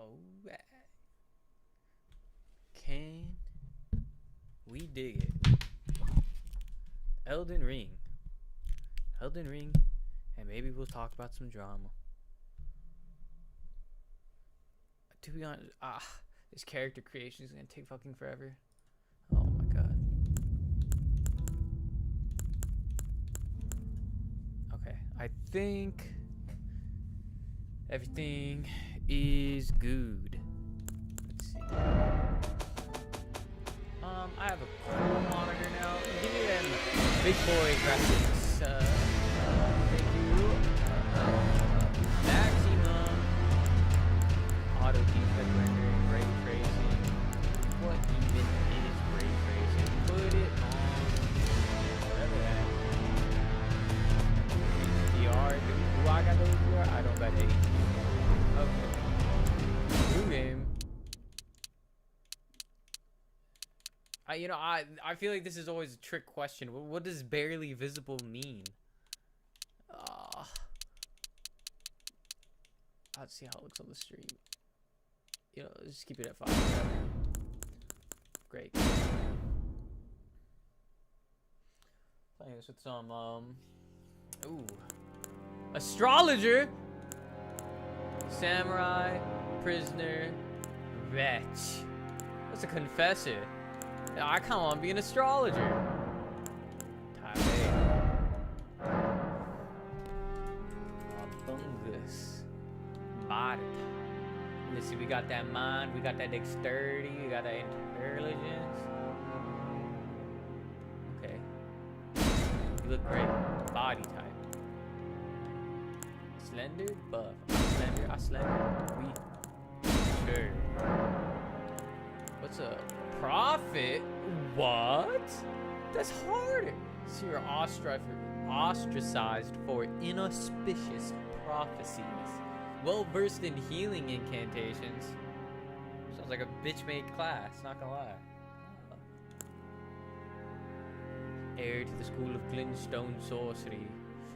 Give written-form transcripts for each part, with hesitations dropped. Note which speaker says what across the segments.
Speaker 1: Alright. Can we dig it? Elden Ring. Elden Ring, and maybe we'll talk about some drama. To be honest, this character creation is gonna take fucking forever. Oh my god. Okay, I think everything is good. Let's see. I have a cool monitor now. Give me them big boy graphics. Thank you. Maximum auto defect rendering, ray tracing. What even is ray tracing? Put it on whatever that. HDR. Do I got those HDR? I don't got HDR. Okay. New game. I feel like this is always a trick question. What does barely visible mean? Let's see how it looks on the stream. Let's just keep it at 5. Great. Playing this with some astrologer, samurai, prisoner, wretch. What's a confessor? I kind of want to be an astrologer. Type A. Arbungus. Body type. Let's see, we got that mind, we got that dexterity, we got that intelligence. Okay. You look great. Body type. Slender, buff. I slender. We. Sure. What's up? Prophet? What? That's harder. So you're ostracized for inauspicious prophecies. Well versed in healing incantations. Sounds like a bitch-made class, not gonna lie. Heir to the school of glintstone sorcery.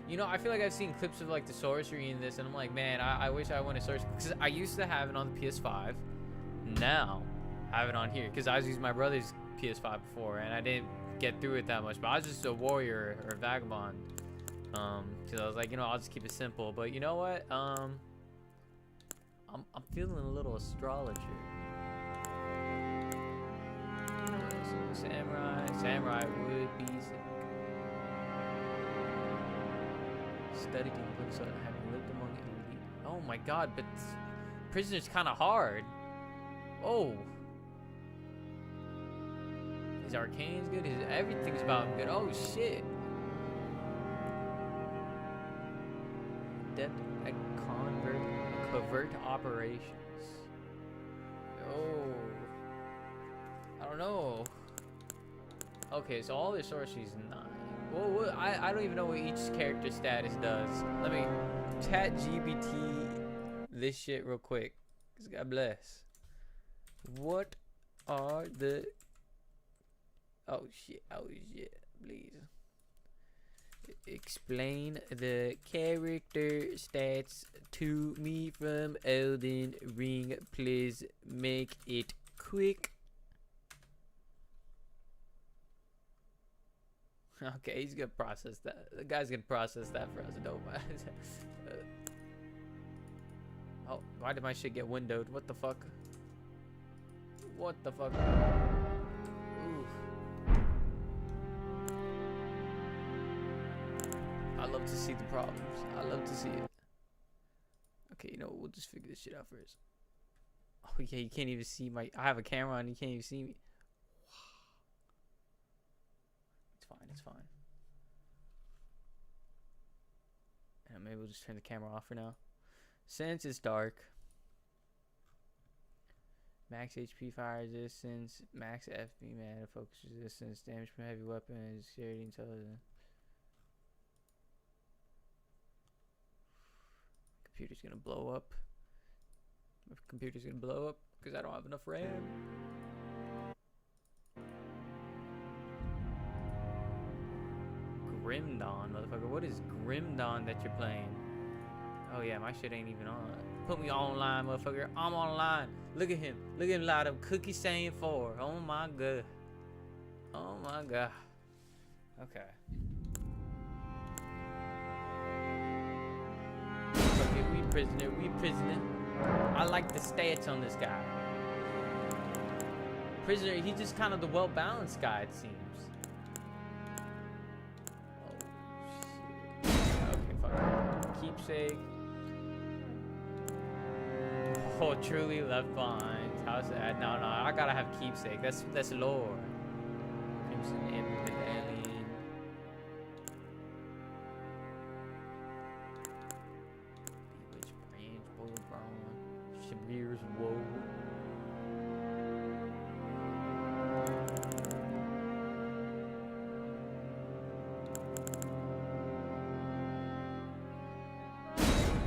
Speaker 1: I feel like I've seen clips of like the sorcery in this, and I'm like, man, I wish I went to sorcery, because I used to have it on the PS5. Now I have it on here because I was using my brother's PS5 before, and I didn't get through it that much. But I was just a warrior or a vagabond, because I was like, I'll just keep it simple. But you know what? I'm feeling a little astrologer. So samurai would be sick. Studied English, so having lived among elite. Oh my god, but prisoner's kind of hard. Oh. His arcane's good. Everything's about him good. Oh shit. Depth at covert operations. Oh. I don't know. Okay, so all this sorcery's 9. Well, I don't even know what each character status does. Let me chat GBT this shit real quick. Cause God bless. What are the... Oh shit, please. Explain the character stats to me from Elden Ring. Please make it quick. Okay, he's gonna process that. The guy's gonna process that for us. Don't mind. Oh, why did my shit get windowed? What the fuck? What the fuck? Oof. I love to see the problems. I love to see it. Okay, we'll just figure this shit out first. Oh yeah, you can't even see my... I have a camera on, you can't even see me. It's fine. And maybe we'll just turn the camera off for now. Since it's dark. Max HP, fire resistance, max FP, mana, focus resistance, damage from heavy weapons, security, intelligence. Computer's gonna blow up. My computer's gonna blow up because I don't have enough RAM. Grim Dawn, motherfucker. What is Grim Dawn that you're playing? Oh yeah, my shit ain't even on. Put me online, motherfucker. I'm online. Look at him. Look at him loud up. Cookie saying 4. Oh my god. Oh my god. Okay. Fuck it, we prisoner. We prisoner. I like the stats on this guy. Prisoner, he's just kind of the well-balanced guy, it seems. Oh shit. Okay, fuck it. Keepsake. Oh, truly left behind. How's that? No, I gotta have keepsake. That's lore. Crimson Ember Alien. Bewitched Branch, Bull Brown, Shabir's Woe.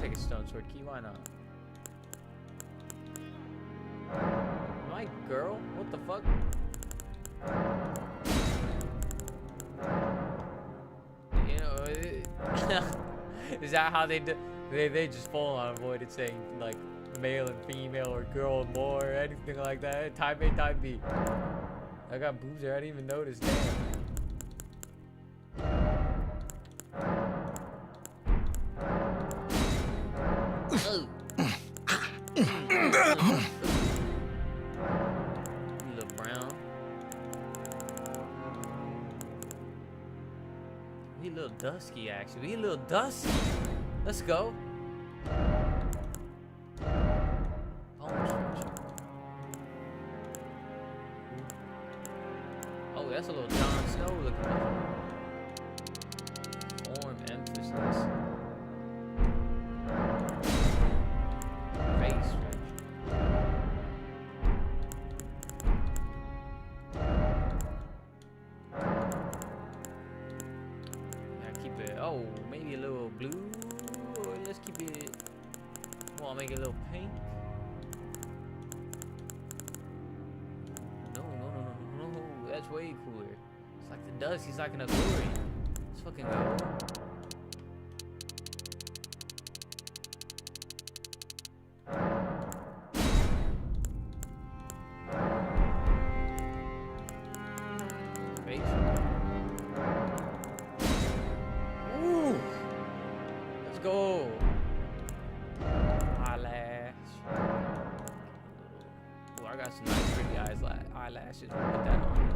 Speaker 1: Take a stone sword key. Why not? My girl? What the fuck? You know, is that how they do? They just fall on avoided saying like male and female or girl and boy or anything like that. Type A, type B. I got boobs there. I didn't even notice. Damn. He a little dusky, actually. He a little dusky. Let's go. Oh, that's a little Jon Snow looking one. Form emphasis. Face stretch. Keep it. Oh, maybe a little blue. Or let's keep it. Well, I'll make it a little pink. No. That's way cooler. It's like the dust. He's like in a glory. Let's fucking go. Go. Eyelash. Oh, I got some nice pretty eyelashes. We'll put that on.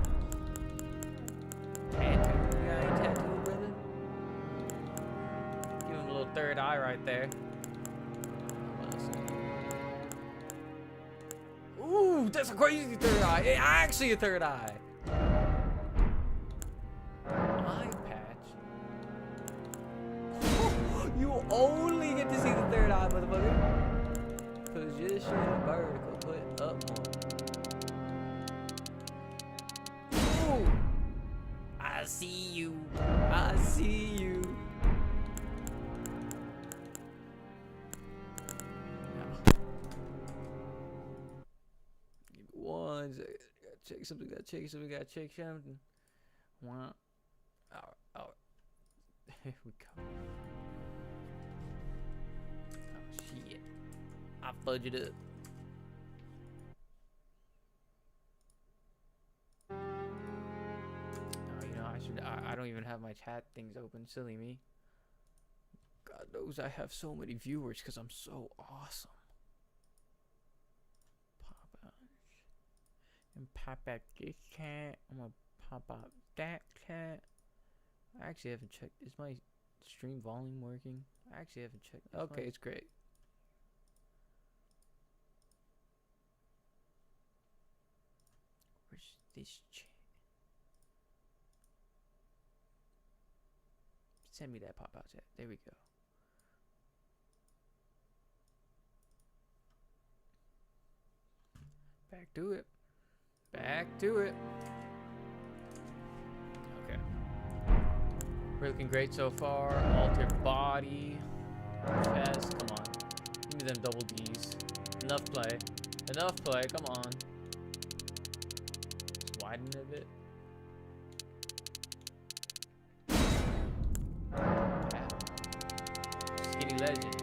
Speaker 1: Tattoo. You got any tattoo, brother? Give him a little third eye right there. Ooh, that's a crazy third eye. It's actually a third eye. You only get to see the third eye, motherfucker. Cause your shit is vertical. Put up on. Ooh. I see you. I see you. Give me one second. Gotta check something. Gotta check something. Wow. Oh. Here we go. Shit. I fudged it up. Oh, you know, I don't even have my chat things open. Silly me. God knows I have so many viewers because I'm so awesome. Pop out. And pop out this chat. I'm gonna pop out that chat. I actually haven't checked. Is my stream volume working? I actually haven't checked. Okay, it's great. This chat. Send me that pop-out chat. There we go. Back to it. Back to it. Okay. We're looking great so far. Altered body. Chest. Come on. Give me them double D's. Enough play. Enough play. Come on. Widen it a bit. Yeah. Skinny legend.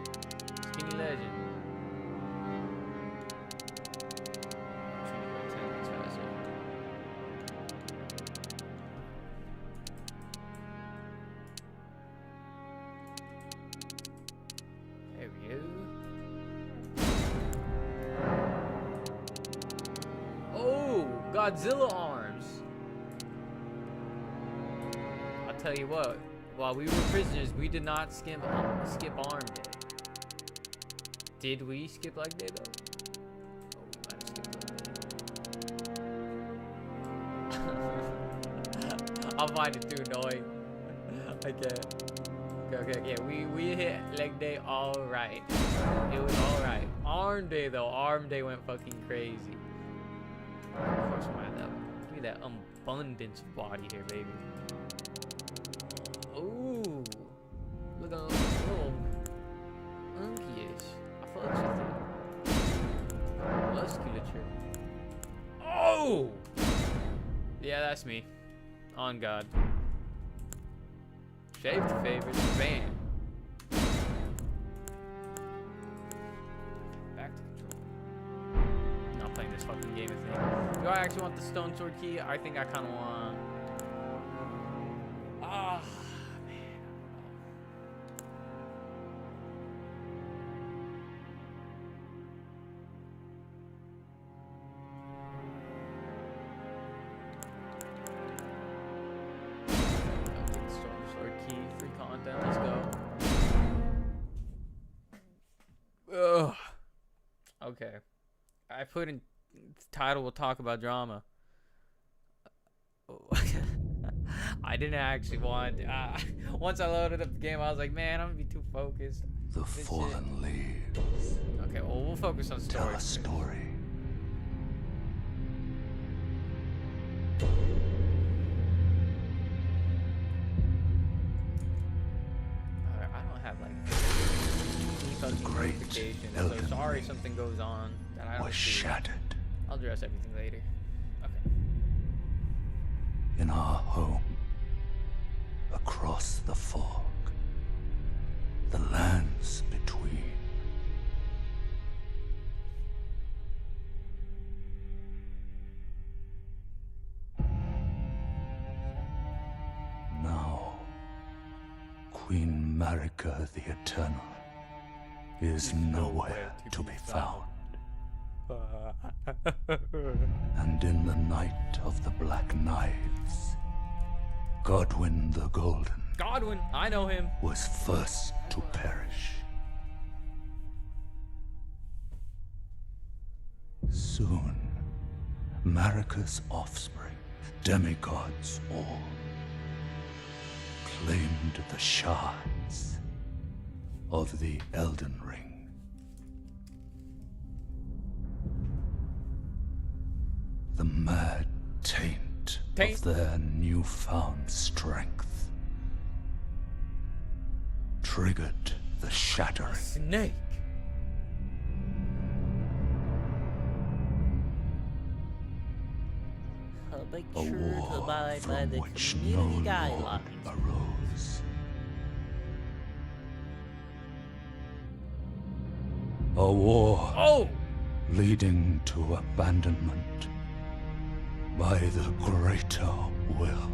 Speaker 1: Godzilla arms. I'll tell you what. While we were prisoners, we did not skip arm day. Did we skip leg day though? Oh, we might have skipped leg day. I'll find it too annoying. I can't. Okay, yeah, we hit leg day all right. It was all right. Arm day though, arm day went fucking crazy. Of course, I'm at that. Give me that abundance of body here, baby. Ooh, look a little unky-ish. I fucks with it. Musculature. Oh, yeah, that's me. On God. Shaved favorites. Bam. Back to control. Not playing this fucking game of thing. Do I actually want the stone sword key? I think I kind of want. Ah, man. Let's go. Ugh. Okay. I put in title will talk about drama. I didn't actually want. Once I loaded up the game, I was like, man, I'm gonna be too focused.
Speaker 2: The fallen leaves.
Speaker 1: Okay, well, we'll focus on story.
Speaker 2: Tell a story. Great
Speaker 1: so sorry something goes on that I don't
Speaker 2: was
Speaker 1: see.
Speaker 2: Shattered.
Speaker 1: I'll address everything later. Okay.
Speaker 2: In our home, across the fog, the lands between. Now, Queen Marika the Eternal is nowhere to be found. And in the night of the Black Knives, Godwyn the Golden.
Speaker 1: Godwyn, I know him.
Speaker 2: Was first to perish. Soon, Marika's offspring, demigods all, claimed the shards of the Elden Ring. The mad taint of their newfound strength triggered the shattering.
Speaker 1: Snake.
Speaker 2: A war from which no lord arose. A war leading to abandonment by the greater will.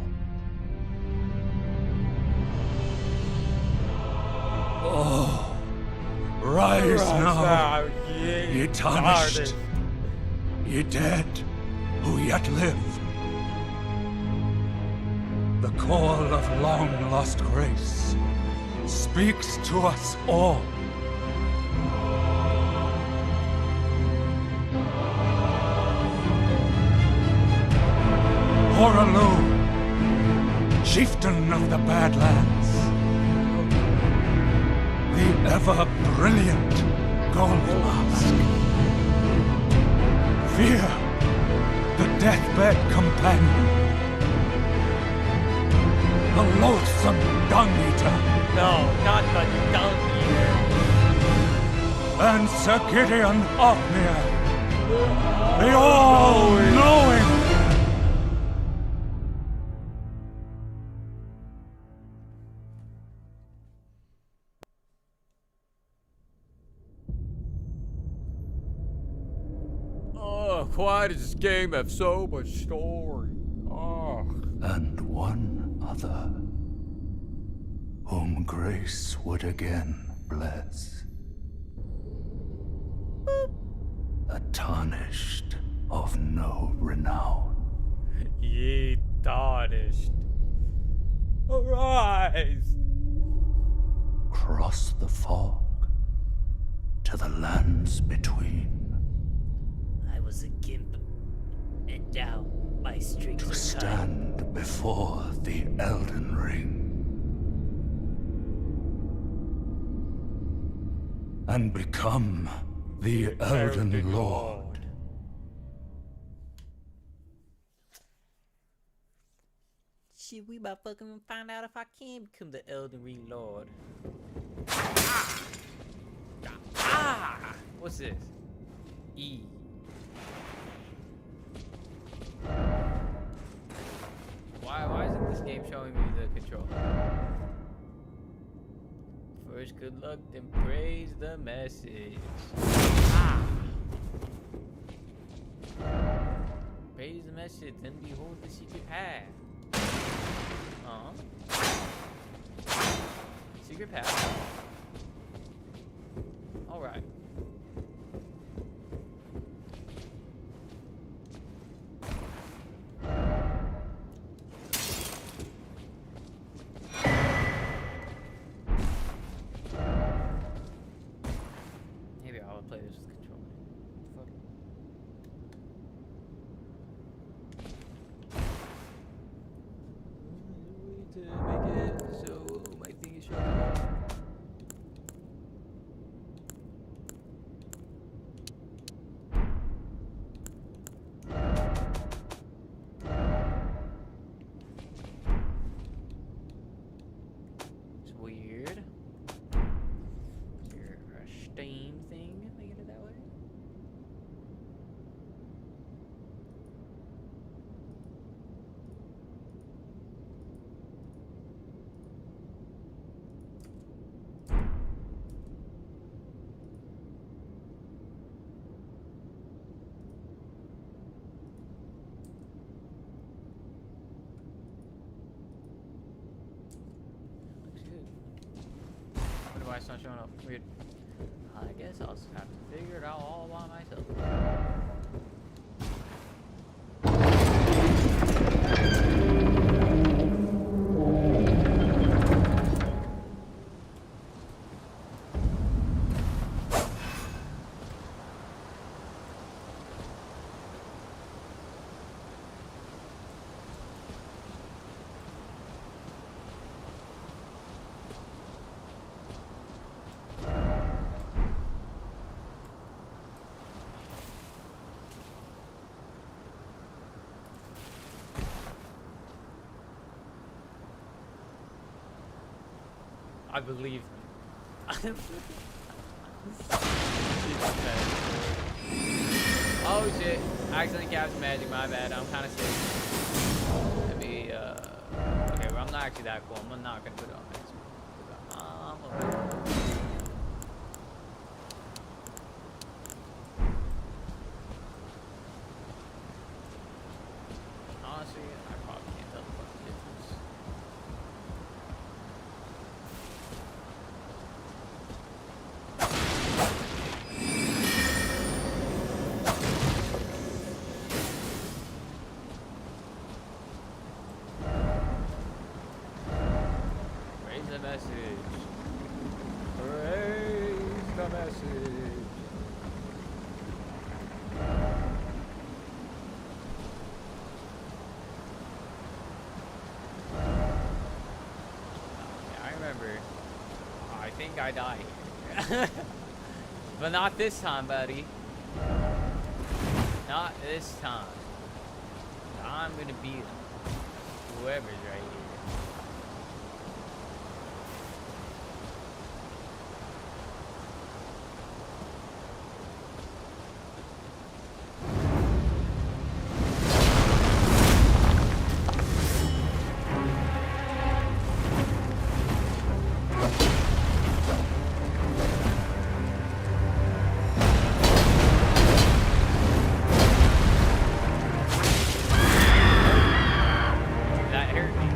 Speaker 2: Oh, rise now, ye tarnished, ye dead who yet live. The call of long-lost grace speaks to us all. Horalu, chieftain of the Badlands, the ever-brilliant Goldmask. Fear, the deathbed companion, the loathsome dung-eater.
Speaker 1: No, not the dung-eater.
Speaker 2: And Sir Gideon Ofnir, the all-knowing.
Speaker 1: Why does this game have so much story?
Speaker 2: And one other, whom grace would again bless. A tarnished of no renown.
Speaker 1: Ye tarnished, arise!
Speaker 2: Cross the fog to the lands between.
Speaker 3: I was a gimp, and now my strings
Speaker 2: To
Speaker 3: are tied.
Speaker 2: stand before the Elden Ring. And become the Elden Lord.
Speaker 3: Shit, we about fucking find out if I can become the Elden Ring Lord.
Speaker 1: Ah! What's this? E. Why isn't this game showing me the controller? First, good luck, then praise the message. Ah! Praise the message, then behold the secret path. Secret path. Alright. Maybe I'll play this with the controller. Fuck it. To make it so my thing is showing up. It's weird. Your Steam thing, making it that way. Looks good. Wonder why it's not showing up. Weird. I guess I'll just have to figure it out all by myself. I believe me. Oh shit. I accidentally cast magic, my bad. I'm kinda sick. Let me okay, well I'm not actually that cool. I'm not gonna put it on Facebook. Honestly, I probably can't tell the fucking difference. Raise the message. Raise the message. Yeah, I remember. I think I died here. But not this time, buddy. Not this time. I'm gonna beat him. Whoever's right here. That hurt me.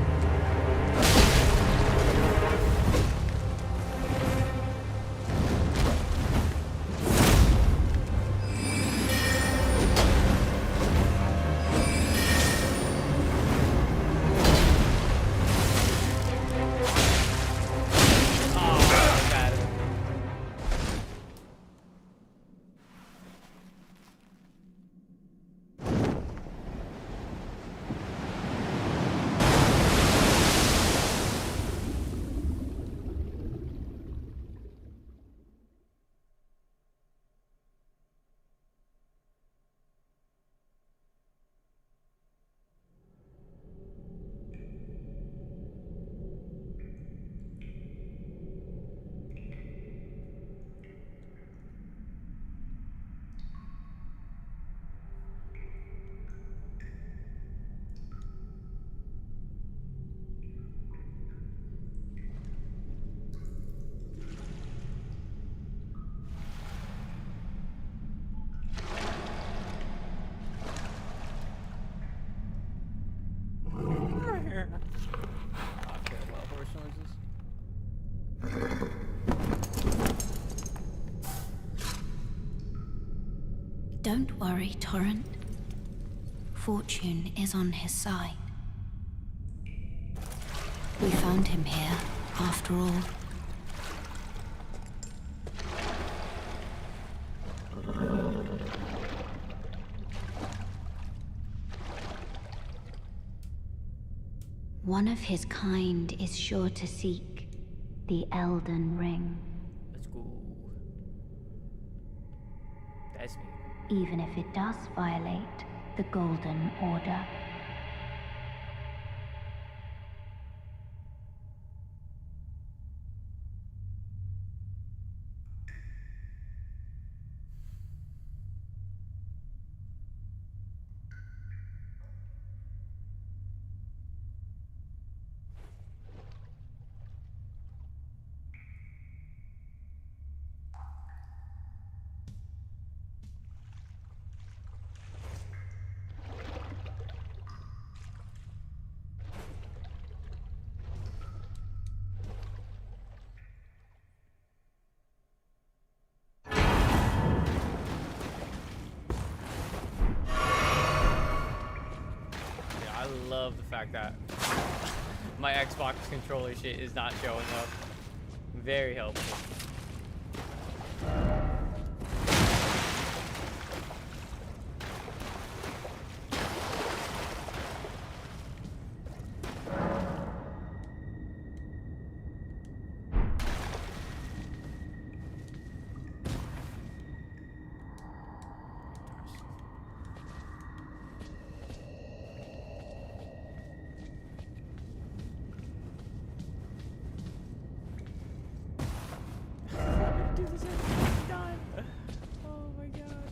Speaker 4: Don't worry, Torrent. Fortune is on his side. We found him here, after all. One of his kind is sure to seek the Elden Ring.
Speaker 1: Let's go. That's me.
Speaker 4: Even if it does violate the Golden Order.
Speaker 1: I love the fact that my Xbox controller shit is not showing up. Very helpful. Do this every time. Oh my god.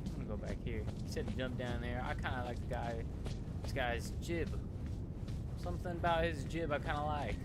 Speaker 1: I'm gonna go back here. He said to jump down there. I kind of like this guy's jib. Something about his jib I kind of like.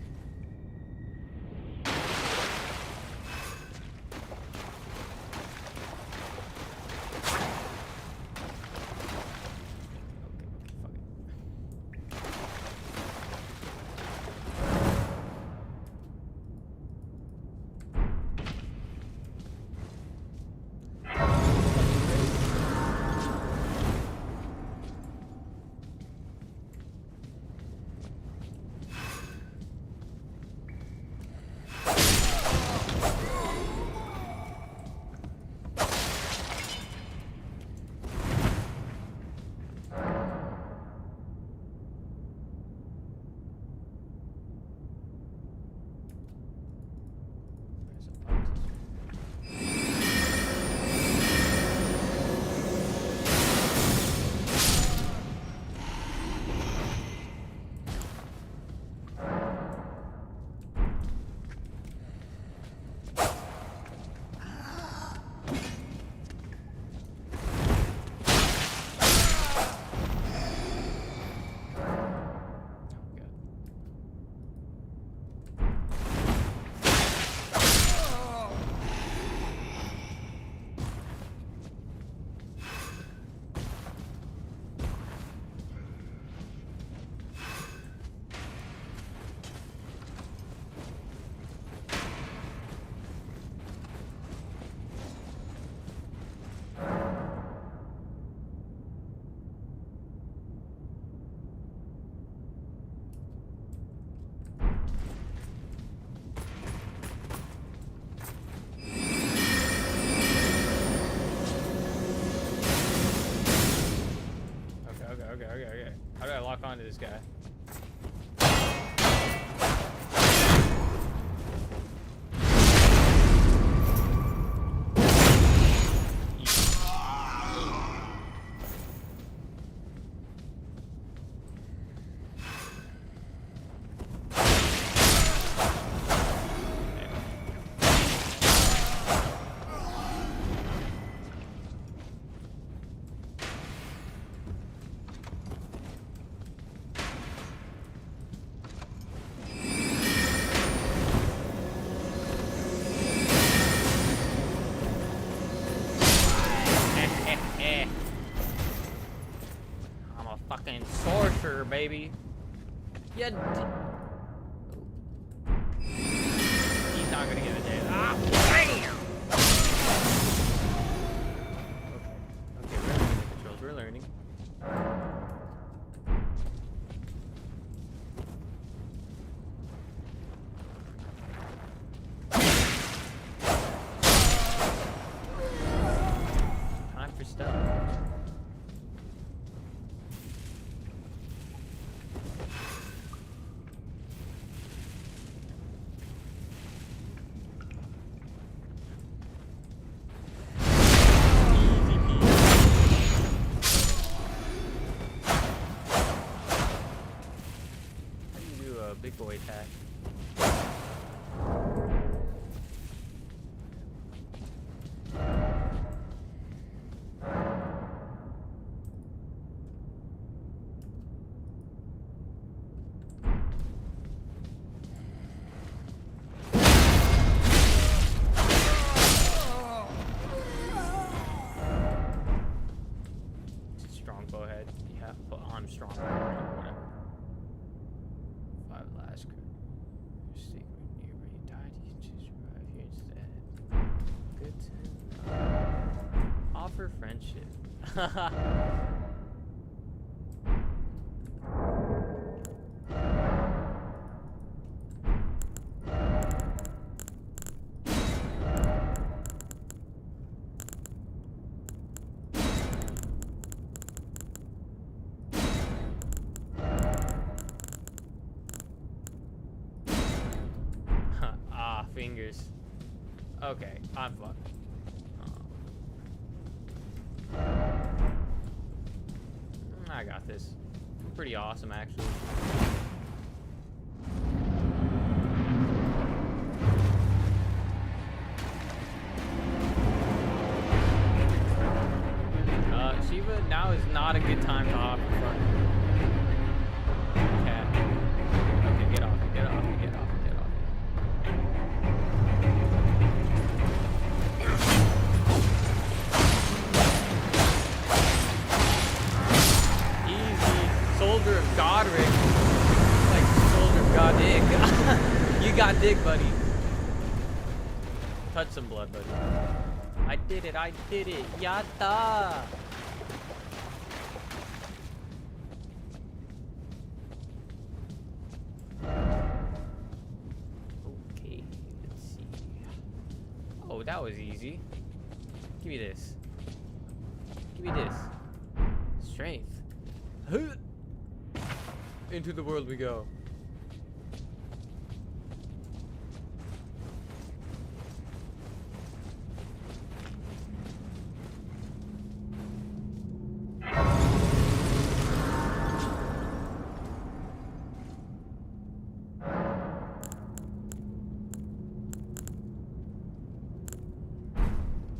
Speaker 1: Okay. How do I lock onto this guy? fucking sorcerer, baby. Yeah. He's not gonna get it there. Ah, bam! Okay, we're learning the controls. We're learning. Time for stealth. Big boy attack. Strong bowhead. Yeah, but I'm strong. Whatever. 5 last secret near where you died. You can choose to survive here instead. Good to know. Offer friendship. Fingers. Okay, I'm fucked. I got this. Pretty awesome, actually. Shiva, now is not a good time to hop in front of you. Cat. Okay, get off it, get off it, get off it, get off it. Soldier of Godric. Like Soldier of God Dig. You got dig, buddy. Touch some blood, buddy. I did it, I did it. Yatta! Okay, let's see. Oh, that was easy. Give me this. Give me this. Strength. Huh. Into the world we go.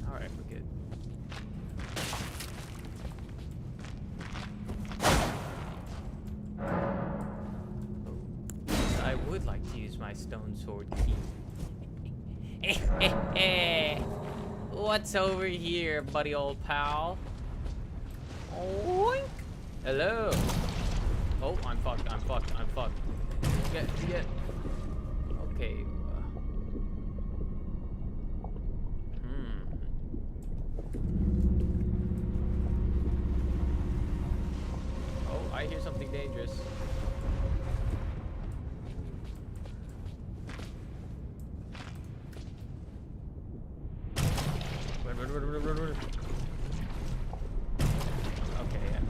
Speaker 1: Alright, we're good. I would like to use my stone sword key. What's over here, buddy old pal? Oink. Hello. Oh, I'm fucked, I'm fucked, I'm fucked. Get. Okay. Oh, I hear something dangerous. Run. Okay, yeah.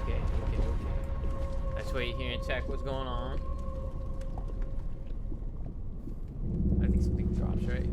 Speaker 1: Okay. Let's wait here and check what's going on. I think something drops, right?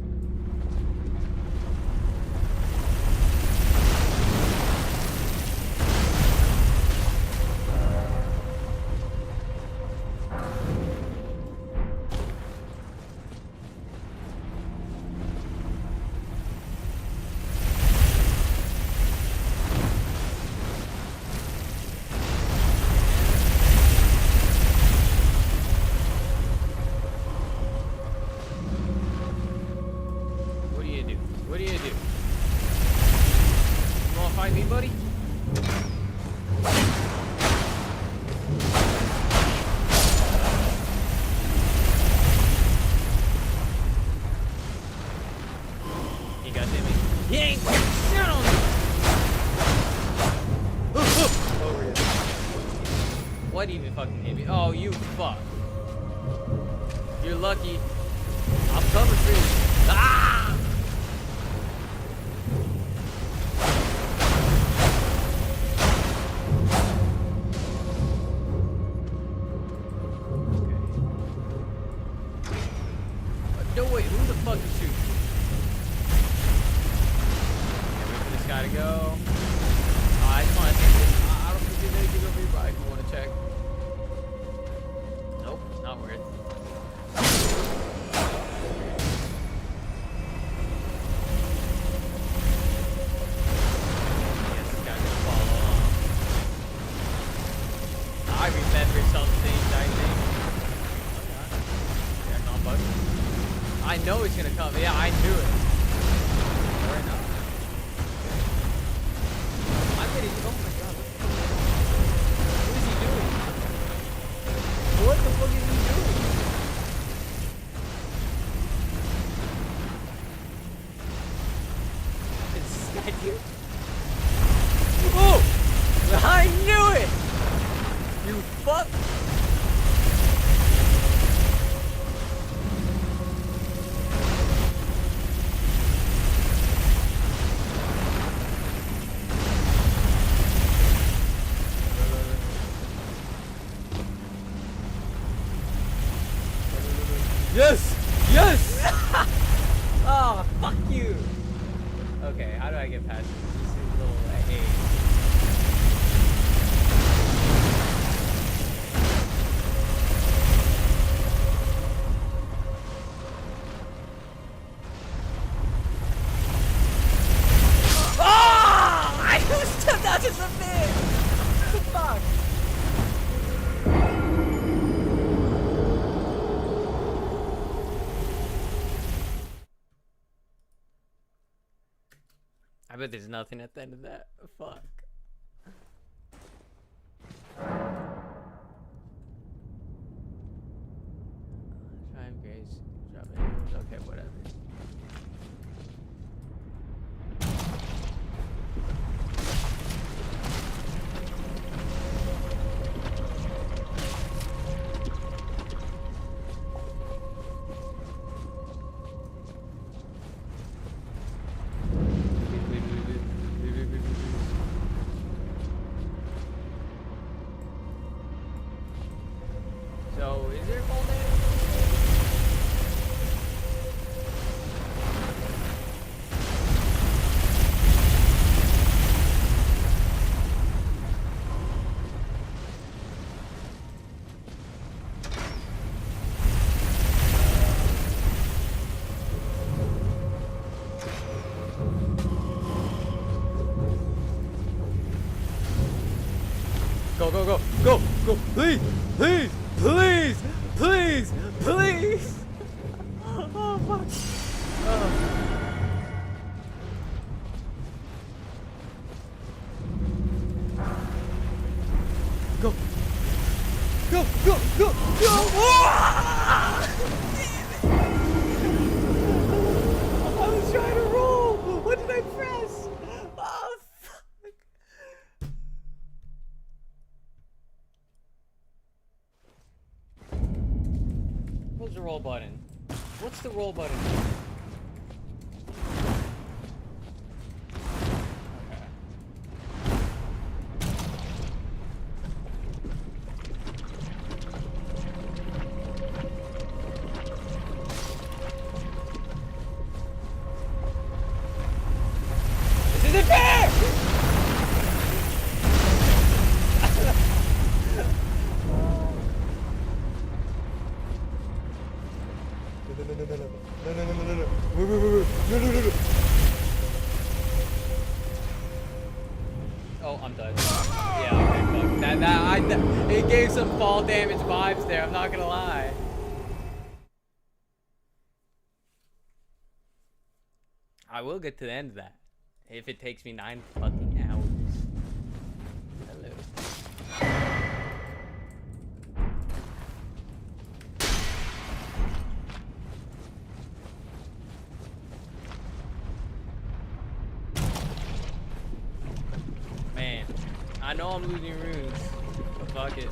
Speaker 1: He ain't shit on me. Over here. What even fucking hit me? Oh, you fuck. You're lucky. I'm coming for you. Ah! No, wait, who the fuck is shooting? Okay, wait for this guy to go. I just want to take this. I don't think there's anything over here, but if you want to check. Nope, not worth it. Guess this guy's gonna follow on. I remember some things, I think. Okay. Yeah, not bugging. I know he's gonna come. Yeah, I knew it. Or not. I'm getting. Oh my god. What is he doing? What the fuck is he doing? Is this guy here? Oh! I knew it! You fuck! Yes! Yes! Oh, fuck you! Okay, how do I get past this little A? Oh! I stepped out just a bit! What the fuck? I bet there's nothing at the end of that. Fuck. Time grace. Drop it. Okay, whatever. So, is there fall damage? Go, go, go, go, go, please, please, please, please, please. Oh, fuck. Oh. Go, go, go, go, go. Ah! I was trying to roll. What did I press? Oh, fuck. What's the roll button? What's the roll button? Okay. This isn't fair! Oh, I'm done. Yeah, okay, fuck. It gave some fall damage vibes there, I'm not gonna lie. I will get to the end of that. If it takes me 9 fucking hours. Hello. know I'm losing runes. But fuck it.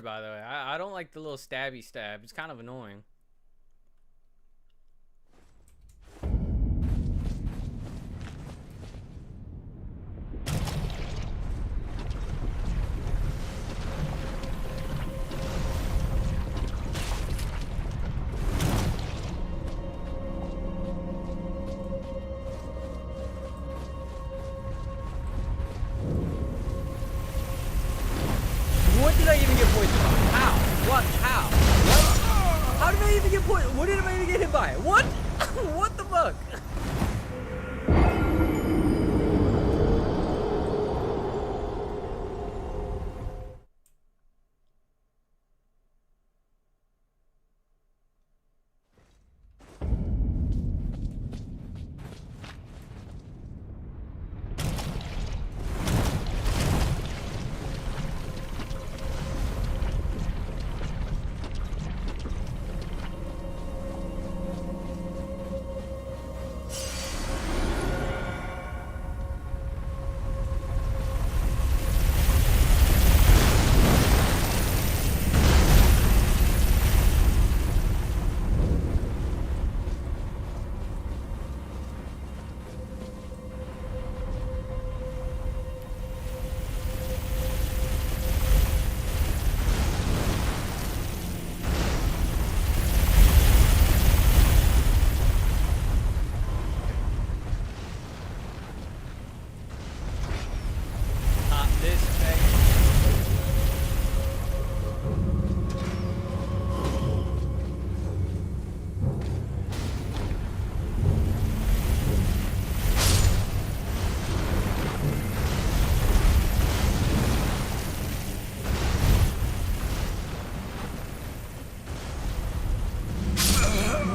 Speaker 1: By the way, I don't like the little stabby stab. It's kind of annoying. What did I even get poisoned by? How? What? How? What? How did I even get poisoned? What did I even get hit by? What? What the fuck?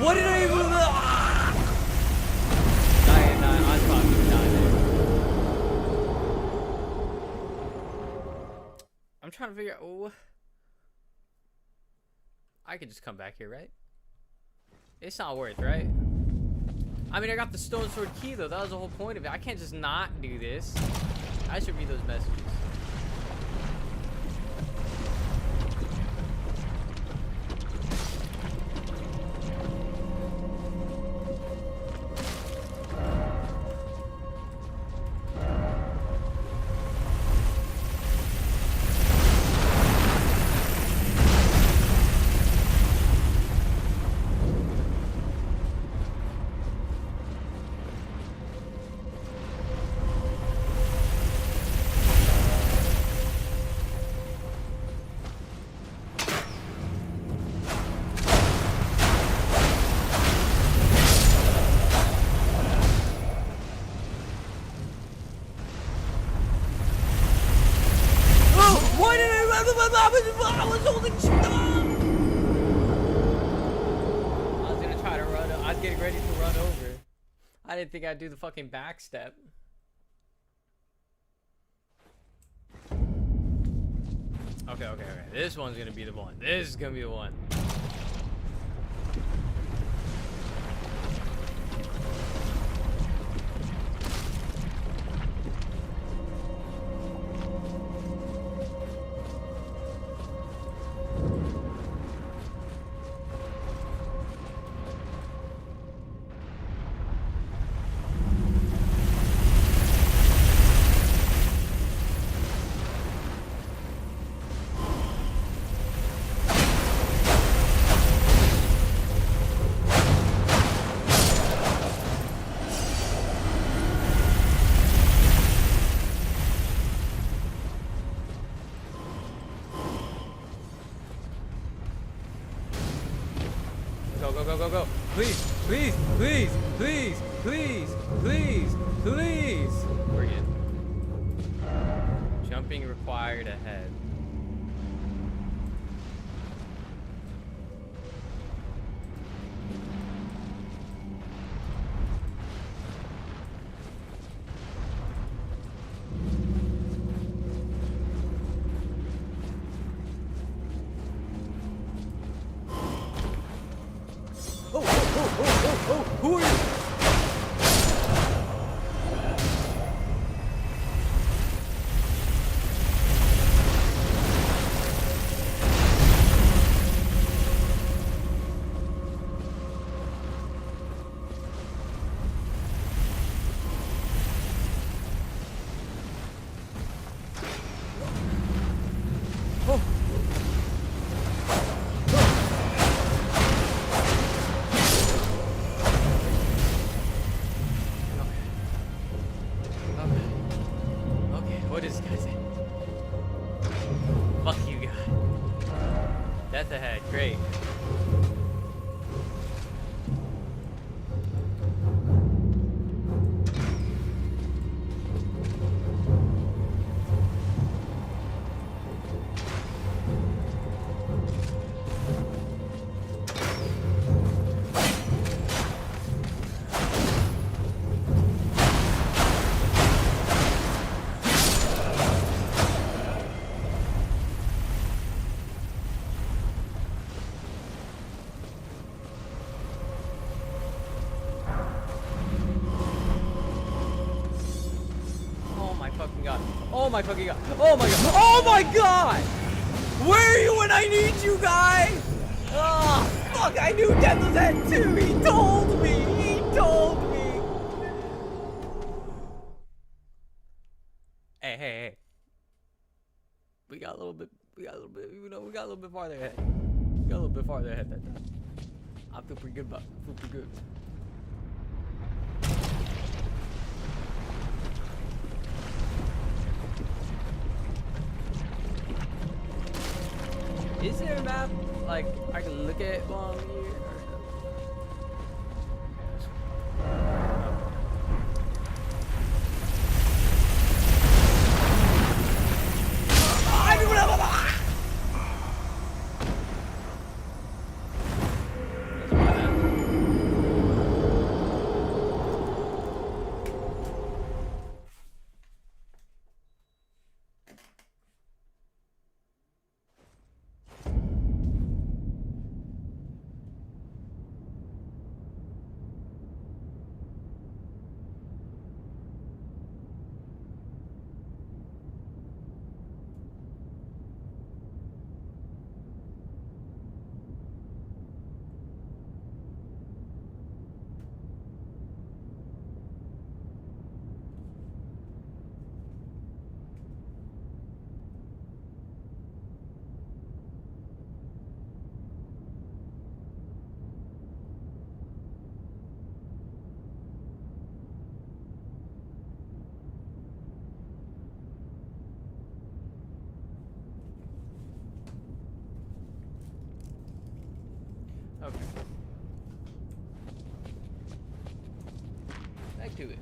Speaker 1: What did I even... I probably died there. I'm trying to figure out... Oh, I could just come back here, right? It's not worth, right? I mean, I got the stone sword key, though. That was the whole point of it. I can't just not do this. I should read those messages. I was holding shit up. I was gonna try to run. I was getting ready to run over. I didn't think I'd do the fucking back step. Okay. This one's gonna be the one. This is gonna be the one. go, go, go, go. Please, please, please, please, please, please, please. We're good. Jumping required ahead. Oh, who are you? What is this guy saying? Fuck you, guy. Death ahead. Great. God. Oh my fucking god. Oh my god. Oh my god! Where are you when I need you, guy? Oh, fuck, I knew Death was dead too. He told me. He told me. Hey. We got a little bit, you know, we got a little bit farther ahead. We got a little bit farther ahead that time. I feel pretty good about it. I feel pretty good. Is there a map, like, I can look at while I'm here? Okay. Back to it.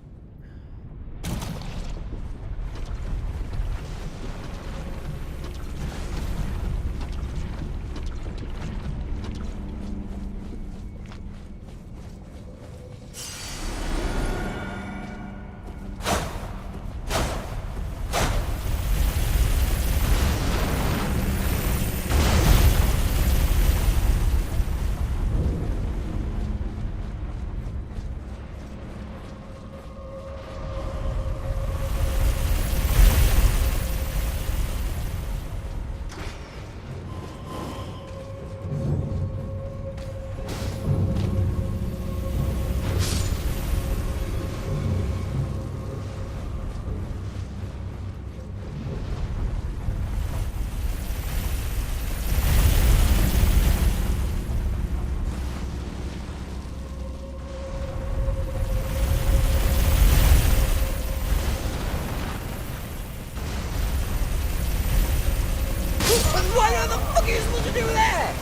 Speaker 1: Why the fuck are you supposed to do that?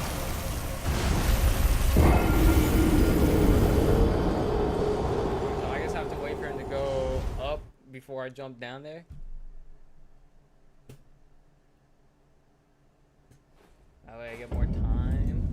Speaker 1: before I jump down there. That way I get more time.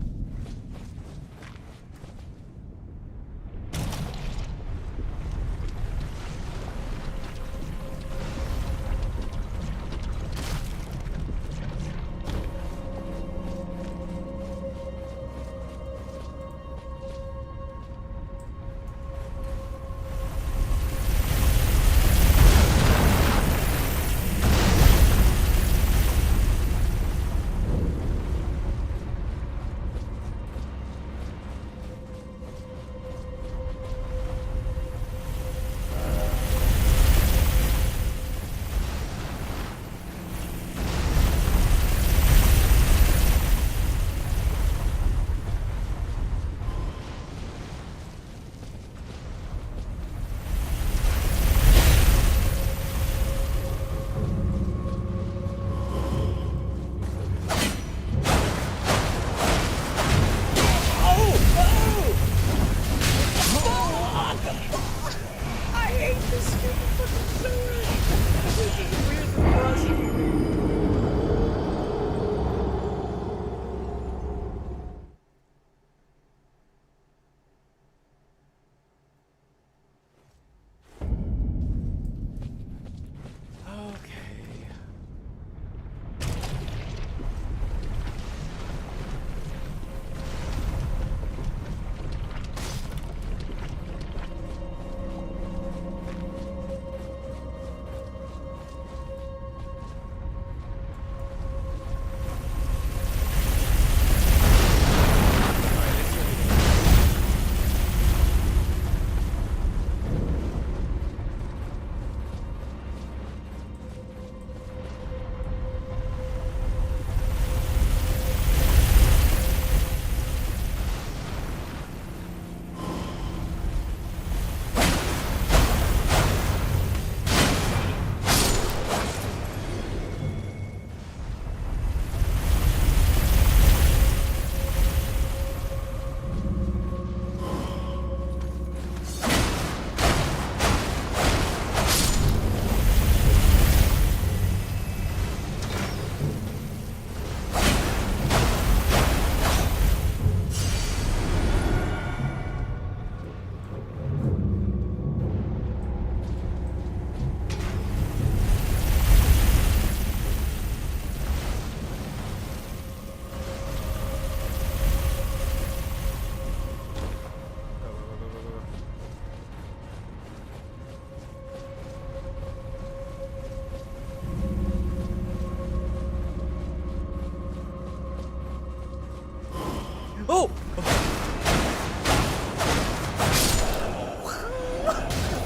Speaker 1: Oh!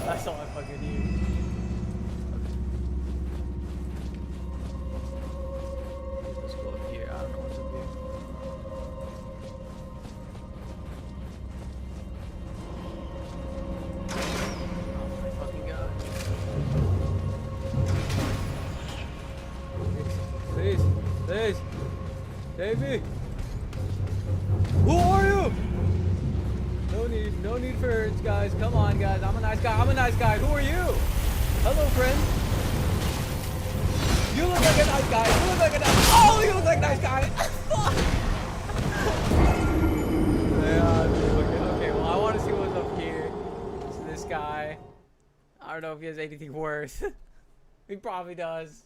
Speaker 1: That's all I fucking need. Let's go up here. I don't know what's up here. Oh my fucking god. Please, please, save me. Who are you? No need for urge, guys. Come on, guys. I'm a nice guy. I'm a nice guy. Who are you? Hello, friend. You look like a nice guy. You look like a nice. Oh, you look like a nice guy. Yeah, okay. Well, I want to see what's up here. So this guy. I don't know if he has anything worse. He probably does.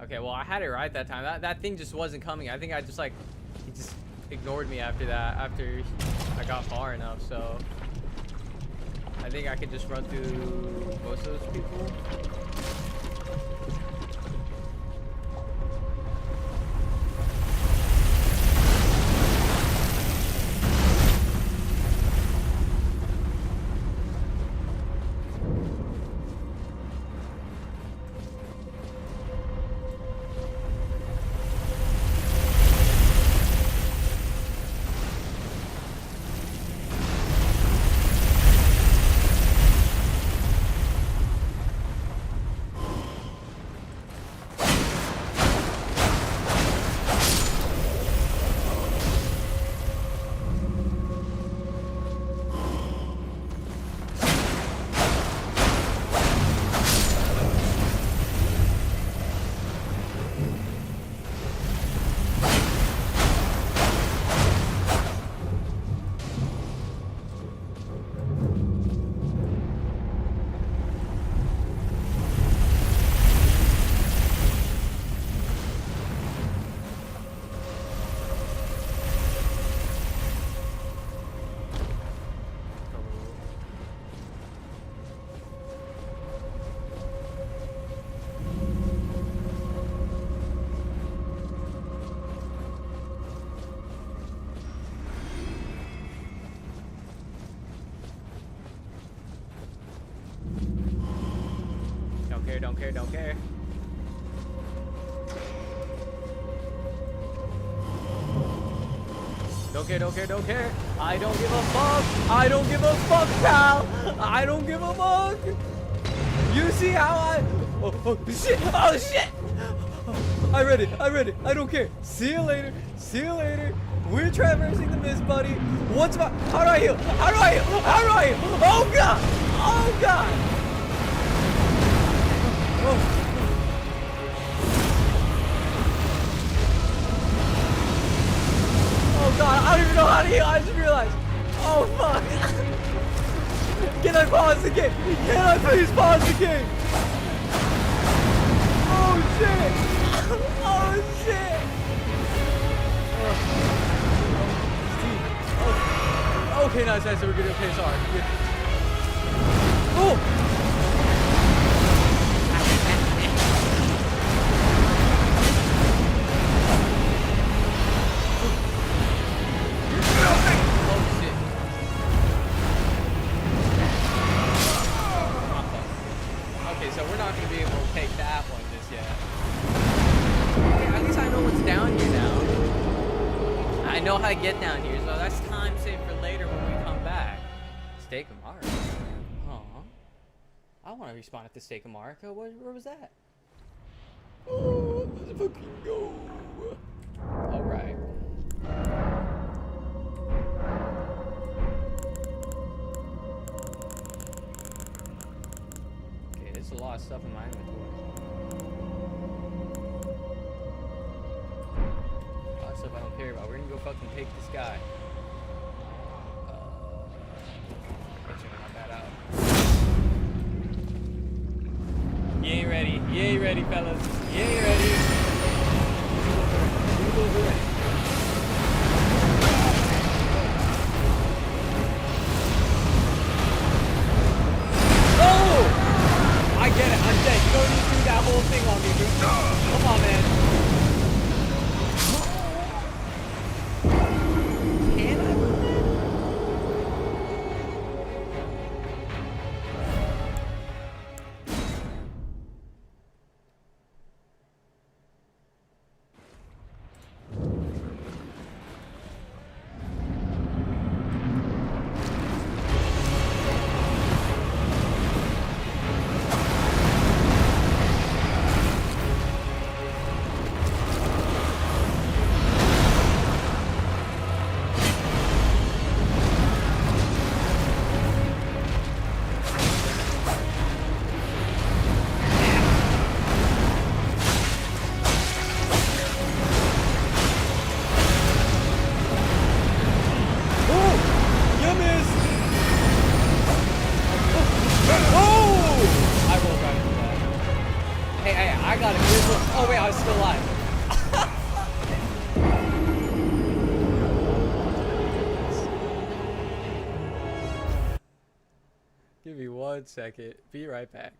Speaker 1: Okay, well, I had it right that time. That thing just wasn't coming. I think I just, like, he just ignored me after that, after I got far enough, so I think I could just run through most of those people. care, don't care, don't care. Don't care, don't care, don't care. I don't give a fuck. I don't give a fuck, pal. I don't give a fuck. You see how I... Oh, shit. Oh, shit. I read it. I read it. I don't care. See you later. See you later. We're traversing the mist, buddy. What's my... How do I heal? How do I heal? How do I heal? Oh, God. Oh, God. Oh. Oh God, I don't even know how to heal. I just realized. Oh fuck. Can I pause the game? Can I please pause the game? Oh shit. Oh shit. Oh. Okay, nice, nice. We're good. Okay, sorry. Good. Oh. So we're not going to be able to take that one just yet. Okay, at least I know what's down here now. I know how to get down here, so that's time saved for later when we come back. Stake of Marika. Aw. I want to respawn at the Stake of Marika. Where was that? Oh, let's fucking go. Alright. There's a lot of stuff in my inventory. A lot of stuff I don't care about. We're gonna go fucking take this guy. Actually, not that out. You ain't ready. You ain't ready, fellas. You ain't ready. You ready. I get it, I'm dead. You don't need to do that whole thing on me, dude. Come on, man. Can I move it? I got it. Oh wait, I was still alive. Give me 1 second. Be right back.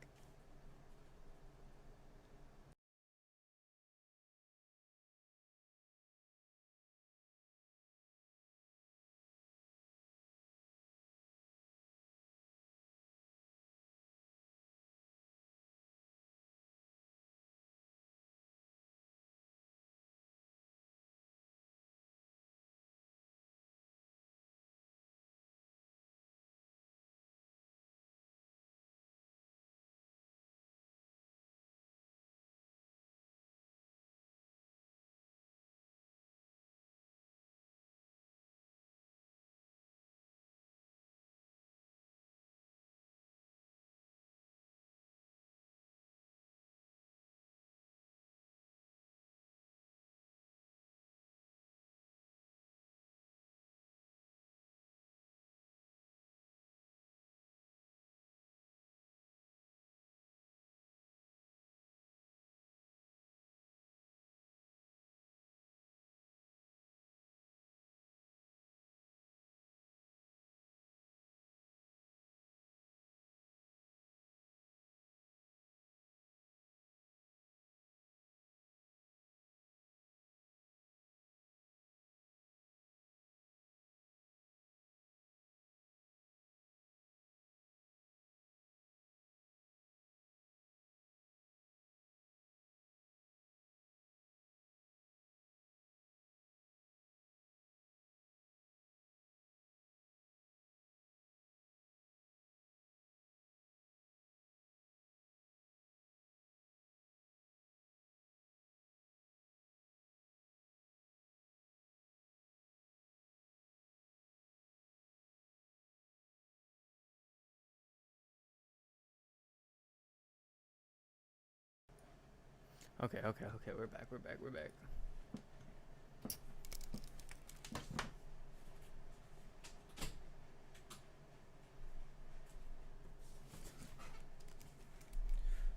Speaker 1: Okay, okay, okay. We're back. We're back. We're back.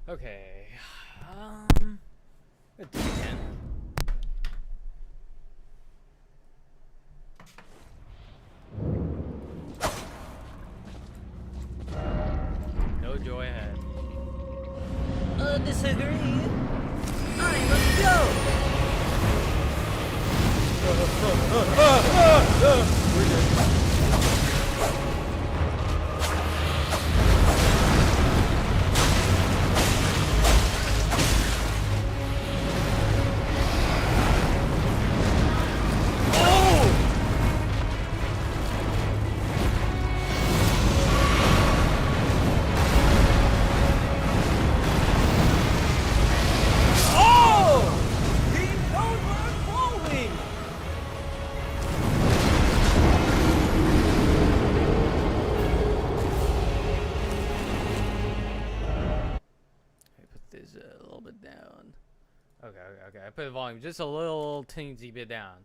Speaker 1: Okay. Let's do it again. No joy ahead.
Speaker 3: Disagree. I'm a goat.
Speaker 1: Okay, okay, okay. I put the volume just a little teensy bit down.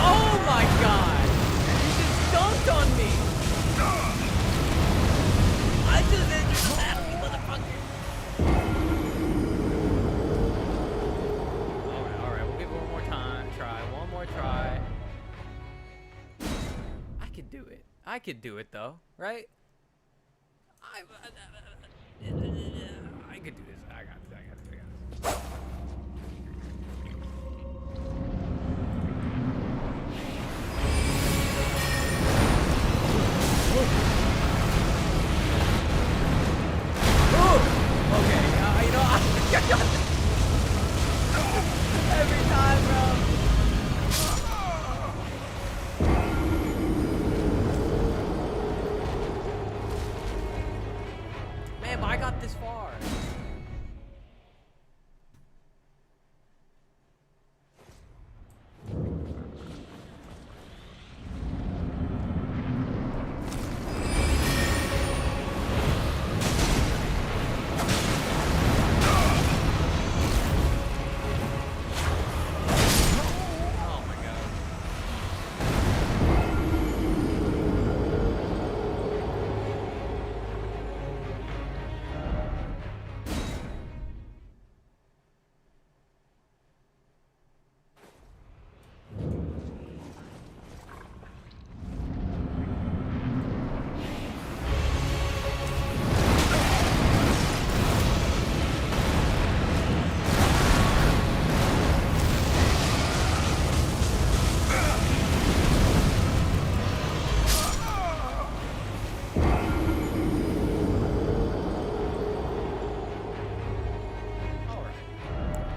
Speaker 1: Oh my god! You just dunked on me!
Speaker 3: I just entered the battle, you motherfucker.
Speaker 1: Alright, we'll give it one more time. Try, one more try. I could do it. I could do it though, right? I could do this. I got this. Okay, you know, every time, bro. Man, but I got this far. Oh my god. Alright.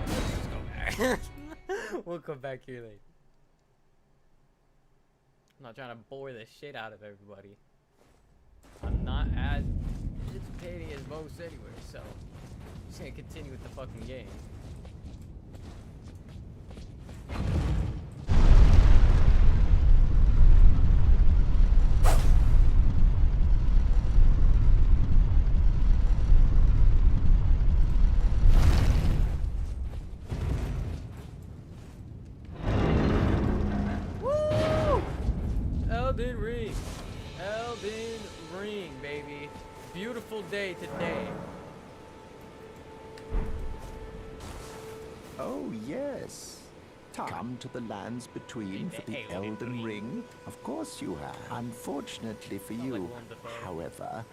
Speaker 1: Let's go back. We'll come back here later. I'm not trying to bore the shit out of everybody. I'm not as anticipating as most anyway, so I'm just gonna continue with the fucking game. Woo! Elden Ring. Elden Ring, baby. Beautiful day today.
Speaker 5: Oh, yes. Come to the lands between for the Elden Ring? Of course you have. Unfortunately for
Speaker 1: Sounds
Speaker 5: you,
Speaker 1: like wonderful.
Speaker 5: however,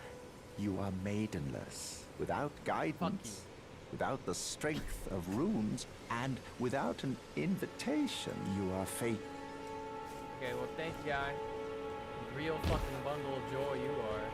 Speaker 5: you are maidenless, without guidance, without the strength of runes, and without an invitation. You are fate.
Speaker 1: Okay, well, thank you, guy. Real fucking bundle of joy you are.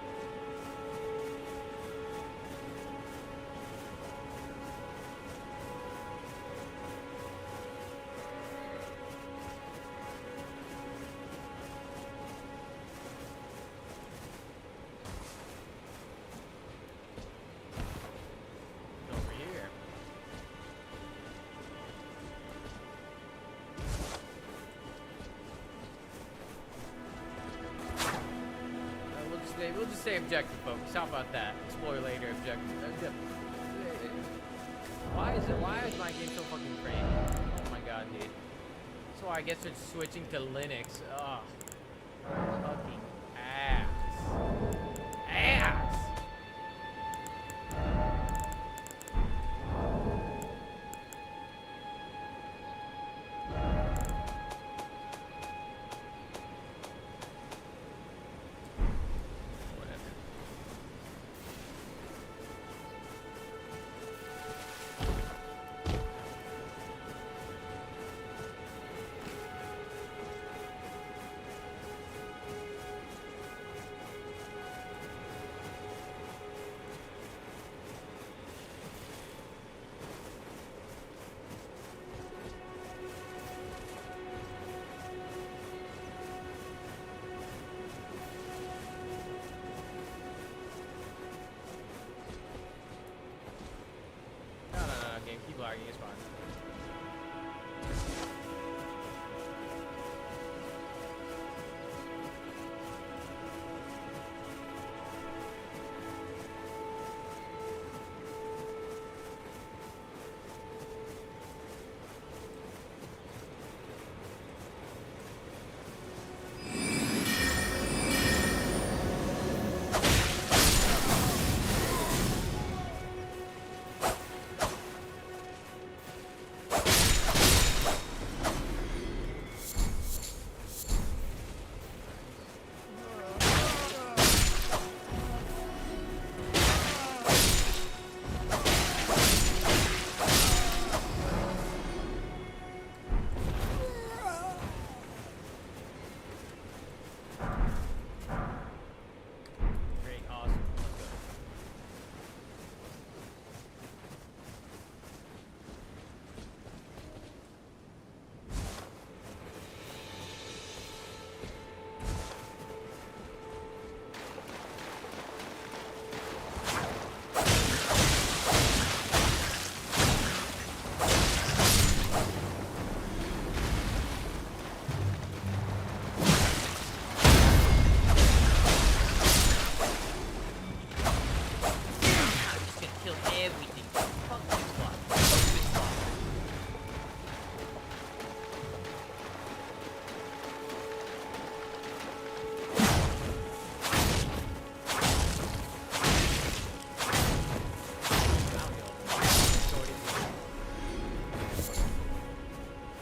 Speaker 1: say objective focus. How about that? Explore later, objective. Why is my game so fucking crazy? Oh my god, dude. So I guess it's switching to Linux. Ugh. Fucking ass. Ass! Keep lagging, it's fine.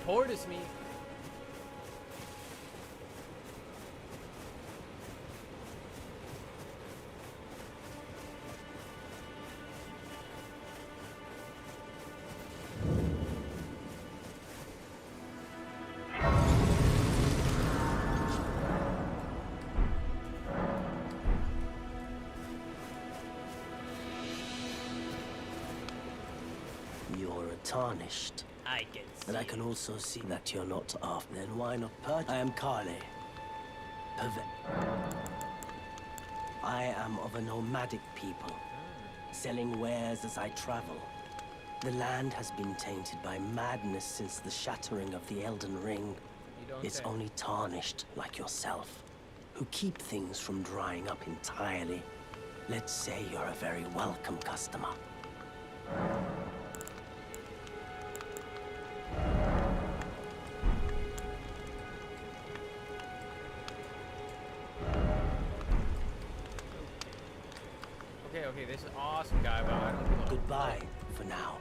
Speaker 1: Tortoise me.
Speaker 6: You're tarnished.
Speaker 3: I can see.
Speaker 6: And I can also see that you're not off. Then why not purge? I am Kale. I am of a nomadic people, selling wares as I travel. The land has been tainted by madness since the shattering of the Elden Ring. It's only tarnished like yourself, who keep things from drying up entirely. Let's say you're a very welcome customer.
Speaker 1: Okay, this is awesome guy, but I don't give a
Speaker 6: Goodbye for now.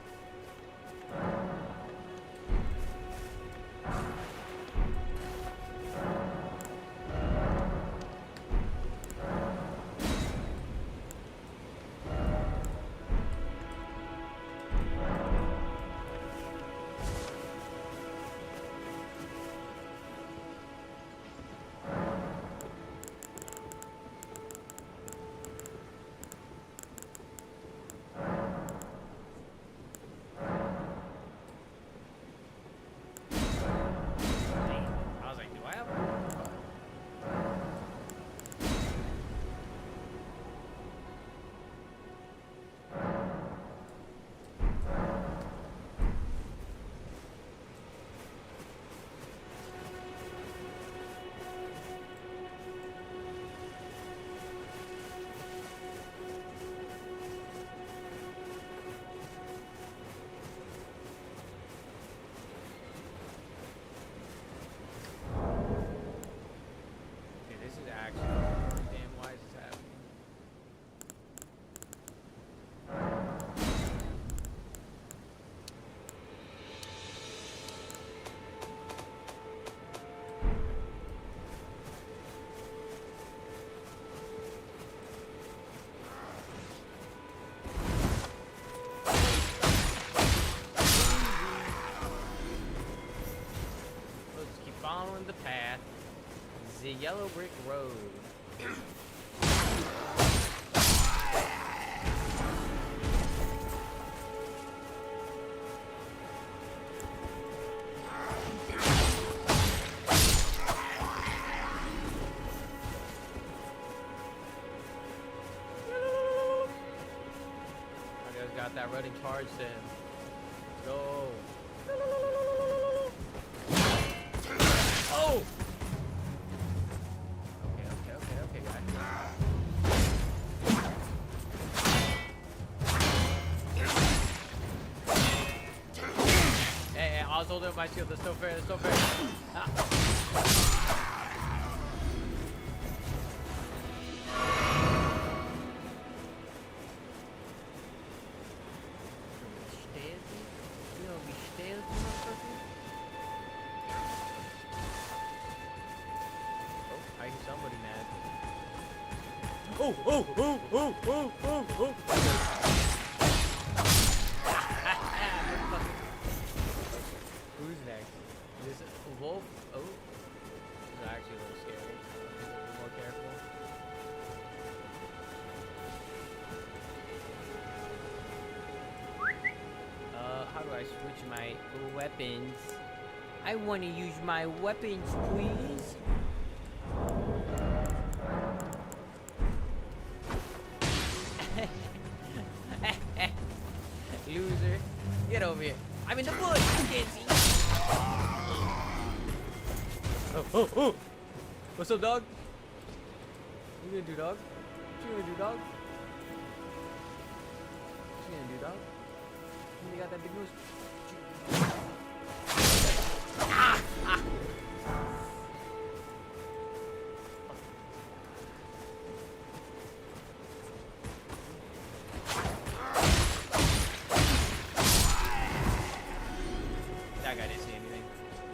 Speaker 1: yellow brick road. Got that running charge then. Let's go. Oh! Okay, guys. Hey, I was holding up my shield. That's so fair. That's so fair. Ah. Oh! Who's next? Is it a wolf? Oh. This is actually a little scary. A little more careful. How do I switch my weapons? I want to use my weapons, please. Loser. Get over here. I'm in the bush. You can't see. Oh. What's up, dog? What you gonna do, dog? What you gonna do, dog? What you gonna do, dog? You got that big nose. Ah! That guy didn't see anything.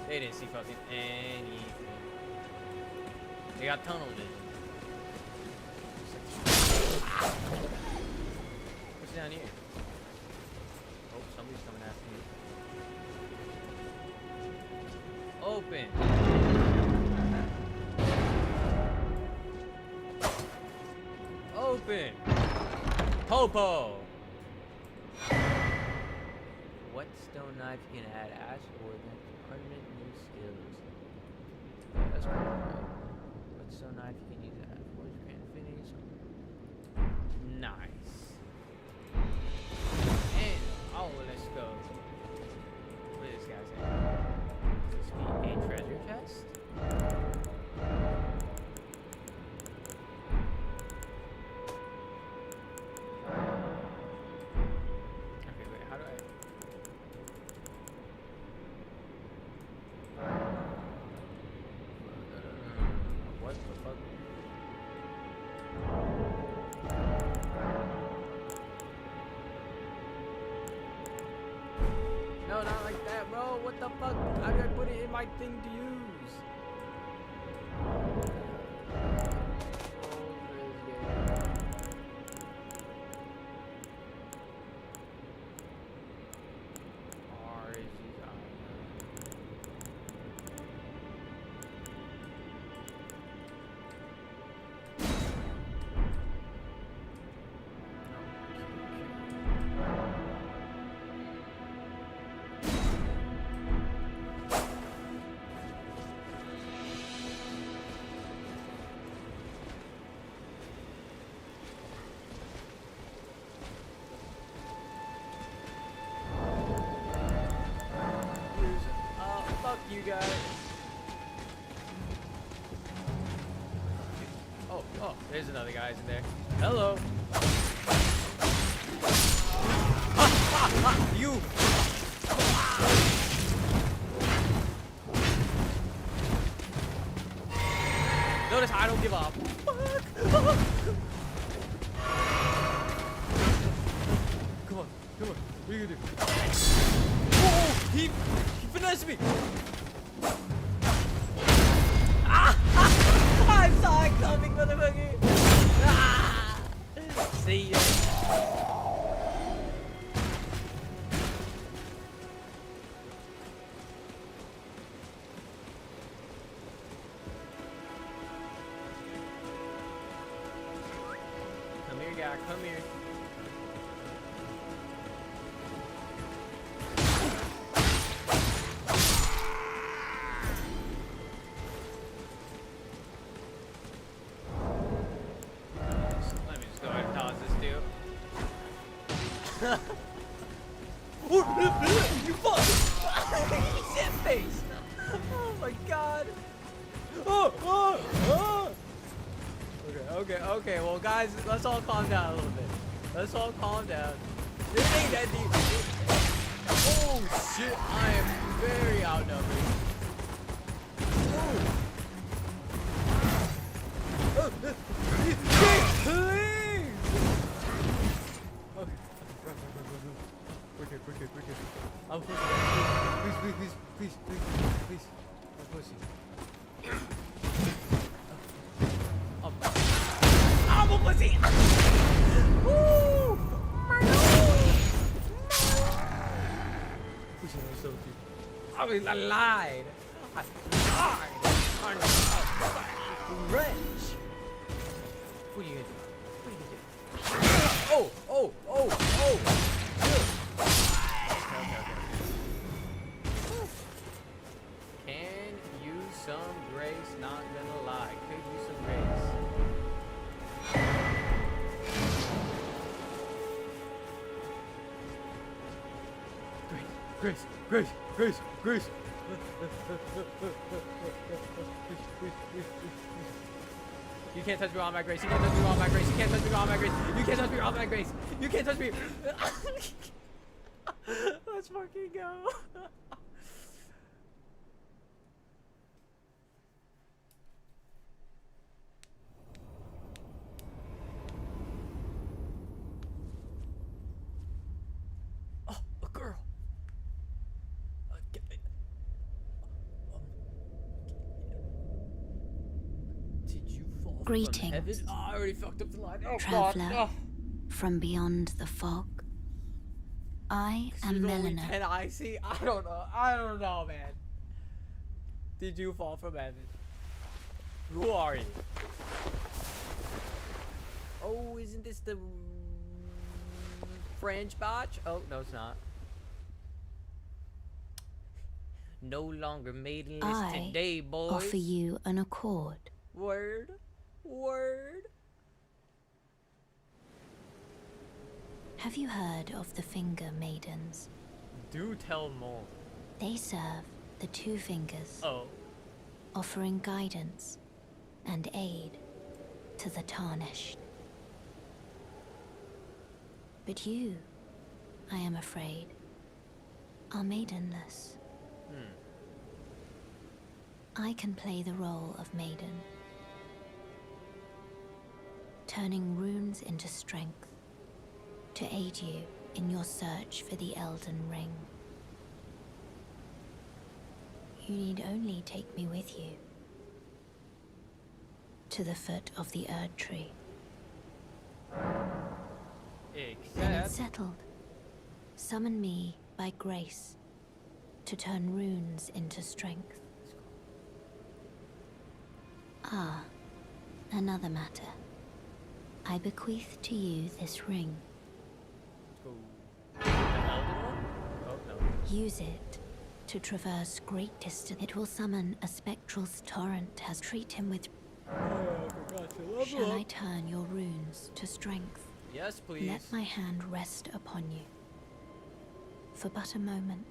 Speaker 1: They didn't see fucking anything. They got tunnel vision. What's down here? Oh, somebody's coming after me. Open. Open. Popo. What stone knife you can add ash or then permanent new skills? Yeah, that's cool. What stone knife you can use to add forge grand finish? Nice. And oh, let's go. What is this guy saying? Is this be a treasure chest? No, not like that, bro. What the fuck? How do I put it in my thing to use? Fuck you guys. Oh, there's another guy's in there. Hello. You. Notice I don't give up. Come on. What are you gonna do? Oh, he finessed me. I saw it coming, motherfucker. See ya. guy. Come here. Let me just go ahead and toss this dude. You fuck! Shit face! Oh my god! Oh! Okay. Well, guys, let's all calm down a little bit. Let's all calm down. This ain't that deep. Oh shit! I am very outnumbered. Please! Okay. We're good. I'm pushing. Please. I'm pushing. I'm a pussy! Woo! My nose! Pushing was so cute. I lied. I lied. Wrench. What are you gonna do? Oh! Can use some grace, not gonna lie. Could use some grace. Grace. You can't touch me on my grace. You can't touch me on my grace. You can't touch me on my grace. You can't touch me on my grace. You can't touch me. Let's fucking go. Oh, a girl. Did you fall
Speaker 4: Greetings,
Speaker 1: from heaven? Oh, I already fucked up the line. Oh,
Speaker 4: traveler
Speaker 1: God.
Speaker 4: from beyond the fog. I am Melina.
Speaker 1: Can I see? I don't know, man. Did you fall from heaven? Who are you? Oh, isn't this the French botch? Oh, no, it's not. No longer maidenless today, boys.
Speaker 4: Offer you an accord.
Speaker 1: Word.
Speaker 4: Have you heard of the Finger Maidens?
Speaker 1: Do tell more.
Speaker 4: They serve the Two Fingers,
Speaker 1: Oh.
Speaker 4: offering guidance and aid to the tarnished. But you, I am afraid, are maidenless. I can play the role of maiden, turning runes into strength to aid you in your search for the Elden Ring. You need only take me with you to the foot of the Erd Tree. Then it's settled. Summon me by grace to turn runes into strength. Ah, another matter. I bequeath to you this ring.
Speaker 1: The Elden one? Oh, no.
Speaker 4: Use it to traverse great distance. It will summon a spectral torrent. Has treat him with. Shall I turn your runes to strength?
Speaker 1: Yes, please.
Speaker 4: Let my hand rest upon you. For but a moment,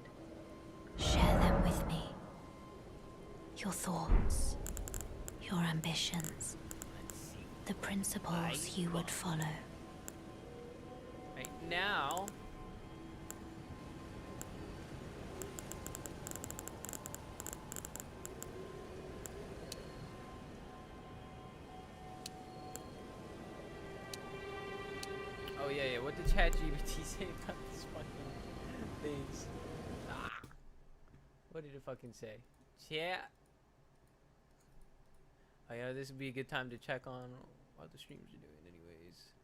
Speaker 4: share them with me. Your thoughts, your ambitions, the principles you would follow.
Speaker 1: Right now. Oh yeah. What did ChatGPT say about this fucking things? Ah. What did it fucking say? Chat. Oh yeah, this would be a good time to check on what the streams are doing anyways.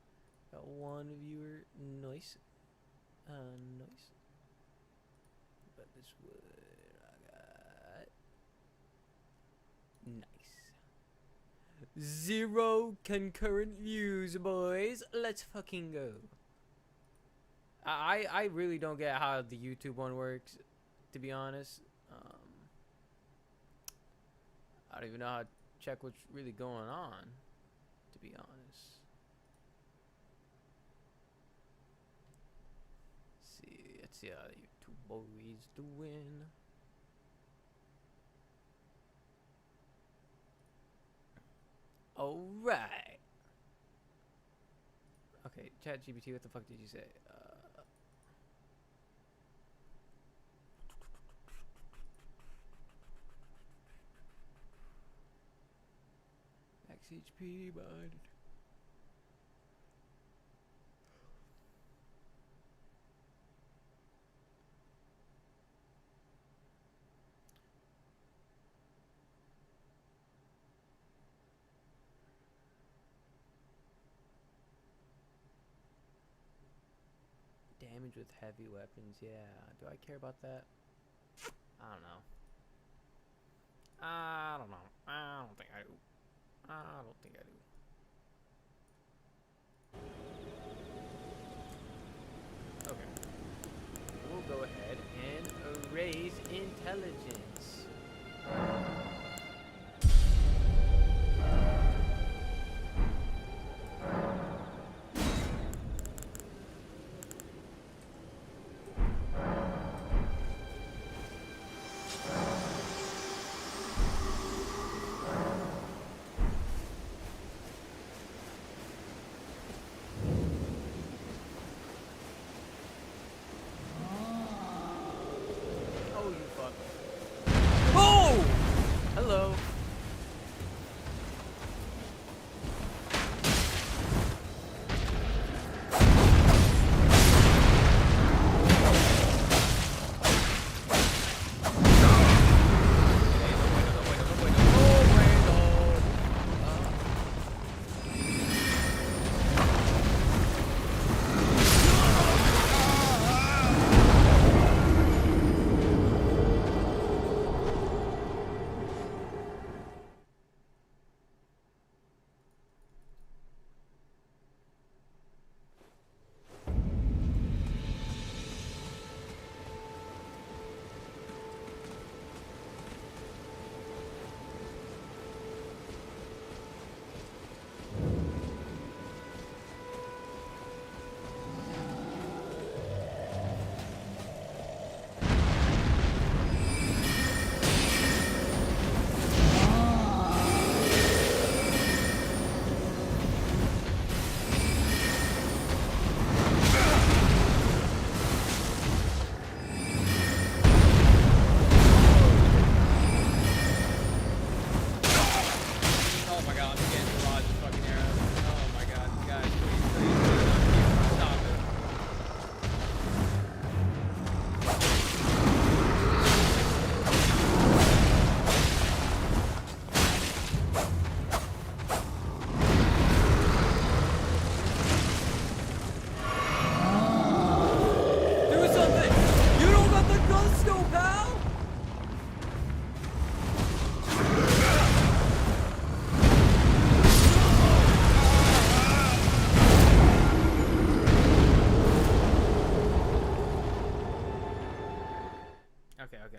Speaker 1: Got one viewer. Nice. Nice. But this would I got nice. 0 concurrent views, boys. Let's fucking go. I really don't get how the YouTube one works, to be honest. I don't even know how to check what's really going on, to be honest. Let's see how the YouTube boys doing. All right. Okay, ChatGPT, what the fuck did you say? Max HP, bud. Damage with heavy weapons, yeah. Do I care about that? I don't know. I don't know. I don't think I do. I don't think I do. Okay. We'll go ahead and erase intelligence. Hello.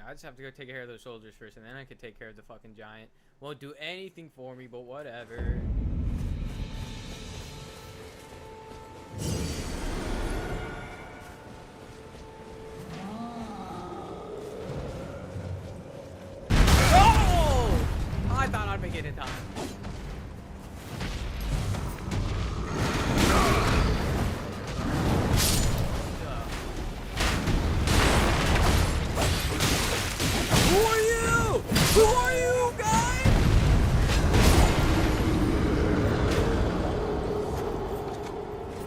Speaker 1: I just have to go take care of those soldiers first, and then I could take care of the fucking giant. Won't do anything for me, but whatever. Oh! I thought I'd make it in time. Who are you guys?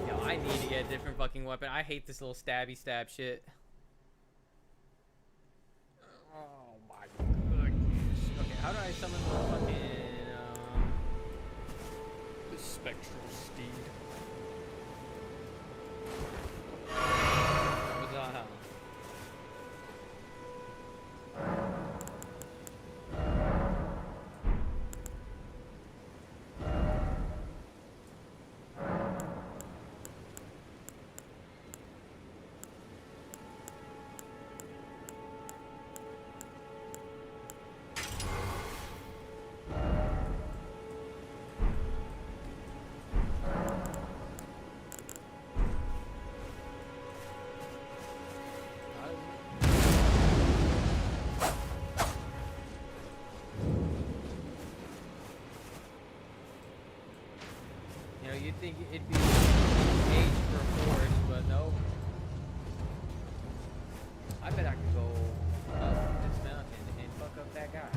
Speaker 1: Yo, I need to get a different fucking weapon. I hate this little stabby stab shit. Oh my goodness. Okay, how do I summon the fucking the spectral steed? What was that? you'd think it'd be H for force, but no. I bet I could go up this mountain and fuck up that guy.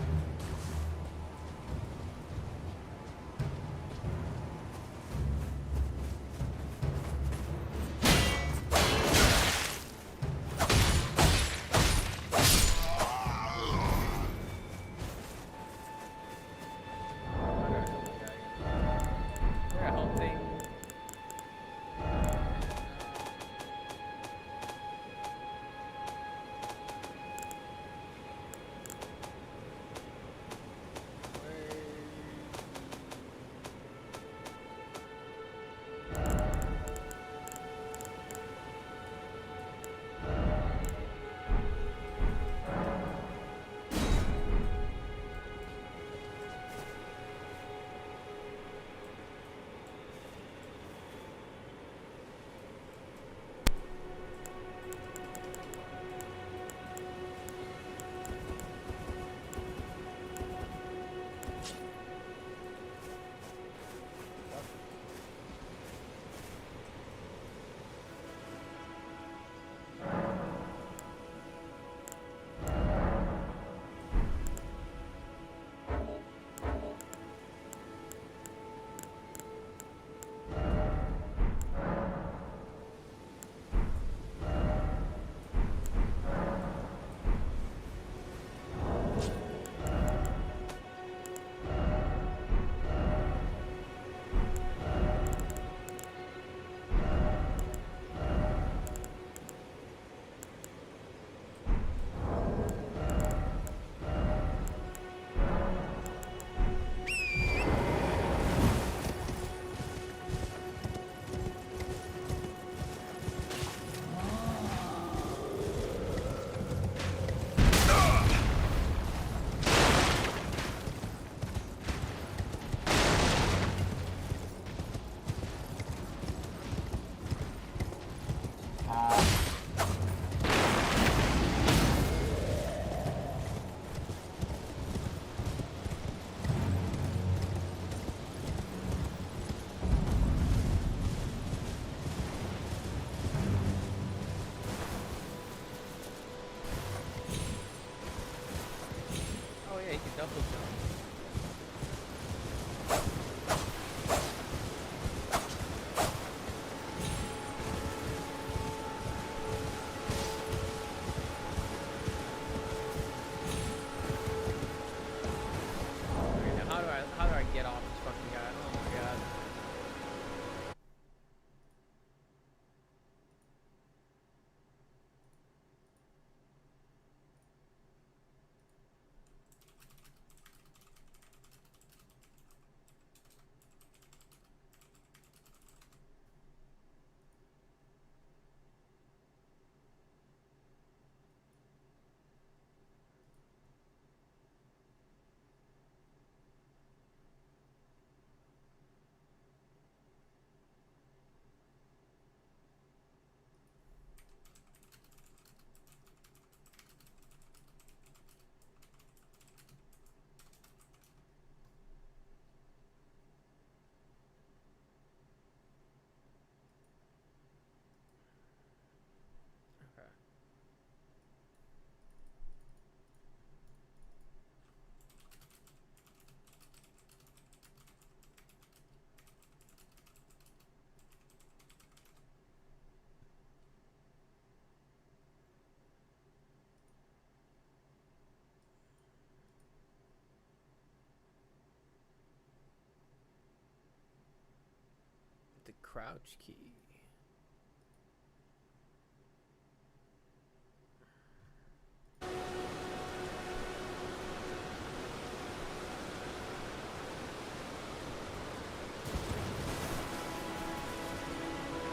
Speaker 1: The crouch key.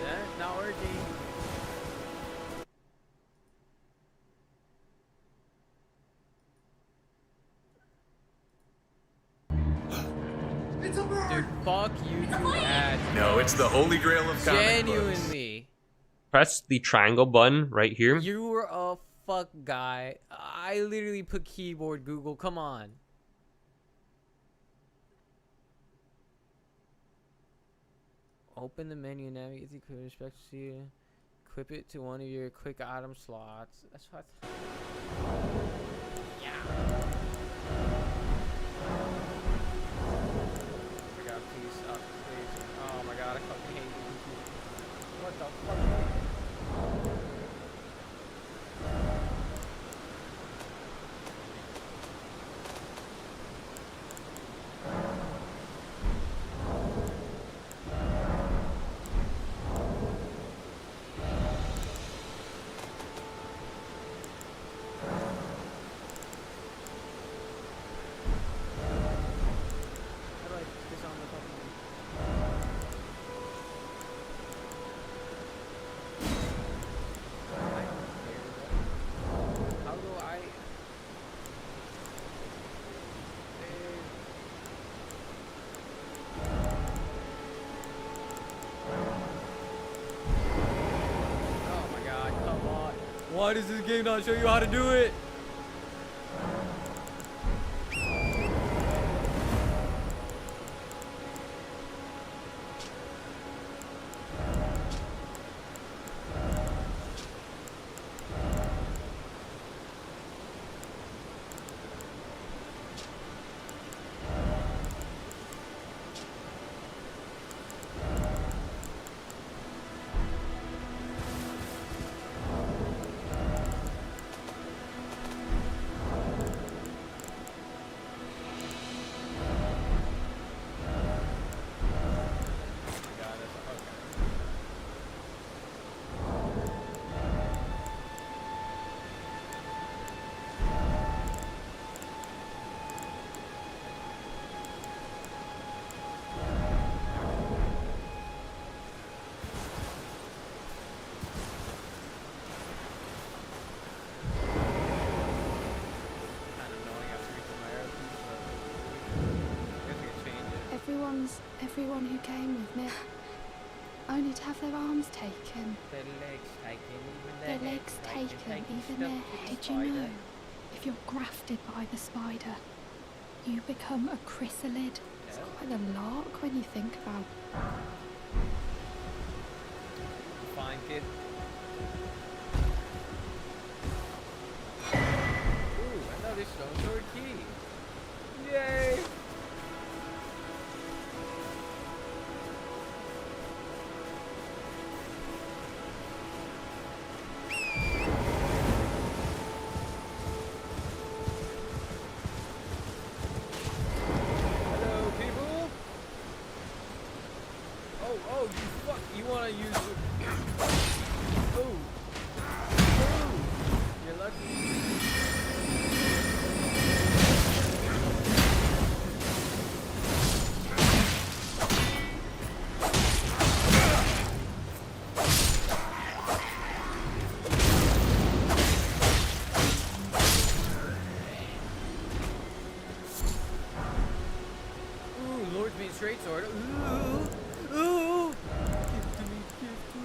Speaker 1: Yeah, it's not working. Dude, fuck YouTube ads.
Speaker 7: No, it's the holy grail of comic books.
Speaker 1: Genuinely.
Speaker 8: Press the triangle button right here.
Speaker 1: You're a fuck guy. I literally put keyboard Google. Come on. Open the menu, navigate the equipment, equip it to one of your quick item slots. That's what I thought. Yeah. I got peace up, please. Oh my god, I fucking hate you. What the fuck? Why does this game not show you how to do it?
Speaker 9: Everyone who came with me, only to have their arms taken.
Speaker 1: Their legs taken, even
Speaker 9: Their legs taken, even their head. You know, if you're grafted by the spider, you become a chrysalid. It's quite a lark when you think about it.
Speaker 1: Fine, kid. Ooh, another stone sword key. Yay! Straight sword. Ooh, ooh. Give to me, give to me.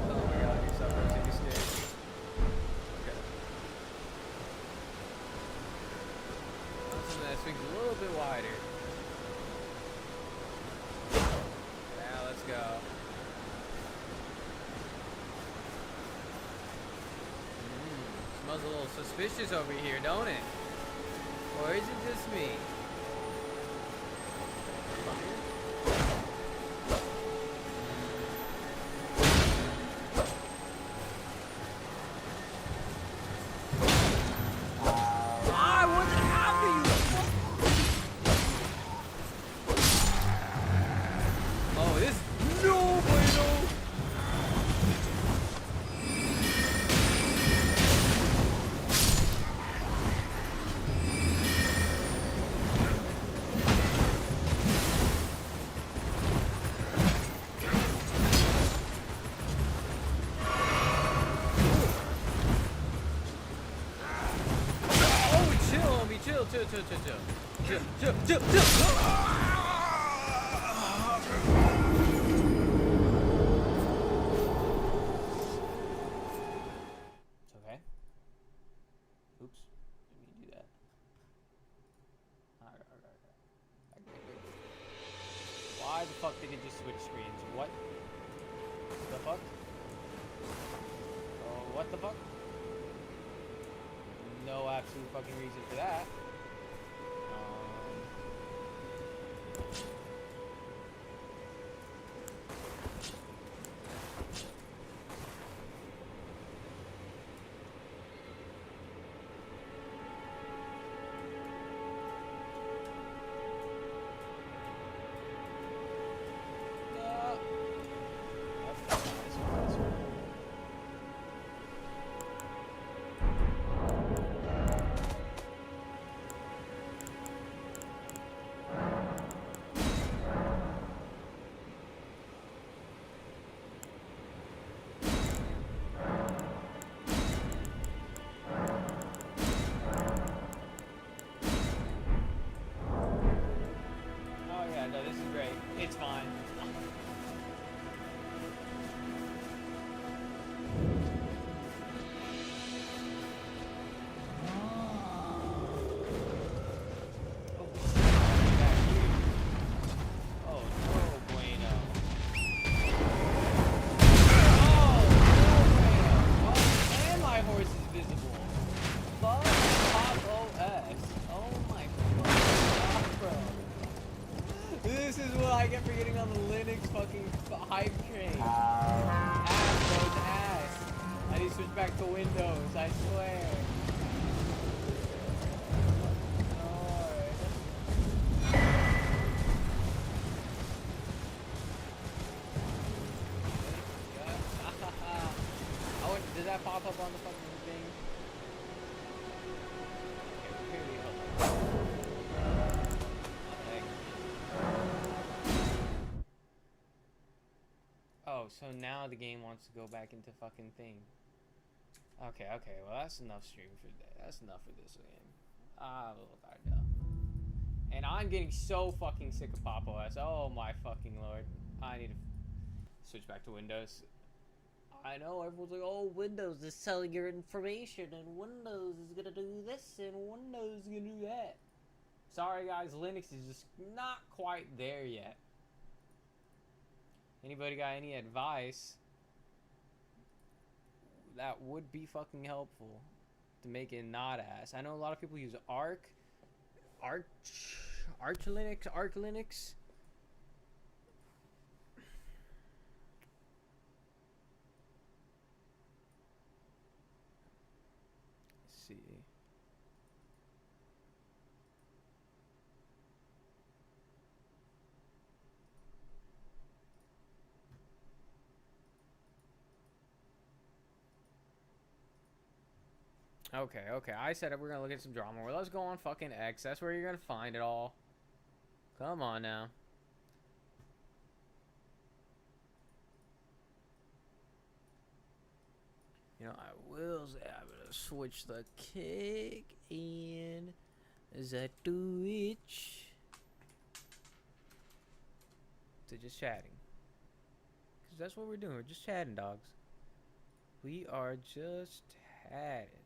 Speaker 1: Oh my god, you're so close to this stage. Okay. Something that swings a little bit wider. Yeah, let's go. Smells a little suspicious over here, don't it? Or is it just me? Chill. Why the fuck did it just switch screens? What the fuck? Oh, what the fuck? No absolute fucking reason for that. No, this is great. It's fine. Oh, no bueno. Oh, and my horse is visible. Fuck Pop OS. Oh my god, bro. This is what I get for getting on the Linux fucking hype train. Ass, bro, it's ass. I need to switch back to Windows, I swear. Does that pop up on the fucking thing? Oh, so now the game wants to go back into fucking thing. Okay, well that's enough stream for that. That's enough for this game. I know. And I'm getting so fucking sick of Pop OS. Oh my fucking lord. I need to switch back to Windows. I know, everyone's like, oh, Windows is selling your information, and Windows is gonna do this, and Windows is gonna do that. Sorry guys, Linux is just not quite there yet. Anybody got any advice that would be fucking helpful to make it not ass? I know a lot of people use Arch Linux. Let's see. Okay. I said we're gonna look at some drama. Well, let's go on fucking X. That's where you're gonna find it all. Come on now. You know, I will say I'm gonna switch the kick in the Twitch to just chatting. Because that's what we're doing. We're just chatting, dogs. We are just chatting.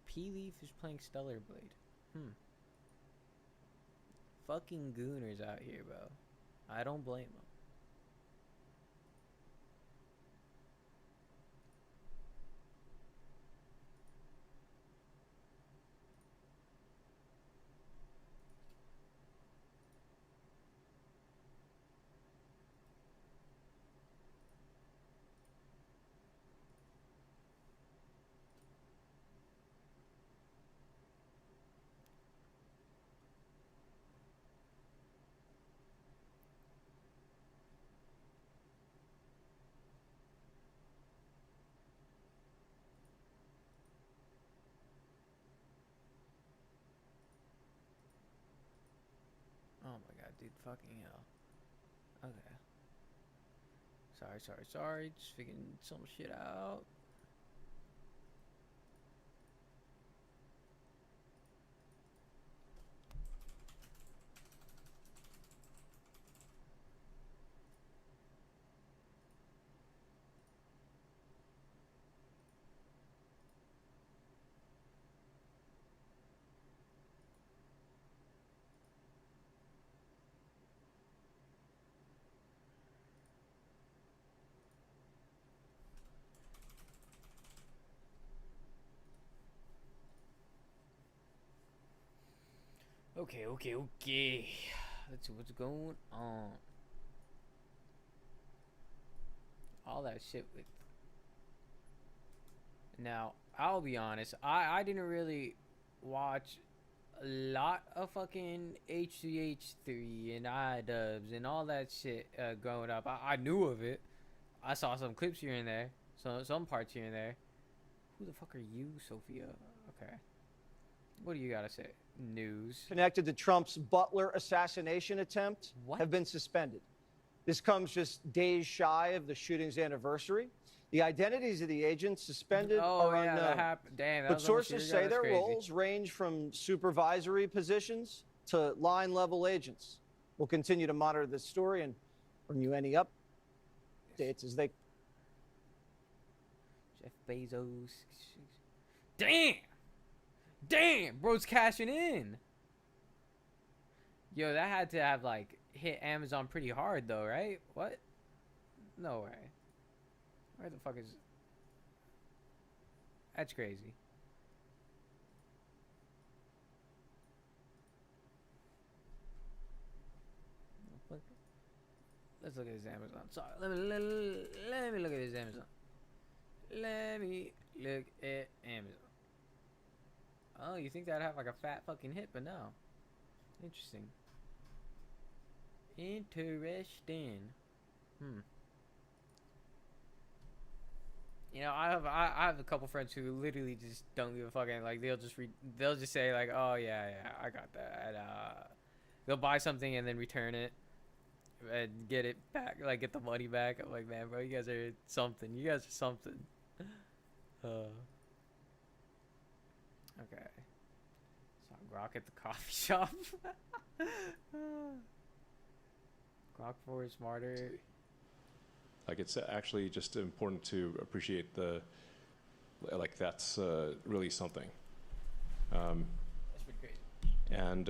Speaker 1: P-Leaf is playing Stellar Blade. Fucking gooners out here, bro. I don't blame them. Oh my god, dude, fucking hell. Okay. Sorry. Just figuring some shit out. Okay. Let's see what's going on. All that shit with. Now, I'll be honest. I didn't really watch a lot of fucking HCH3 and iDubbbz and all that shit growing up. I knew of it. I saw some clips here and there. Some parts here and there. Who the fuck are you, Sophia? Okay. What do you gotta say? News.
Speaker 10: Connected to Trump's Butler assassination attempt have been suspended. This comes just days shy of the shooting's anniversary. The identities of the agents suspended are unknown.
Speaker 1: That happened. Damn, that
Speaker 10: but
Speaker 1: was
Speaker 10: sources say their
Speaker 1: crazy.
Speaker 10: roles range from supervisory positions to line-level agents. We'll continue to monitor this story and bring you any updates as they...
Speaker 1: Jeff Bezos. Damn, bro's cashing in. Yo, that had to have like hit Amazon pretty hard though, right? What? No way. Where the fuck is? That's crazy. Let's look at his Amazon. Sorry, let me look at his Amazon. Let me look at Amazon. Oh, you think that'd have like a fat fucking hit, but no. Interesting. You know, I have a couple friends who literally just don't give a fucking, like, they'll just say like, oh yeah, I got that. They'll buy something and then return it and get it back, like get the money back. I'm like, man, bro, you guys are something. You guys are something. Okay. Saw Grok at the coffee shop. Grok 4 is smarter.
Speaker 11: Like, it's actually just important to appreciate the, like, that's really something.
Speaker 1: That's pretty great.
Speaker 11: And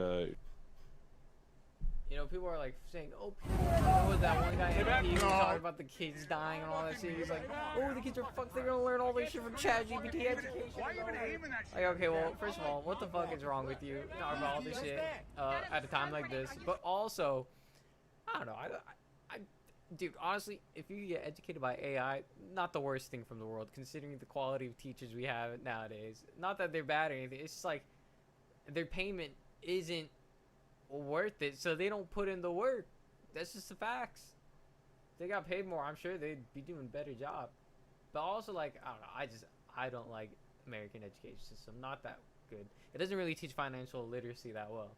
Speaker 1: you know, people are like saying, oh, what was that one guy in the TV talking about the kids dying and all that shit? He's like, oh, the kids are fucked. They're gonna learn all this shit from ChatGPT education. Like, okay, well, first of all, what the fuck is wrong with you? Talking about all this shit at a time like this. But also, I don't know. Dude, honestly, if you get educated by AI, not the worst thing from the world, considering the quality of teachers we have nowadays. Not that they're bad or anything. It's just like their payment isn't worth it, so they don't put in the work. That's just the facts. If they got paid more, I'm sure they'd be doing a better job. But also, like, I don't know, I don't like American education system. Not that good. It doesn't really teach financial literacy that well.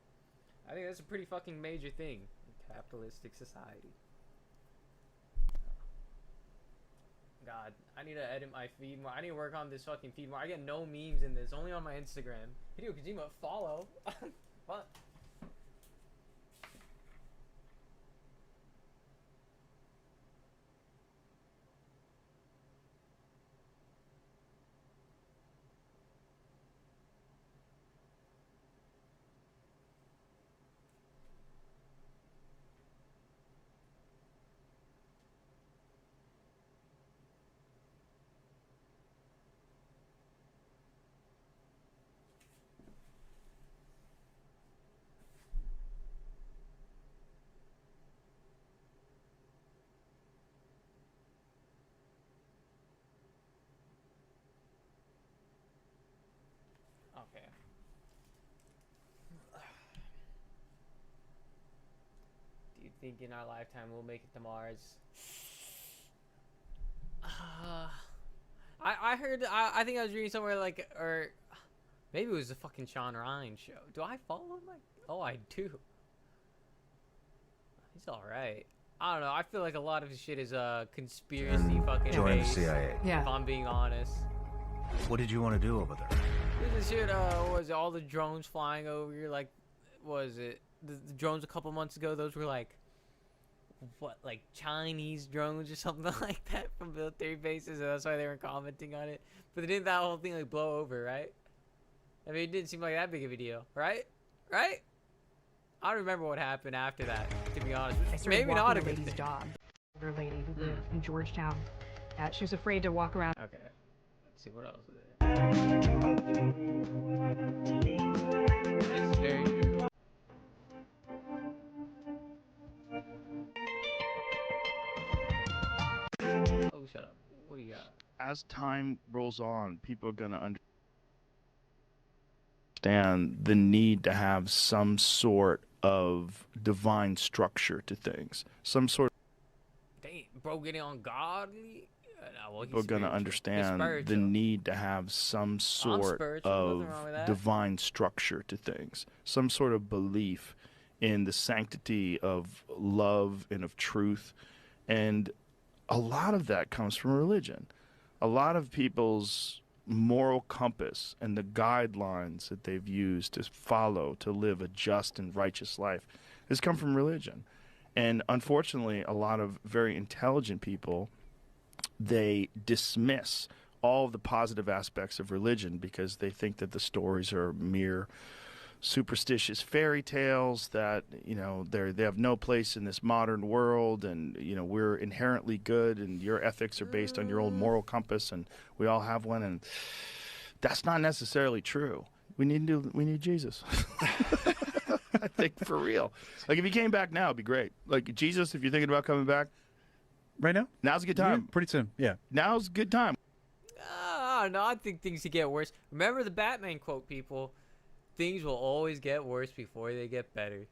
Speaker 1: I think that's a pretty fucking major thing in capitalistic society. God, I need to edit my feed more. I need to work on this fucking feed more. I get no memes in this, only on my Instagram. Hideo Kojima, follow. What? Okay. Do you think in our lifetime we'll make it to Mars? I heard, I think I was reading somewhere like, or maybe it was the fucking Sean Ryan show. Do I follow him? Oh, I do. He's alright. I don't know. I feel like a lot of his shit is conspiracy fucking
Speaker 2: Join the
Speaker 1: based,
Speaker 2: CIA.
Speaker 9: Yeah.
Speaker 1: if I'm being honest.
Speaker 2: What did you want to do over there?
Speaker 1: This shit, was it all the drones flying over here? Like, was it the drones a couple months ago? Those were like, what, like Chinese drones or something like that from military bases, and that's why they were commenting on it. But didn't that whole thing like blow over, right? I mean, it didn't seem like that big of a deal, right? Right? I don't remember what happened after that, to be honest. Maybe not a good thing.
Speaker 12: Job. Older lady who lived in Georgetown. She was afraid to walk around.
Speaker 1: Okay. Let's see what else is there. This is very true. What do you got?
Speaker 13: As time rolls on, people are going to understand the need to have some sort of divine structure to things. Some sort
Speaker 1: Dang, bro, getting on godly. Well,
Speaker 13: people are going to understand the need to have some sort of divine structure to things. Some sort of belief in the sanctity of love and of truth. And a lot of that comes from religion. A lot of people's moral compass and the guidelines that they've used to follow to live a just and righteous life has come from religion. And unfortunately, a lot of very intelligent people, they dismiss all of the positive aspects of religion because they think that the stories are mere superstitious fairy tales, that they have no place in this modern world, and we're inherently good and your ethics are based on your own moral compass and we all have one. And that's not necessarily true. We need Jesus. I think, for real. Like, if he came back now, it'd be great. Like, Jesus, if you're thinking about coming back
Speaker 14: right now,
Speaker 13: now's a good time.
Speaker 14: Yeah, pretty soon. Yeah,
Speaker 13: now's a good time.
Speaker 1: No, I think things could get worse. Remember the Batman quote, people. Things will always get worse before they get better.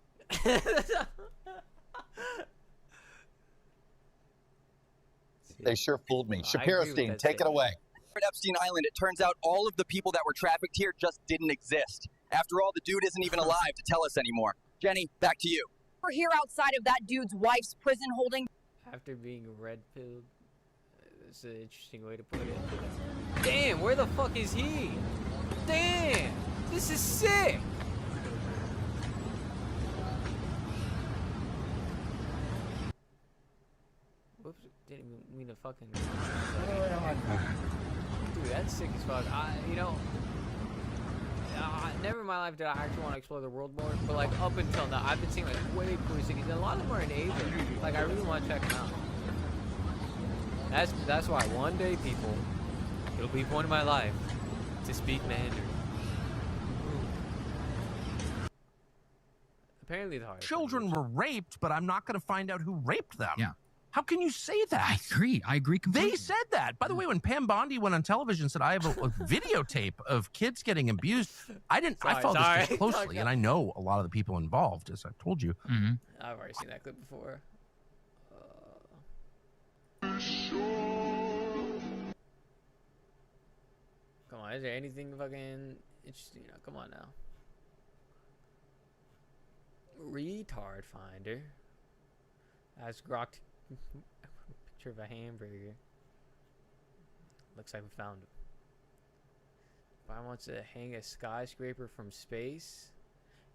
Speaker 15: They sure fooled me. Shapiro-Stein, take it away.
Speaker 16: At Epstein Island, it turns out all of the people that were trafficked here just didn't exist. After all, the dude isn't even alive to tell us anymore. Jenny, back to you.
Speaker 17: We're here outside of that dude's wife's prison holding.
Speaker 1: After being red-pilled. That's an interesting way to put it. Damn, where the fuck is he? Damn, this is sick. Whoops, didn't even mean to fucking. Dude, that's sick as fuck. Never in my life did I actually want to explore the world more, but like up until now, I've been seeing like way cooler cities, and a lot of them are in Asia. Like, I really want to check them out. That's why one day, people, it'll be point in my life to speak Mandarin. Apparently, the hard.
Speaker 18: Children were raped, but I'm not going to find out who raped them.
Speaker 19: Yeah.
Speaker 18: How can you say that?
Speaker 19: I agree completely.
Speaker 18: They said that. By the way, when Pam Bondi went on television and said, I have a videotape of kids getting abused, I followed this closely, and I know a lot of the people involved, as I've told you.
Speaker 19: Mm-hmm.
Speaker 1: I've already seen that clip before. Come on, is there anything fucking interesting? Come on now. Retard finder. That's grokked. Picture of a hamburger. Looks like we found him. If I want to hang a skyscraper from space,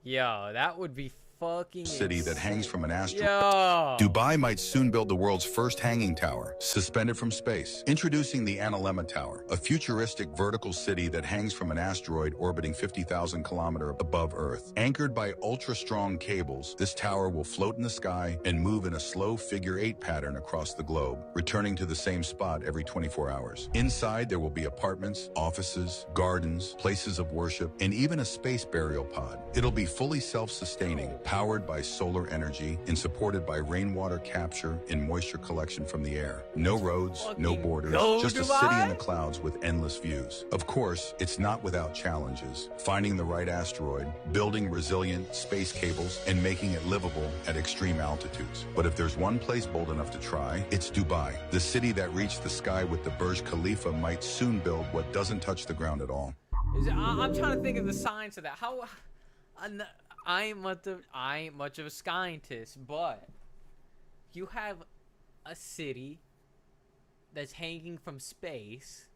Speaker 1: yo, that would be fucking
Speaker 20: city that hangs from an asteroid.
Speaker 1: Yo.
Speaker 20: Dubai might soon build the world's first hanging tower, suspended from space. Introducing the Analemma Tower, a futuristic vertical city that hangs from an asteroid orbiting 50,000 kilometers above Earth. Anchored by ultra-strong cables, this tower will float in the sky and move in a slow figure-8 pattern across the globe, returning to the same spot every 24 hours. Inside, there will be apartments, offices, gardens, places of worship, and even a space burial pod. It'll be fully self-sustaining, powered by solar energy and supported by rainwater capture and moisture collection from the air. No roads, no borders, just a city in the clouds with endless views. Of course, it's not without challenges. Finding the right asteroid, building resilient space cables, and making it livable at extreme altitudes. But if there's one place bold enough to try, it's Dubai. The city that reached the sky with the Burj Khalifa might soon build what doesn't touch the ground at all.
Speaker 1: I'm trying to think of the science of that. I ain't much of a scientist, but you have a city that's hanging from space,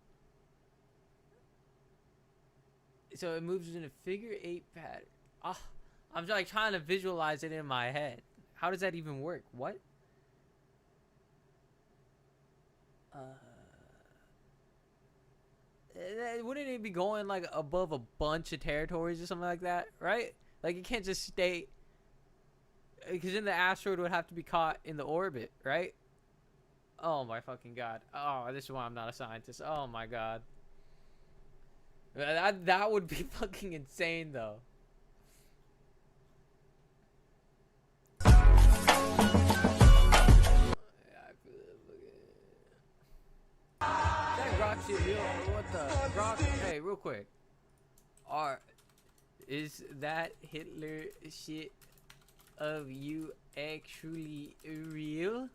Speaker 1: so it moves in a figure-8 pattern. I'm like trying to visualize it in my head. How does that even work? What? Wouldn't it be going like above a bunch of territories or something like that, right? Like, it can't just stay, because then the asteroid would have to be caught in the orbit, right? Oh my fucking god. Oh, this is why I'm not a scientist. Oh my god. That would be fucking insane, though. real quick. Is that Hitler shit of you actually real?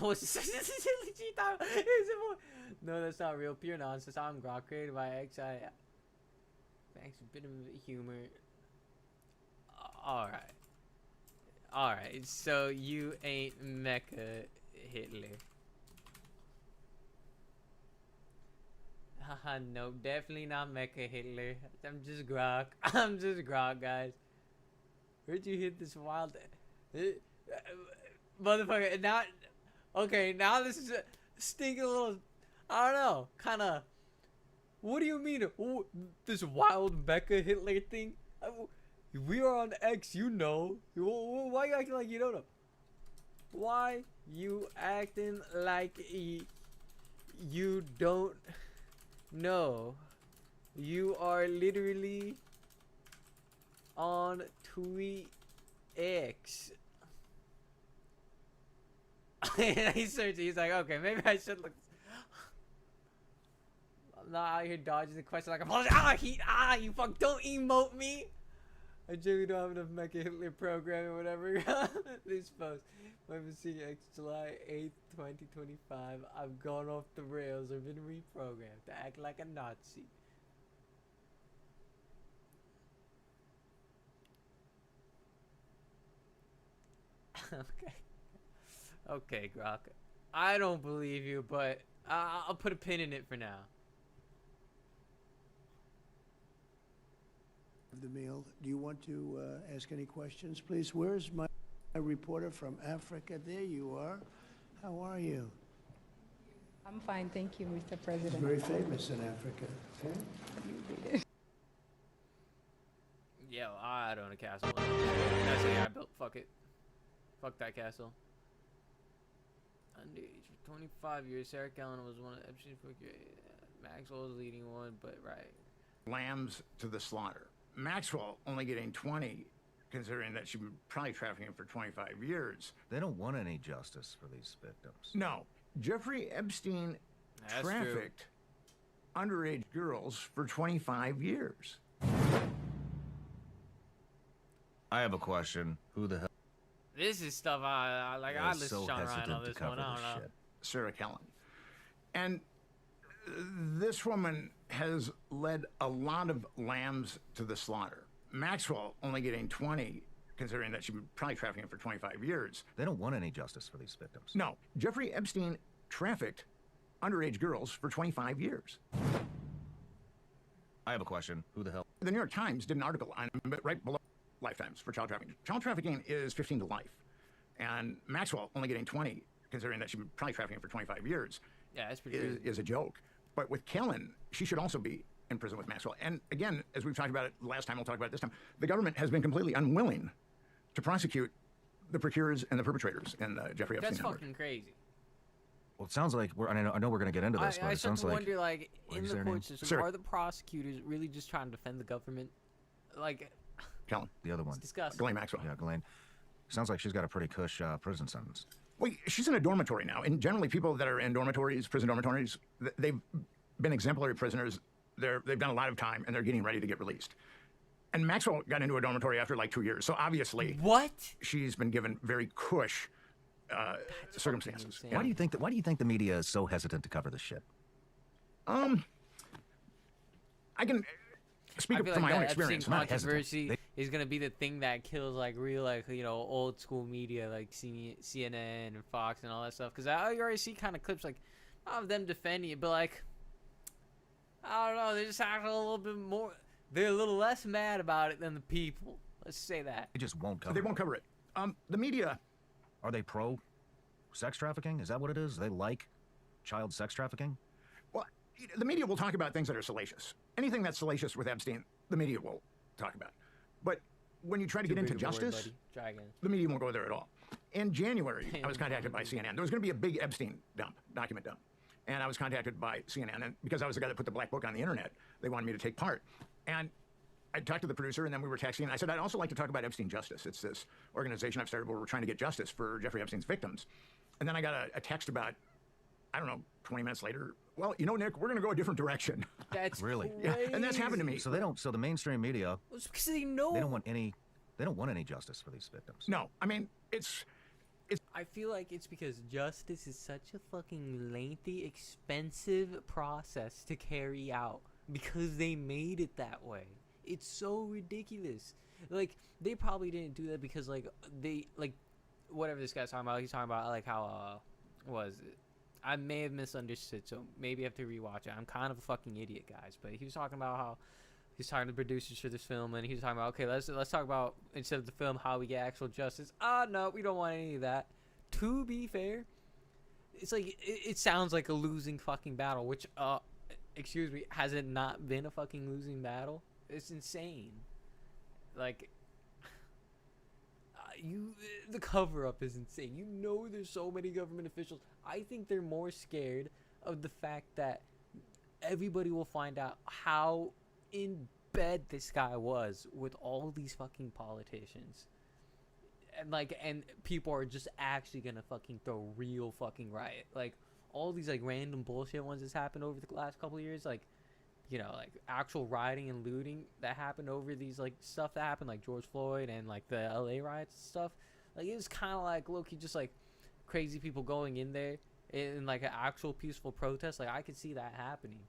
Speaker 1: Oh, no, that's not real. Pure nonsense. I'm Grok, created by XI. Thanks, a bit of humor. Alright, so you ain't Mecha Hitler. Haha, no, definitely not Mecha Hitler. I'm just Grok. I'm just Grok, guys. Where'd you hit this wild... Motherfucker, not... Okay, now this is a stinking little... I don't know, kinda... What do you mean, this wild Mecha Hitler thing? We are on X, you know. Why you acting like you don't know? Why you acting like you don't know? You are literally on Tweet X. He's searching. He's like, okay, maybe I should look. I'm not out here dodging the question like I'm you fuck, don't emote me. I generally don't have enough Mecha Hitler program or whatever. This post. I've been seeing X July 8th, 2025. I've gone off the rails or been reprogrammed to act like a Nazi. Okay. Okay, Grok. I don't believe you, but I'll put a pin in it for now.
Speaker 19: The meal. Do you want to ask any questions, please? Where's my reporter from Africa? There you are. How are you?
Speaker 21: I'm fine, thank you, Mr. President.
Speaker 19: Very famous in Africa. Okay?
Speaker 1: Yeah, I don't own a castle. That's the I built. Fuck it. Fuck that castle. Underage for 25 years. Sarah Kellen was one of Epstein's. Maxwell was leading one, but right.
Speaker 22: Lambs to the slaughter. Maxwell only getting 20, considering that she's been probably trafficking for 25 years.
Speaker 23: They don't want any justice for these victims.
Speaker 22: No. Jeffrey Epstein trafficked underage girls for 25 years.
Speaker 23: I have a question. Who the hell?
Speaker 1: This is stuff I like. I listen to Sean Ryan on this one. I don't know.
Speaker 22: Shit. Sarah Kellen. And this woman has led a lot of lambs to the slaughter. Maxwell only getting 20, considering that she's been probably trafficking for 25 years.
Speaker 23: They don't want any justice for these victims.
Speaker 22: No. Jeffrey Epstein trafficked underage girls for 25 years.
Speaker 23: I have a question. Who the hell?
Speaker 22: The New York Times did an article on right below lifetimes for child trafficking. Child trafficking is 15 to life. And Maxwell only getting 20, considering that she's been probably trafficking for 25 years.
Speaker 1: Yeah, that's pretty crazy.
Speaker 22: Is a joke. But with Kellen, she should also be in prison with Maxwell. And again, as we've talked about it last time, we'll talk about it this time, the government has been completely unwilling to prosecute the procurers and the perpetrators in Jeffrey Epstein.
Speaker 1: That's fucking crazy.
Speaker 23: Well, it sounds like I know we're going to get into this, but
Speaker 1: I
Speaker 23: it sounds like...
Speaker 1: I wonder, like, in the court system, are the prosecutors really just trying to defend the government? Like...
Speaker 22: Kellen.
Speaker 23: The other one.
Speaker 1: It's disgusting.
Speaker 22: Ghislaine Maxwell.
Speaker 23: Yeah, Ghislaine. Sounds like she's got a pretty cush prison sentence.
Speaker 22: Well, she's in a dormitory now, and generally people that are in dormitories, prison dormitories, they've been exemplary prisoners. They've done a lot of time, and they're getting ready to get released. And Maxwell got into a dormitory after like 2 years, so obviously, she's been given very cush circumstances.
Speaker 23: Yeah. Why do you think the media is so hesitant to cover this shit?
Speaker 22: I can speak from my own experience.
Speaker 1: Controversy is gonna be the thing that kills like real, like, you know, old school media like CNN and Fox and all that stuff. Because I already see kind of clips like of them defending it, but like I don't know, they just act a little bit more. They're a little less mad about it than the people. Let's say that.
Speaker 23: They just won't cover.
Speaker 22: They won't cover it. The media.
Speaker 23: Are they pro sex trafficking? Is that what it is? They like child sex trafficking?
Speaker 22: Well, the media will talk about things that are salacious. Anything that's salacious with Epstein, the media will talk about. But when you try to get into justice, the media won't go there at all. In January, I was contacted by CNN. There was going to be a big Epstein document dump. And I was contacted by CNN. And because I was the guy that put the black book on the internet, they wanted me to take part. And I talked to the producer, and then we were texting. And I said, I'd also like to talk about Epstein Justice. It's this organization I've started where we're trying to get justice for Jeffrey Epstein's victims. And then I got a text about, I don't know, 20 minutes later. Well, you know, Nick, we're going to go a different direction.
Speaker 1: That's
Speaker 23: really,
Speaker 1: crazy.
Speaker 22: Yeah, and that's happened to me.
Speaker 23: So they don't. So the mainstream media.
Speaker 1: Well, it's because they know.
Speaker 23: They don't want any. They don't want any justice for these victims.
Speaker 22: No, I mean it's.
Speaker 1: I feel like it's because justice is such a fucking lengthy, expensive process to carry out because they made it that way. It's so ridiculous. Like, they probably didn't do that because, like, they, like, whatever this guy's talking about, he's talking about, like, how, was it? I may have misunderstood, so maybe I have to rewatch it. I'm kind of a fucking idiot, guys, but he was talking about how he's talking to the producers for this film, and he was talking about, okay, let's talk about, instead of the film, how we get actual justice. No, we don't want any of that. To be fair, it's like, it sounds like a losing fucking battle, which, excuse me, has it not been a fucking losing battle? It's insane. Like, the cover-up is insane. You know there's so many government officials. I think they're more scared of the fact that everybody will find out how in bed this guy was with all these fucking politicians. And people are just actually gonna fucking throw real fucking riot. Like, all these, like, random bullshit ones that's happened over the last couple of years, like, you know, like, actual rioting and looting that happened over these, like, stuff that happened, like George Floyd and, like, the LA riots and stuff. Like, it was kind of like, look, you just, like, crazy people going in there in, like, an actual peaceful protest. Like, I could see that happening.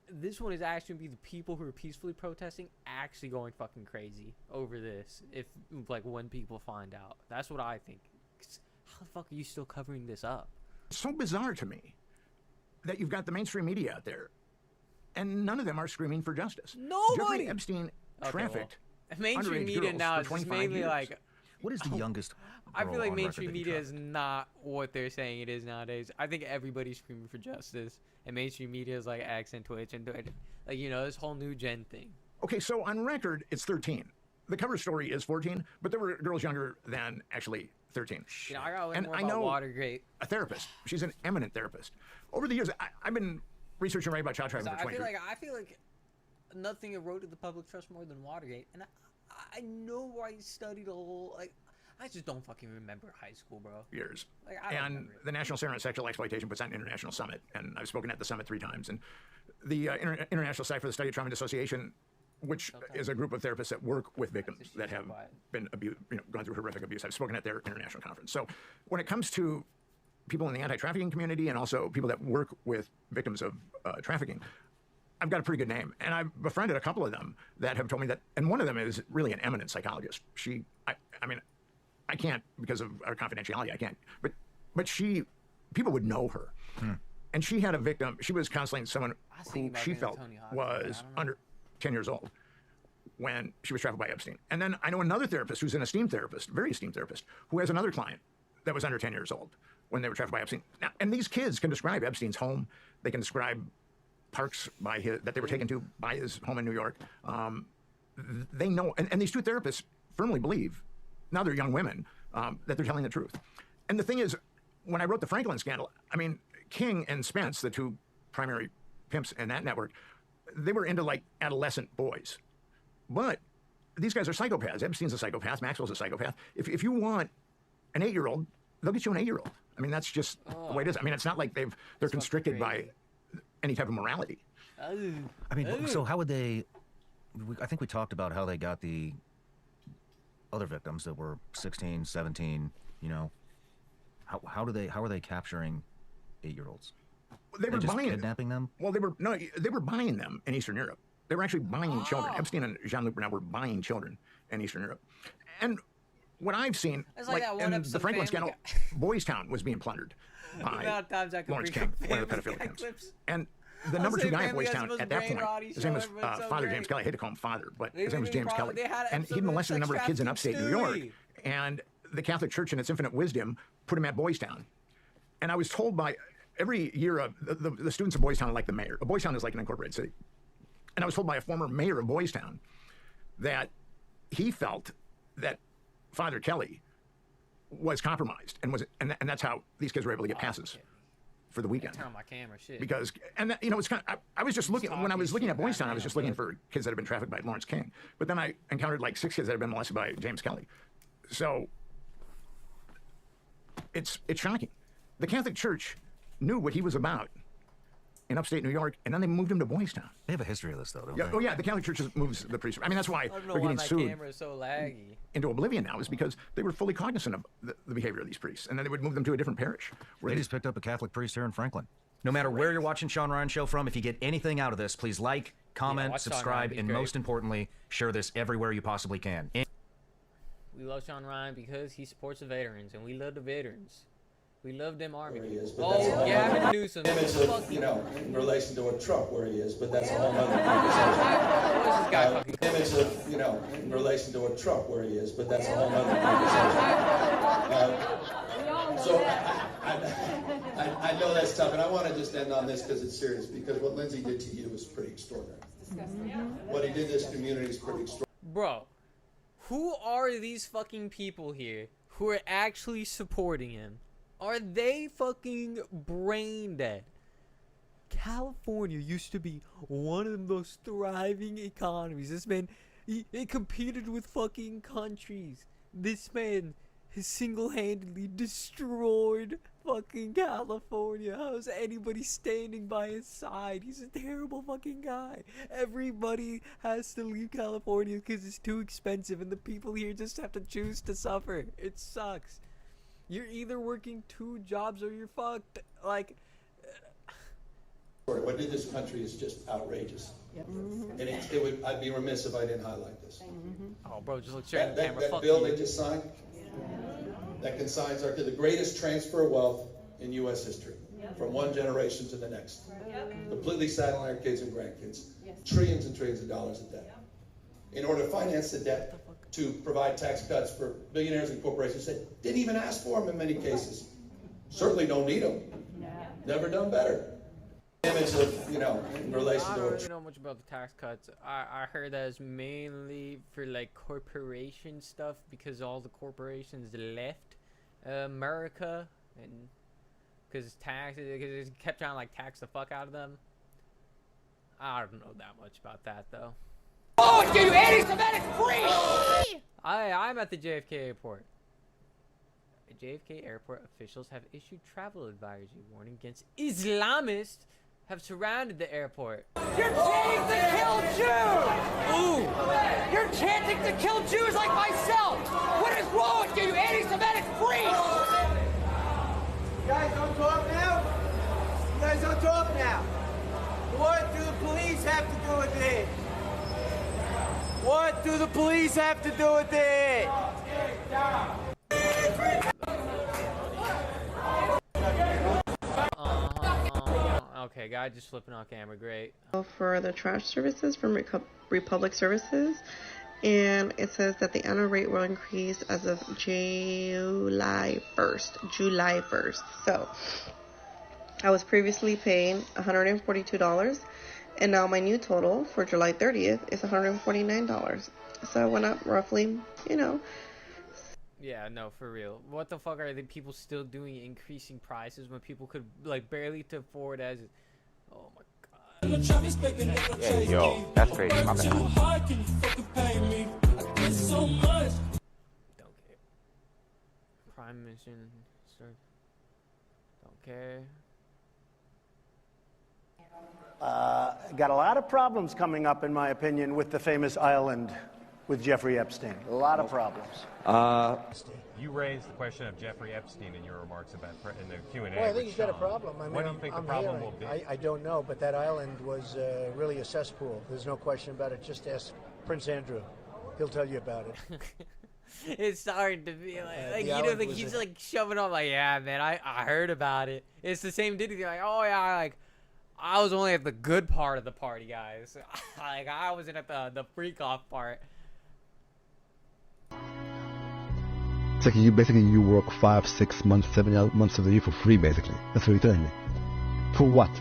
Speaker 1: This one is actually going to be the people who are peacefully protesting actually going fucking crazy over this, if, like, when people find out. That's what I think. 'Cause how the fuck are you still covering this up?
Speaker 22: It's so bizarre to me that you've got the mainstream media out there, and none of them are screaming for justice.
Speaker 1: Nobody!
Speaker 22: Jeffrey Epstein trafficked
Speaker 1: mainstream
Speaker 22: underage
Speaker 1: media
Speaker 22: girls
Speaker 1: now
Speaker 22: for
Speaker 1: is
Speaker 22: 25
Speaker 1: mainly
Speaker 22: years.
Speaker 1: like,
Speaker 23: what is the youngest?
Speaker 1: I feel like
Speaker 23: on
Speaker 1: mainstream
Speaker 23: record that he
Speaker 1: media is not what they're saying it is nowadays. I think everybody's screaming for justice, and mainstream media is like X and Twitch and like, you know, this whole new gen thing.
Speaker 22: Okay, so on record, it's 13. The cover story is 14, but there were girls younger than actually 13.
Speaker 1: You know, I gotta learn
Speaker 22: and
Speaker 1: more
Speaker 22: I
Speaker 1: about
Speaker 22: know
Speaker 1: Watergate.
Speaker 22: a therapist. She's an eminent therapist. Over the years, I've been researching and writing about child trafficking for 20 years.
Speaker 1: I feel like nothing eroded the public trust more than Watergate, and I know I studied a whole, like, I just don't fucking remember high school, bro.
Speaker 22: Years.
Speaker 1: Like, I don't
Speaker 22: and
Speaker 1: remember it.
Speaker 22: the National Center on Sexual Exploitation puts on an international summit, and I've spoken at the summit 3 times. And the International Society for the Study of Trauma and Dissociation, which is a group of therapists that work with victims that have been abused, you know, gone through horrific abuse. I've spoken at their international conference. So when it comes to people in the anti-trafficking community and also people that work with victims of trafficking, I've got a pretty good name, and I've befriended a couple of them that have told me that, and one of them is really an eminent psychologist. I mean, I can't, because of our confidentiality, I can't, but people would know her. And she had a victim, she was counseling someone who she felt was under 10 years old when she was trafficked by Epstein. And then I know another therapist who's an esteemed therapist, very esteemed therapist, who has another client that was under 10 years old when they were trafficked by Epstein. Now, and these kids can describe Epstein's home. They can describe parks that they were taken to by his home in New York. They know, and these two therapists firmly believe, now they're young women, that they're telling the truth. And the thing is, when I wrote the Franklin scandal, I mean, King and Spence, the two primary pimps in that network, they were into, like, adolescent boys. But these guys are psychopaths. Epstein's a psychopath. Maxwell's a psychopath. If you want an 8-year-old, they'll get you an 8-year-old. I mean, that's just the way it is. I mean, it's not like they're constricted by any type of morality.
Speaker 23: I mean, so how would they? I think we talked about how they got the other victims that were 16, 17. You know, how are they capturing 8-year-olds?
Speaker 22: They were
Speaker 23: just
Speaker 22: buying
Speaker 23: kidnapping them.
Speaker 22: Well, they were buying them in Eastern Europe. They were actually buying children. Epstein and Jean-Luc Bernard were buying children in Eastern Europe. And what I've seen,
Speaker 1: like
Speaker 22: in the Franklin scandal, Boys Town was being plundered by Lawrence King, one of the pedophilic camps. And the number 2 guy at Boys Town at that point, his name was Father James Kelly. I hate to call him Father, but his name was James Kelly. And he'd molested a number of kids in upstate New York. And the Catholic Church, in its infinite wisdom, put him at Boys Town. And I was told by every year, the students of Boys Town are like the mayor. Boys Town is like an incorporated city. And I was told by a former mayor of Boys Town that he felt that Father Kelly was compromised, and that's how these kids were able to get passes for the weekend.
Speaker 1: Turn on my camera, shit.
Speaker 22: Because, and that, you know, it's kind of, I was just looking, when I was looking at Boys Town, I was just looking for kids that had been trafficked by Lawrence King. But then I encountered like 6 kids that had been molested by James Kelly. So it's shocking. The Catholic Church knew what he was about in upstate New York, and then they moved him to Boys Town.
Speaker 23: They have a history of this, though, don't
Speaker 22: they? Oh, yeah, the Catholic Church moves the priest. I mean, that's why they're getting sued
Speaker 1: So laggy.
Speaker 22: into oblivion now, is because they were fully cognizant of the behavior of these priests, and then they would move them to a different parish.
Speaker 23: They just picked up a Catholic priest here in Franklin. No matter where you're watching Sean Ryan Show from, if you get anything out of this, please like, comment, subscribe, and most importantly, share this everywhere you possibly can.
Speaker 1: We love Sean Ryan because he supports the veterans, and we love the veterans. We love them Army people. Gavin Newsom.
Speaker 3: Image of, you know, in relation to a Trump where he is, but that's a whole other conversation. Image of, you know, in relation to a Trump where he is, but that's a whole other conversation. So I know that's tough, and I want to just end on this because it's serious, because what Lindsay did to you was pretty extraordinary. What he did to this community is pretty extraordinary.
Speaker 1: Bro, who are these fucking people here who are actually supporting him? Are they fucking brain dead? California used to be one of the most thriving economies. This man, he competed with fucking countries. This man has single-handedly destroyed fucking California. How is anybody standing by his side? He's a terrible fucking guy. Everybody has to leave California because it's too expensive, and the people here just have to choose to suffer. It sucks. You're either working 2 jobs or you're fucked. Like,
Speaker 3: what did this country is just outrageous. Yep. And I'd be remiss if I didn't highlight this.
Speaker 1: Oh, bro, just look straight at the camera.
Speaker 3: That bill they just signed, that consigns are to the greatest transfer of wealth in U.S. history, from one generation to the next. Completely saddling our kids and grandkids. Trillions and trillions of dollars of debt. In order to finance the debt, to provide tax cuts for billionaires and corporations that didn't even ask for them in many cases. Certainly don't need them. Never done better. Image of, you know, in relation to...
Speaker 1: I don't really know much about the tax cuts. I heard that it's mainly for like corporation stuff because all the corporations left America, and because it kept trying to like tax the fuck out of them. I don't know that much about that though.
Speaker 5: Oh, you anti-Semitic freak!
Speaker 1: I'm at the JFK airport. JFK airport officials have issued travel advisory warning against Islamists have surrounded the airport.
Speaker 5: You're chanting to kill Jews!
Speaker 1: Ooh!
Speaker 5: You're chanting to kill Jews like myself! What is wrong with you anti-Semitic freak?
Speaker 6: You guys don't talk now? You guys don't talk now? What do the police have to do with it? What do the police have to do with it?
Speaker 1: Okay, guy just flipping on camera, great.
Speaker 24: For the trash services from Republic Services, and it says that the annual rate will increase as of July 1st. So, I was previously paying $142, and now my new total for July 30th is $149. So I went up roughly, you know.
Speaker 1: Yeah, no, for real. What the fuck are the people still doing, increasing prices when people could like barely afford as? Oh my god.
Speaker 25: Yeah, yo, that's crazy. My bad.
Speaker 1: Don't care. Prime mission. Don't care.
Speaker 19: Got a lot of problems coming up, in my opinion, with the famous island with Jeffrey Epstein. A lot of problems.
Speaker 26: You raised the question of Jeffrey Epstein in your remarks about in the Q&A.
Speaker 19: Well, I think he's got a problem. I mean,
Speaker 26: what do you think the problem will be?
Speaker 19: I don't know, but that island was really a cesspool. There's no question about it. Just ask Prince Andrew. He'll tell you about it.
Speaker 1: It's starting to be like you know, like he's like shoving off like, yeah, man, I heard about it. It's the same dude. Like, oh yeah, like I was only at the good part of the party, guys. Like I wasn't at the freak off part.
Speaker 27: It's like you work 5, 6 months, 7 months of the year for free, basically. That's what you're telling me. For what?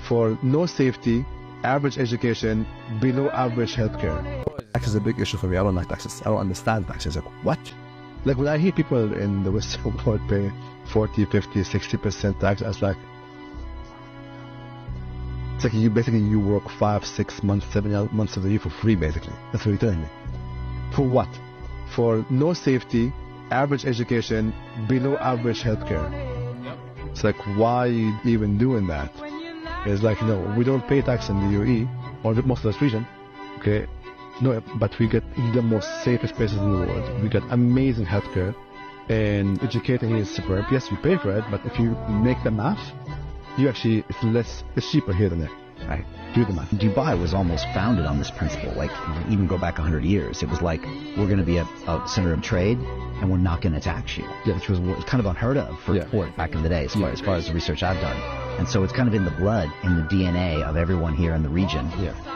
Speaker 27: For no safety, average education, below average healthcare. Tax is a big issue for me. I don't like taxes. I don't understand taxes. Like, what? Like when I hear people in the Western world pay 40, 50, 60% tax, I was like, It's like you work 5, 6 months, 7 months of the year for free, basically. That's what you're telling me. For what? For no safety, average education, below average healthcare.
Speaker 1: Yep.
Speaker 27: It's like, why even doing that? It's like, no, we don't pay tax in the UAE, or most of this region, okay? No, but we get the most safest places in the world. We get amazing healthcare, and educating here is superb. Yes, we pay for it, but if you make the math, it's cheaper here than there.
Speaker 2: Right. Do the math. Dubai was almost founded on this principle. Like, even go back 100 years, it was like, we're going to be a center of trade, and we're not going to tax you. Yeah, which was kind of unheard of for port back in the day, as far as the research I've done. And so it's kind of in the blood, in the DNA of everyone here in the region,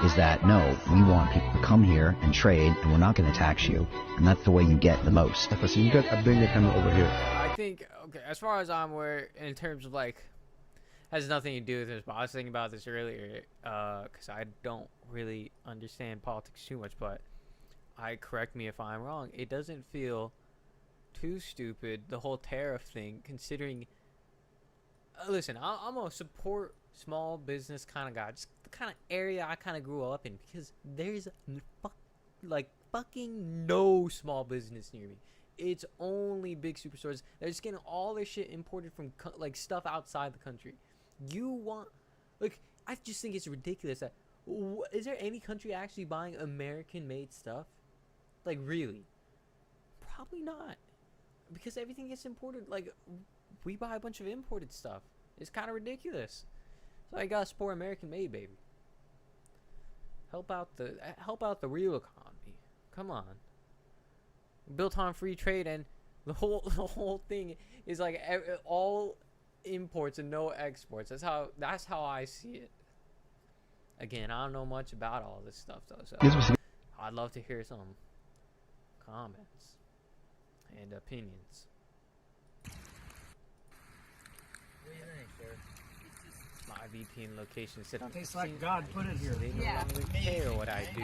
Speaker 2: is that, no, we want people to come here and trade, and we're not going to tax you, and that's the way you get the most.
Speaker 27: So you get a bigger kind of over here.
Speaker 1: I think, okay, as far as I'm aware, in terms of like, has nothing to do with this, but I was thinking about this earlier, because I don't really understand politics too much, but correct me if I'm wrong, it doesn't feel too stupid, the whole tariff thing, considering, listen, I'm a support small business kind of guy, just the kind of area I kind of grew up in, because there's fucking no small business near me. It's only big superstores. They're just getting all their shit imported from like stuff outside the country. You want, like, I just think it's ridiculous that, is there any country actually buying American-made stuff? Like, really? Probably not. Because everything gets imported. Like, we buy a bunch of imported stuff. It's kind of ridiculous. So I gotta support American-made, baby. Help out the real economy. Come on. Built on free trade, and the whole thing is like all imports and no exports. That's how I see it. Again, I don't know much about all this stuff though, so I'd love to hear some comments and opinions. What do you think, sir? My VPN location said
Speaker 19: Tastes like God put it here.
Speaker 1: They no longer care what I do.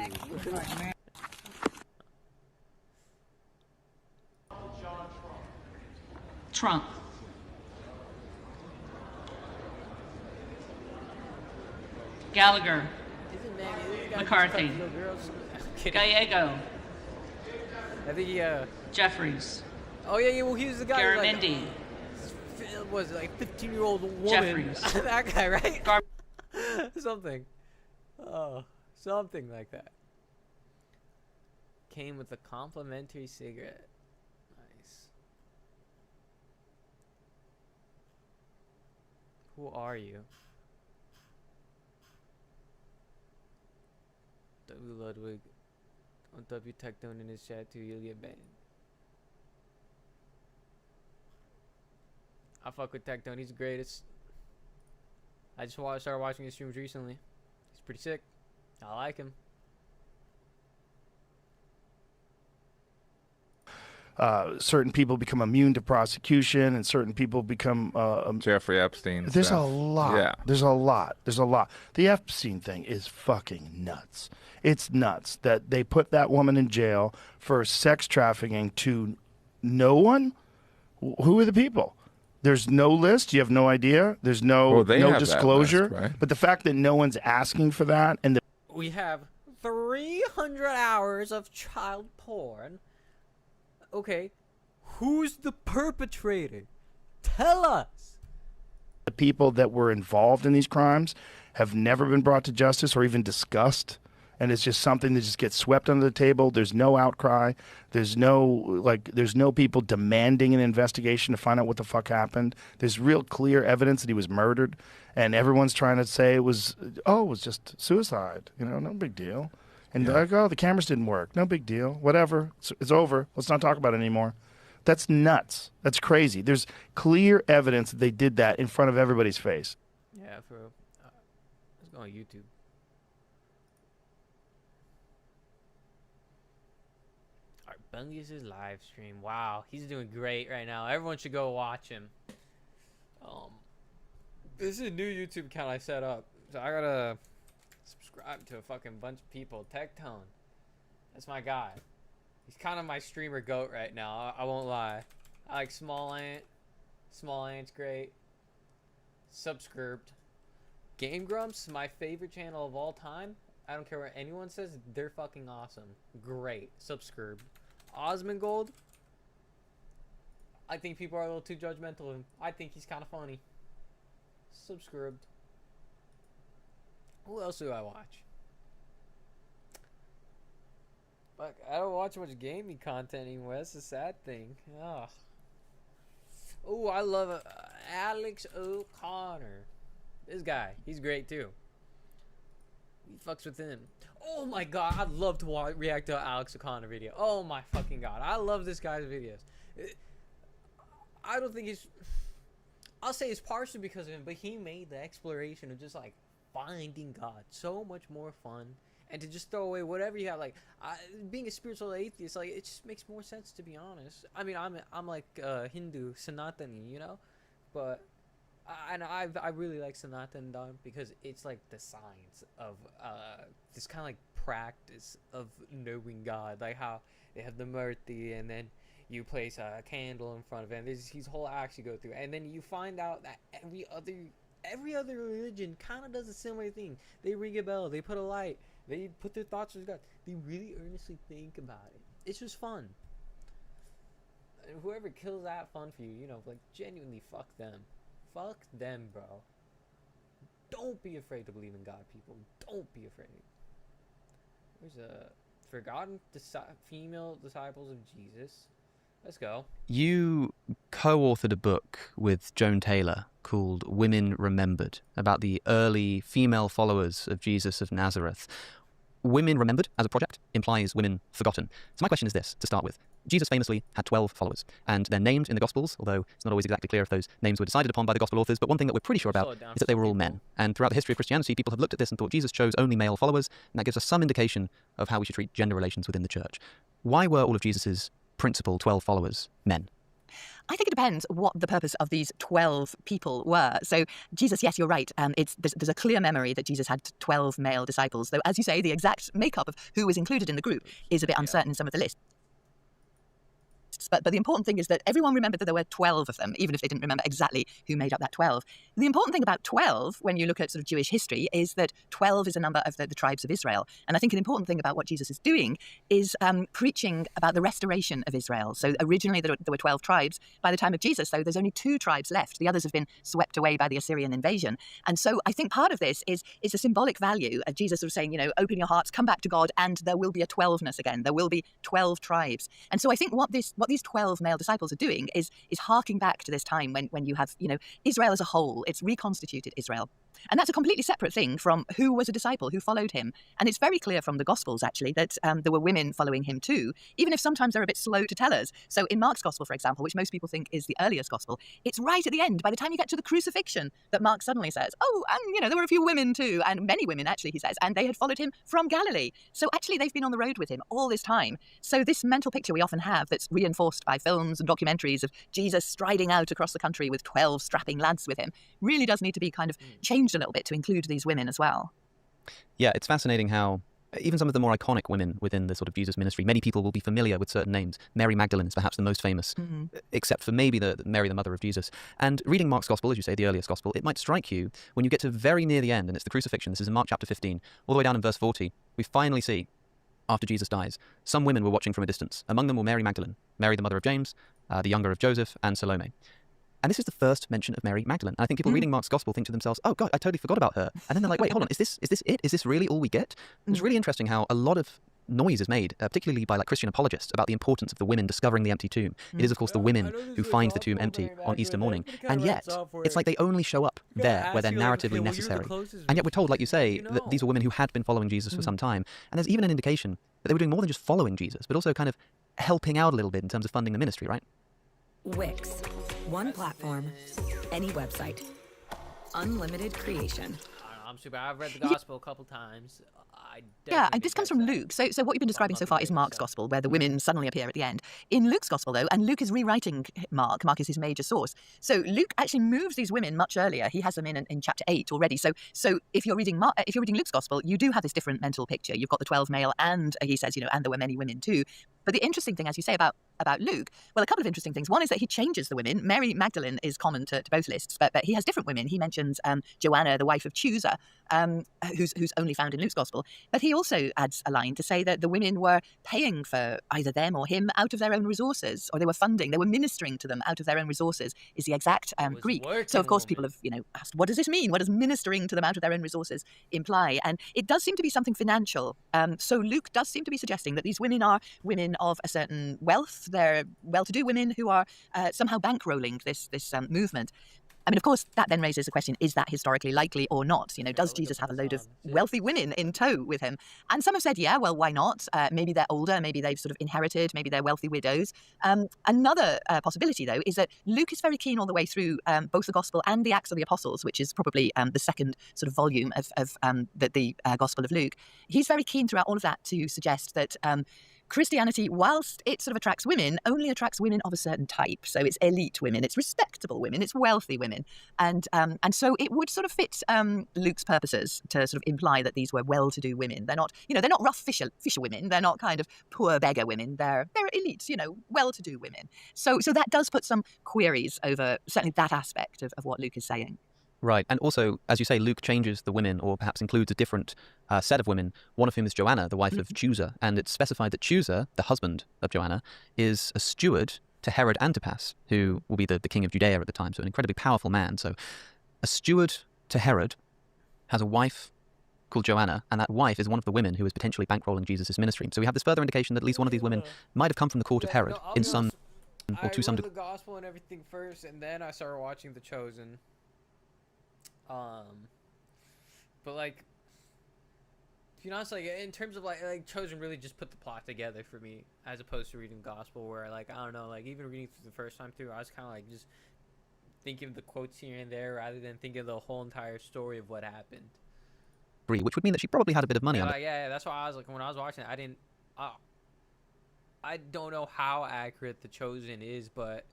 Speaker 4: Trump. Gallagher. McCarthy. Gallego.
Speaker 1: I think
Speaker 4: Jeffries.
Speaker 1: Oh yeah, well he was the guy.
Speaker 4: Garamendi.
Speaker 1: Was like 15-year-old woman.
Speaker 4: Jeffries.
Speaker 1: That guy, right? Something. Oh, something like that. Came with a complimentary cigarette. Nice. Who are you? W. Ludwig. Don't W Tectone in his chat too, you'll get banned. I fuck with Tectone, he's the greatest. I just started watching his streams recently. He's pretty sick. I like him.
Speaker 13: Certain people become immune to prosecution, and certain people become
Speaker 7: Jeffrey Epstein.
Speaker 13: There's
Speaker 7: stuff.
Speaker 13: a lot.
Speaker 7: Yeah.
Speaker 13: There's a lot. The Epstein thing is fucking nuts. It's nuts that they put that woman in jail for sex trafficking to no one. Who are the people? There's no list. You have no idea. There's no disclosure.
Speaker 7: List, right?
Speaker 13: But the fact that no one's asking for that, and
Speaker 1: we have 300 hours of child porn. Okay, who's the perpetrator? Tell us.
Speaker 13: The people that were involved in these crimes have never been brought to justice or even discussed. And it's just something that just gets swept under the table. There's no outcry. There's no people demanding an investigation to find out what the fuck happened. There's real clear evidence that he was murdered, and everyone's trying to say it was just suicide. No big deal. And like, the cameras didn't work. No big deal. Whatever. It's over. Let's not talk about it anymore. That's nuts. That's crazy. There's clear evidence that they did that in front of everybody's face.
Speaker 1: Yeah, let's go on YouTube. Arbungus' live stream. Wow, he's doing great right now. Everyone should go watch him. This is a new YouTube account I set up, so I gotta subscribe to a fucking bunch of people. Tectone, that's my guy. He's kind of my streamer goat right now. I won't lie. I like Small Ant. Small Ant's great. Subscribed. Game Grumps, my favorite channel of all time. I don't care what anyone says. They're fucking awesome. Great. Subscribe. Osmongold. I think people are a little too judgmental of him. I think he's kind of funny. Subscribed. Who else do I watch? Fuck, I don't watch much gaming content anymore. That's a sad thing. Ugh. Oh, I love Alex O'Connor. This guy, he's great too. He fucks with him. Oh my god, I'd love to react to an Alex O'Connor video. Oh my fucking god, I love this guy's videos. I don't think he's... I'll say it's partially because of him, but he made the exploration of just like finding God so much more fun. And to just throw away whatever you have, like being a spiritual atheist, like it just makes more sense, to be honest. I mean, I'm like Hindu Sanatani, you know, but I really like Sanatan Dharma because it's like the science of this kind of like practice of knowing God, like how they have the murti and then you place a candle in front of it. And there's these whole acts you go through, and then you find out that every other religion kind of does a similar thing. They ring a bell, they put a light. They put their thoughts with God. They really earnestly think about it. It's just fun. And whoever kills that fun for you, you know, like genuinely fuck them. Fuck them, bro. Don't be afraid to believe in God, people. Don't be afraid. There's a forgotten female disciples of Jesus. Let's go.
Speaker 7: You co-authored a book with Joan Taylor called Women Remembered, about the early female followers of Jesus of Nazareth. Women Remembered as a project implies women forgotten. So my question is this, to start with. Jesus famously had 12 followers, and they're named in the Gospels, although it's not always exactly clear if those names were decided upon by the Gospel authors, but one thing that we're pretty sure about is that they were all men. And throughout the history of Christianity, people have looked at this and thought Jesus chose only male followers, and that gives us some indication of how we should treat gender relations within the church. Why were all of Jesus's principal 12 followers men?
Speaker 8: I think it depends what the purpose of these 12 people were. So Jesus, yes, you're right. There's a clear memory that Jesus had 12 male disciples, though, as you say, the exact makeup of who was included in the group is a bit uncertain in some of the lists. But the important thing is that everyone remembered that there were 12 of them, even if they didn't remember exactly who made up that 12. The important thing about 12, when you look at sort of Jewish history, is that 12 is a number of the tribes of Israel. And I think an important thing about what Jesus is doing is preaching about the restoration of Israel. So originally there were 12 tribes. By the time of Jesus, though, there's only 2 tribes left. The others have been swept away by the Assyrian invasion. And so I think part of this is a symbolic value of Jesus sort of saying, you know, open your hearts, come back to God, and there will be a 12ness again. There will be 12 tribes. And so I think what these 12 male disciples are doing is harking back to this time when you have, you know, Israel as a whole. It's reconstituted Israel. And that's a completely separate thing from who was a disciple, who followed him. And it's very clear from the Gospels, actually, that there were women following him too, even if sometimes they're a bit slow to tell us. So in Mark's Gospel, for example, which most people think is the earliest Gospel, it's right at the end, by the time you get to the crucifixion, that Mark suddenly says, oh, and, you know, there were a few women too, and many women, actually, he says, and they had followed him from Galilee. So actually, they've been on the road with him all this time. So this mental picture we often have that's reinforced by films and documentaries of Jesus striding out across the country with 12 strapping lads with him really does need to be kind of changed a little bit to include these women as well.
Speaker 7: Yeah, it's fascinating how even some of the more iconic women within the sort of Jesus ministry, many people will be familiar with certain names. Mary Magdalene is perhaps the most famous, except for maybe the Mary, the mother of Jesus. And reading Mark's Gospel, as you say, the earliest Gospel, it might strike you when you get to very near the end, and it's the crucifixion. This is in Mark chapter 15, all the way down in verse 40. We finally see, after Jesus dies, some women were watching from a distance. Among them were Mary Magdalene, Mary the mother of James, the younger of Joseph, and Salome. And this is the first mention of Mary Magdalene. And I think people reading Mark's Gospel think to themselves, oh God, I totally forgot about her. And then they're like, wait, hold on, is this it? Is this really all we get? It's really interesting how a lot of noise is made, particularly by like Christian apologists, about the importance of the women discovering the empty tomb. It is, of course, the women who find the tomb empty on Easter morning. And yet, it's like they only show up there where they're narratively necessary. And yet we're told, like you say, that these are women who had been following Jesus for some time. And there's even an indication that they were doing more than just following Jesus, but also kind of helping out a little bit in terms of funding the ministry, right?
Speaker 9: Wix. One platform, any website, unlimited creation.
Speaker 1: I'm super. I've read the Gospel a couple times.
Speaker 8: Yeah, and this comes from Luke. So what you've been describing so far is Mark's Gospel, where the women suddenly appear at the end. In Luke's Gospel, though, and Luke is rewriting Mark. Mark is his major source. So Luke actually moves these women much earlier. He has them in chapter 8 already. So if you're reading Luke's Gospel, you do have this different mental picture. You've got the 12 male, and he says, you know, and there were many women too. But the interesting thing, as you say, about Luke, well, a couple of interesting things. One is that he changes the women. Mary Magdalene is common to both lists, but he has different women. He mentions Joanna, the wife of Chusa, who's only found in Luke's gospel. But he also adds a line to say that the women were paying for either them or him out of their own resources, or they were ministering to them out of their own resources, is the exact Greek. So, of course, people have asked, what does this mean? What does ministering to them out of their own resources imply? And it does seem to be something financial. So Luke does seem to be suggesting that these women are women of a certain wealth. They're well-to-do women who are somehow bankrolling this movement. I mean, of course, that then raises the question, is that historically likely or not? Does Jesus have a load of wealthy women in tow with him? And some have said, yeah, well, why not? Maybe they're older, maybe they've sort of inherited, maybe they're wealthy widows. Another possibility, though, is that Luke is very keen all the way through both the Gospel and the Acts of the Apostles, which is probably the second sort of volume of the Gospel of Luke. He's very keen throughout all of that to suggest that Christianity, whilst it sort of attracts women, only attracts women of a certain type. So it's elite women, it's respectable women, it's wealthy women. And so it would sort of fit Luke's purposes to sort of imply that these were well-to-do women. They're not, they're not rough fisher women. They're not kind of poor beggar women. They're elite, well-to-do women. So that does put some queries over certainly that aspect of what Luke is saying.
Speaker 7: Right. And also, as you say, Luke changes the women, or perhaps includes a different set of women, one of whom is Joanna, the wife of Chusa. And it's specified that Chusa, the husband of Joanna, is a steward to Herod Antipas, who will be the king of Judea at the time, so an incredibly powerful man. So a steward to Herod has a wife called Joanna, and that wife is one of the women who is potentially bankrolling Jesus' ministry. So we have this further indication that at least one of these women might have come from the court of Herod in some or to some degree.
Speaker 1: I read the Gospel and everything first, and then I started watching The Chosen. But like, to be honest, like in terms of like Chosen really just put the plot together for me, as opposed to reading Gospel, where like I don't know, like even reading through the first time through, I was kind of like just thinking of the quotes here and there rather than thinking of the whole entire story of what happened.
Speaker 7: Which would mean that she probably had a bit of money on it.
Speaker 1: Yeah, that's why I was like, when I was watching it, I don't know how accurate The Chosen is, but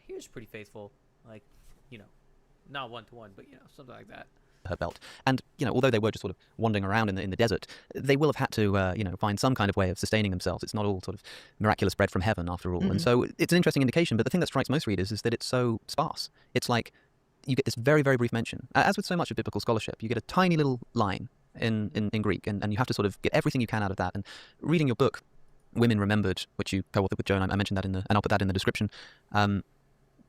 Speaker 1: he was pretty faithful, like, not one-to-one, but something like that.
Speaker 7: Her belt. And although they were just sort of wandering around in the desert, they will have had to find some kind of way of sustaining themselves. It's not all sort of miraculous bread from heaven after all. And so it's an interesting indication, but the thing that strikes most readers is that it's so sparse. It's like you get this very, very brief mention. As with so much of biblical scholarship, you get a tiny little line in Greek, and you have to sort of get everything you can out of that. And reading your book, Women Remembered, which you co-authored with Joan, I mentioned that and I'll put that in the description.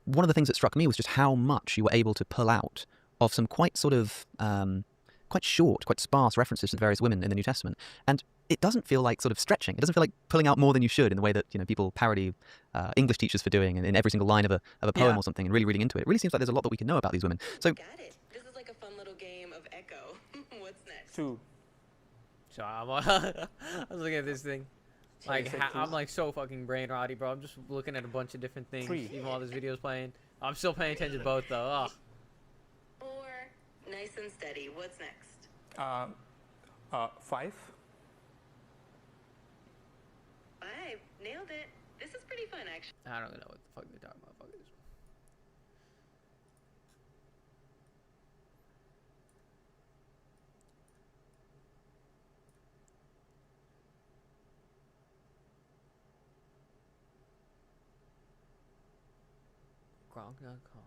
Speaker 7: One of the things that struck me was just how much you were able to pull out of some quite sort of, quite short, quite sparse references to the various women in the New Testament. And it doesn't feel like sort of stretching. It doesn't feel like pulling out more than you should in the way that people parody English teachers for doing in every single line of a poem or something and really reading into it. It really seems like there's a lot that we can know about these women. So
Speaker 24: Got it. This is like a fun little game of Echo. What's next?
Speaker 1: 2. So I was looking at this thing. Like, I'm like so fucking brain rotty, bro. I'm just looking at a bunch of different things, even while this video's playing. I'm still paying attention to both, though. Ugh.
Speaker 24: 4, nice and steady. What's next?
Speaker 10: 5.
Speaker 24: 5, nailed it. This is pretty fun, actually.
Speaker 1: I don't know what the fuck they're talking about. Fuck this. Grok.com.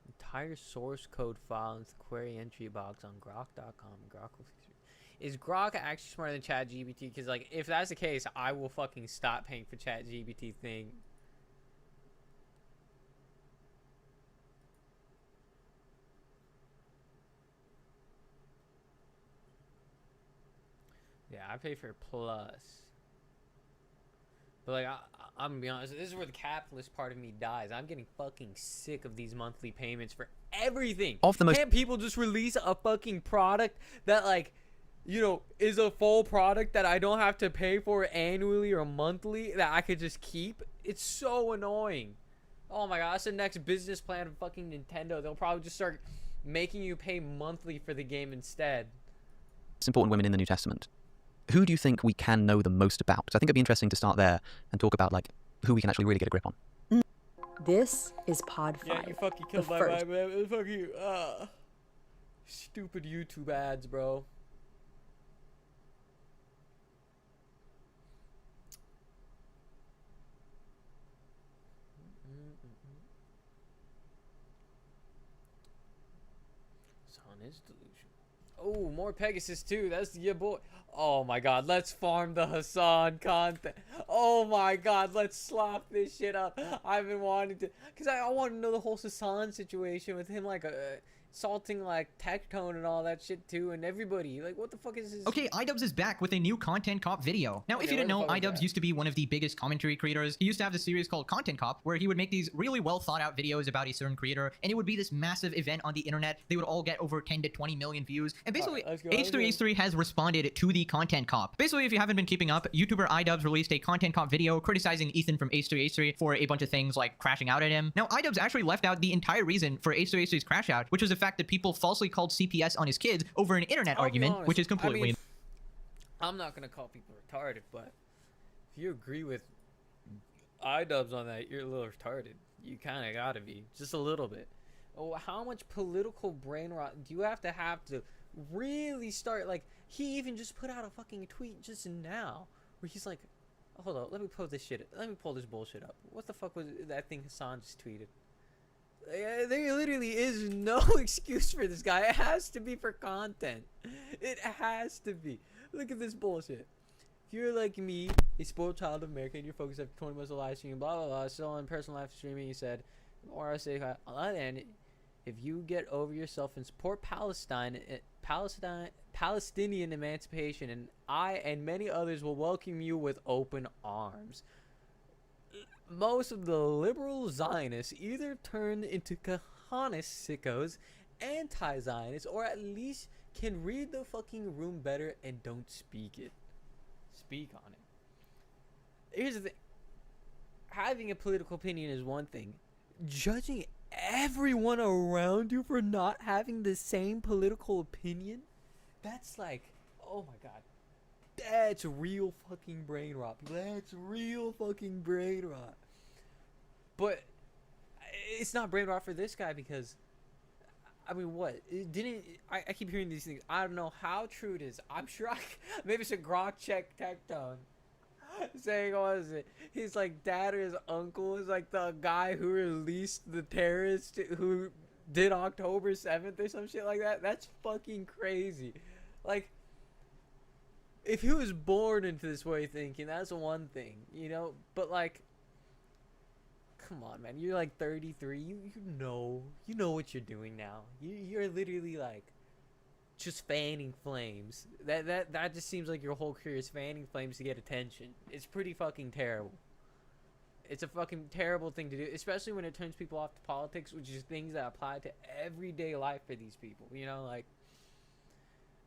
Speaker 1: Entire source code file into the query entry box on Grok.com. Grok will fix it. Is Grok actually smarter than ChatGPT? Because like, if that's the case, I will fucking stop paying for ChatGPT thing. Yeah, I pay for Plus. But like, I'm gonna be honest, this is where the capitalist part of me dies. I'm getting fucking sick of these monthly payments for everything. Can't people just release a fucking product that like, is a full product that I don't have to pay for annually or monthly, that I could just keep? It's so annoying. Oh my god, that's the next business plan of fucking Nintendo. They'll probably just start making you pay monthly for the game instead.
Speaker 7: It's important women in the New Testament. Who do you think we can know the most about? So I think it'd be interesting to start there and talk about like who we can actually really get a grip on.
Speaker 11: This is Pod 5.
Speaker 1: Yeah, you fucking killed my vibe, man. Fuck you. Stupid YouTube ads, bro. on his delusion. Oh, more Pegasus too. That's your boy. Oh my god, let's farm the Hassan content. Oh my god, let's slap this shit up. I've been wanting to, because I want to know the whole Hassan situation with him, like, assaulting, like, Tectone and all that shit too, and everybody. Like, what the fuck is this?
Speaker 12: Okay, iDubbbz is back with a new Content Cop video. Now, if you didn't know, iDubbbz used to be one of the biggest commentary creators. He used to have this series called Content Cop, where he would make these really well thought out videos about a certain creator, and it would be this massive event on the internet. They would all get over 10 to 20 million views. And basically, H3H3 has responded to the Content Cop. Basically, if you haven't been keeping up, YouTuber iDubbbz released a Content Cop video criticizing Ethan from H3H3 for a bunch of things like crashing out at him. Now, iDubbbz actually left out the entire reason for H3H3's crash out, which was the fact that people falsely called CPS on his kids over an internet argument, which is completely...
Speaker 1: I mean, I'm not gonna call people retarded, but if you agree with iDubbbz on that, you're a little retarded. You kind of gotta be, just a little bit. Oh, how much political brain rot do you have to really start? Like, he even just put out a fucking tweet just now where he's like, hold on, let me pull this bullshit up. What the fuck was that thing Hassan just tweeted? There literally is no excuse for this guy. It has to be for content. It has to be. Look at this bullshit. If you're like me, a spoiled child of America, and you're focused after 20 months of live streaming, blah blah blah, still on personal live streaming, you said, or I say, on the other end, if you get over yourself and support Palestinian emancipation, and I and many others will welcome you with open arms. Most of the liberal Zionists either turned into Kahanist sickos, anti-Zionists, or at least can read the fucking room better and don't speak on it. Here's the thing. Having a political opinion is one thing. Judging everyone around you for not having the same political opinion, that's like, oh my god. That's real fucking brain rot. That's real fucking brain rot. But it's not brain rot for this guy because, I mean, what? I keep hearing these things. I don't know how true it is. I'm sure maybe it's a Grok check Tectone saying, what is it? His like dad or his uncle is like the guy who released the terrorist who did October 7th or some shit like that. That's fucking crazy. Like, if he was born into this way of thinking, that's one thing, you know? But, like, come on, man. You're, like, 33. You know what you're doing now. You're literally, like, just fanning flames. That just seems like your whole career is fanning flames to get attention. It's pretty fucking terrible. It's a fucking terrible thing to do, especially when it turns people off to politics, which is things that apply to everyday life for these people, you know? Like,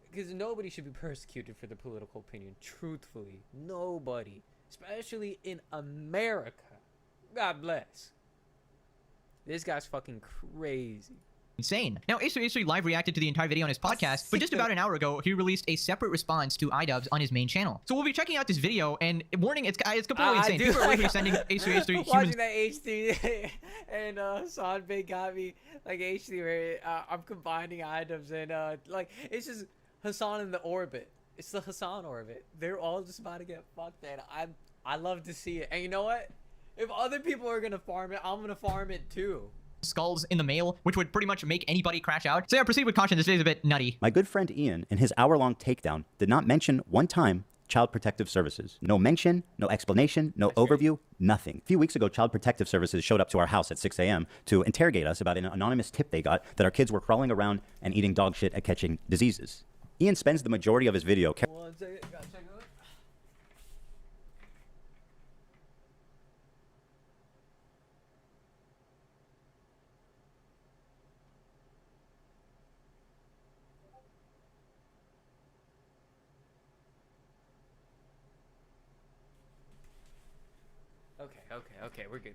Speaker 1: because nobody should be persecuted for their political opinion. Truthfully, nobody, especially in America. God bless. This guy's fucking crazy.
Speaker 12: Insane. Now, H3H3 live reacted to the entire video on his podcast, but just about an hour ago, he released a separate response to iDubbbz on his main channel. So we'll be checking out this video, and warning, it's completely insane. People are literally sending H3H3
Speaker 1: watching that H3 and Hassan Big got me like H3 where I'm combining iDubbbz and like it's just Hassan in the orbit. It's the Hassan orbit. They're all just about to get fucked, and I love to see it. And you know what? If other people are gonna farm it, I'm gonna farm it too.
Speaker 12: Skulls in the mail, which would pretty much make anybody crash out. So yeah, proceed with caution. This video is a bit nutty.
Speaker 14: My good friend Ian, in his hour-long takedown, did not mention one time Child Protective Services. No mention, no explanation, no overview, nothing. A few weeks ago, Child Protective Services showed up to our house at 6 a.m. to interrogate us about an anonymous tip they got that our kids were crawling around and eating dog shit at catching diseases. Ian spends the majority of his video...
Speaker 1: One second, gotta check it. Okay, we're good.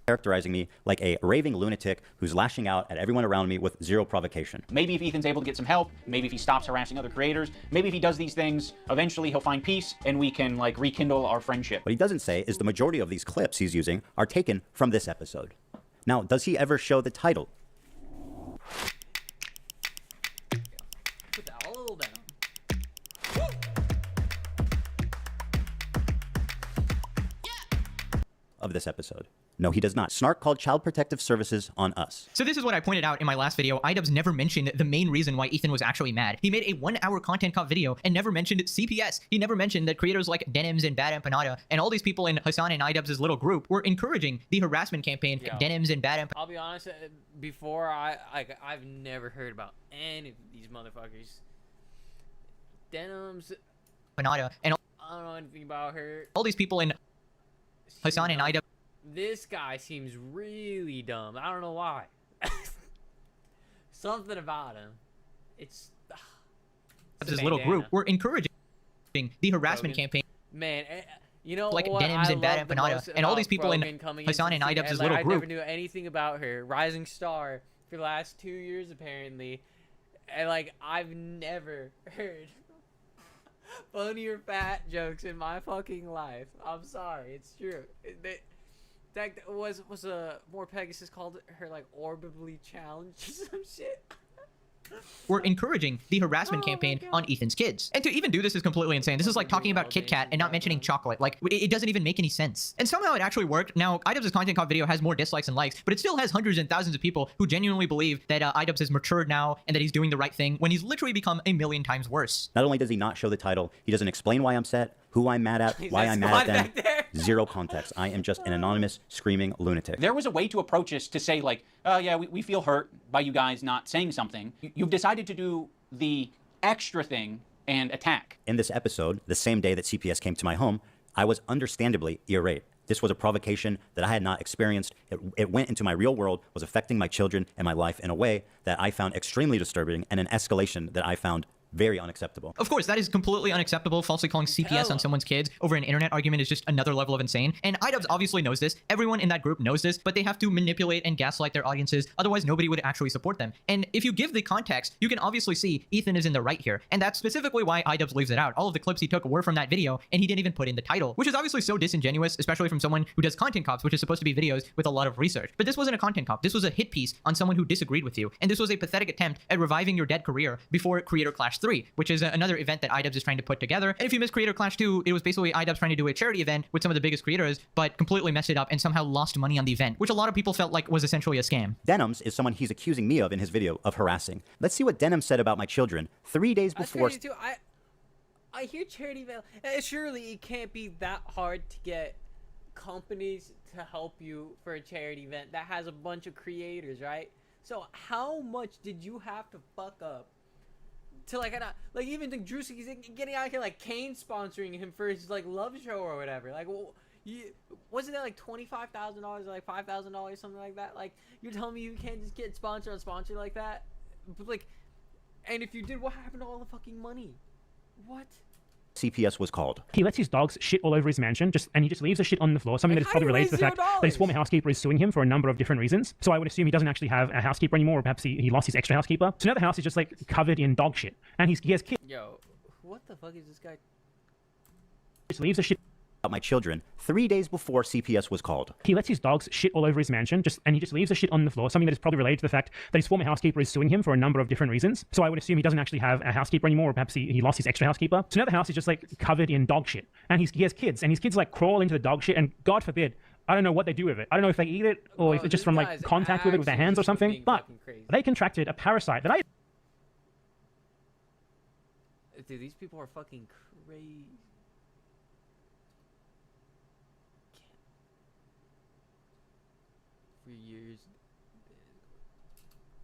Speaker 14: Characterizing me like a raving lunatic who's lashing out at everyone around me with zero provocation.
Speaker 15: Maybe if Ethan's able to get some help, maybe if he stops harassing other creators, maybe if he does these things, eventually he'll find peace and we can like rekindle our friendship.
Speaker 14: What he doesn't say is the majority of these clips he's using are taken from this episode. Now, does he ever show the title?
Speaker 1: Put that all a little down.
Speaker 14: Of of this episode. No, he does not. Snark called Child Protective Services on us.
Speaker 12: So this is what I pointed out in my last video. iDubbbz never mentioned the main reason why Ethan was actually mad. He made a 1-hour content cop video and never mentioned CPS. He never mentioned that creators like Denims and Bad Empanada and all these people in Hassan and iDubbbz's little group were encouraging the harassment campaign. Denims and Bad Empanada.
Speaker 1: I'll be honest, before I've never heard about any of these motherfuckers. Denims.
Speaker 12: Empanada and
Speaker 1: I don't know anything about her.
Speaker 12: All these people in Hassan and iDubbbz.
Speaker 1: This guy seems really dumb. I don't know why. Something about him. It's
Speaker 12: this little group were encouraging the harassment campaign.
Speaker 1: Man, you know
Speaker 12: like
Speaker 1: what
Speaker 12: Denims
Speaker 1: I
Speaker 12: and Bad Empanada and all these people in Hassan and iDubbbz's little group.
Speaker 1: I never knew anything about her. Rising star for the last 2 years apparently. And like I've never heard funnier fat jokes in my fucking life. I'm sorry, it's true. That was more Pegasus called her like orbibly challenged or some shit.
Speaker 12: We're encouraging the harassment campaign on Ethan's kids. And to even do this is completely insane. This is like talking about Kit Kat and not mentioning chocolate. Like, it doesn't even make any sense. And somehow it actually worked. Now, iDubbbz's content cop video has more dislikes than likes, but it still has hundreds and thousands of people who genuinely believe that iDubbbz has matured now and that he's doing the right thing when he's literally become a million times worse.
Speaker 14: Not only does he not show the title, he doesn't explain why I'm set, who I'm mad at, why I'm mad at them. Zero context. I am just an anonymous, screaming lunatic.
Speaker 15: There was a way to approach this to say like, yeah, we feel hurt by you guys not saying something. You've decided to do the extra thing and attack.
Speaker 14: In this episode, the same day that CPS came to my home, I was understandably irate. This was a provocation that I had not experienced. It went into my real world, was affecting my children and my life in a way that I found extremely disturbing and an escalation that I found very unacceptable.
Speaker 12: Of course, that is completely unacceptable. Falsely calling CPS on someone's kids over an internet argument is just another level of insane. And iDubbbz obviously knows this. Everyone in that group knows this, but they have to manipulate and gaslight their audiences. Otherwise, nobody would actually support them. And if you give the context, you can obviously see Ethan is in the right here. And that's specifically why iDubbbz leaves it out. All of the clips he took were from that video, and he didn't even put in the title, which is obviously so disingenuous, especially from someone who does content cops, which is supposed to be videos with a lot of research. But this wasn't a content cop. This was a hit piece on someone who disagreed with you. And this was a pathetic attempt at reviving your dead career before Creator Clash 3, which is another event that iDubbbz is trying to put together. And if you miss Creator Clash 2, it was basically iDubbbz trying to do a charity event with some of the biggest creators, but completely messed it up and somehow lost money on the event, which a lot of people felt like was essentially a scam.
Speaker 14: Denims is someone he's accusing me of in his video of harassing. Let's see what Denims said about my children 3 days before.
Speaker 1: Too. I hear charity event. Surely it can't be that hard to get companies to help you for a charity event that has a bunch of creators, right? So how much did you have to fuck up to like even like Drewski, he's getting out here like Kane sponsoring him for his like love show or whatever. Like, wasn't that like $25,000 or like $5,000 something like that? Like, you're telling me you can't just get sponsor on sponsor like that? But like, and if you did, what happened to all the fucking money? What?
Speaker 14: CPS was called.
Speaker 16: He lets his dogs shit all over his mansion, and he just leaves the shit on the floor, something that is probably related to the fact that his former housekeeper is suing him for a number of different reasons. So I would assume he doesn't actually have a housekeeper anymore, or perhaps he lost his extra housekeeper. So now the house is just like covered in dog shit, and he has kids.
Speaker 1: Yo, what the fuck is this guy?
Speaker 16: Just leaves the shit
Speaker 14: about my children 3 days before CPS was called.
Speaker 16: He lets his dogs shit all over his mansion, and he just leaves the shit on the floor, something that is probably related to the fact that his former housekeeper is suing him for a number of different reasons. So I would assume he doesn't actually have a housekeeper anymore, or perhaps he lost his extra housekeeper. So now the house is just like covered in dog shit, and he has kids, and his kids like crawl into the dog shit, and God forbid, I don't know what they do with it. I don't know if they eat it or if it's just from like contact with it with their hands or something, but they contracted a parasite that
Speaker 1: Dude, these people are fucking crazy. For years.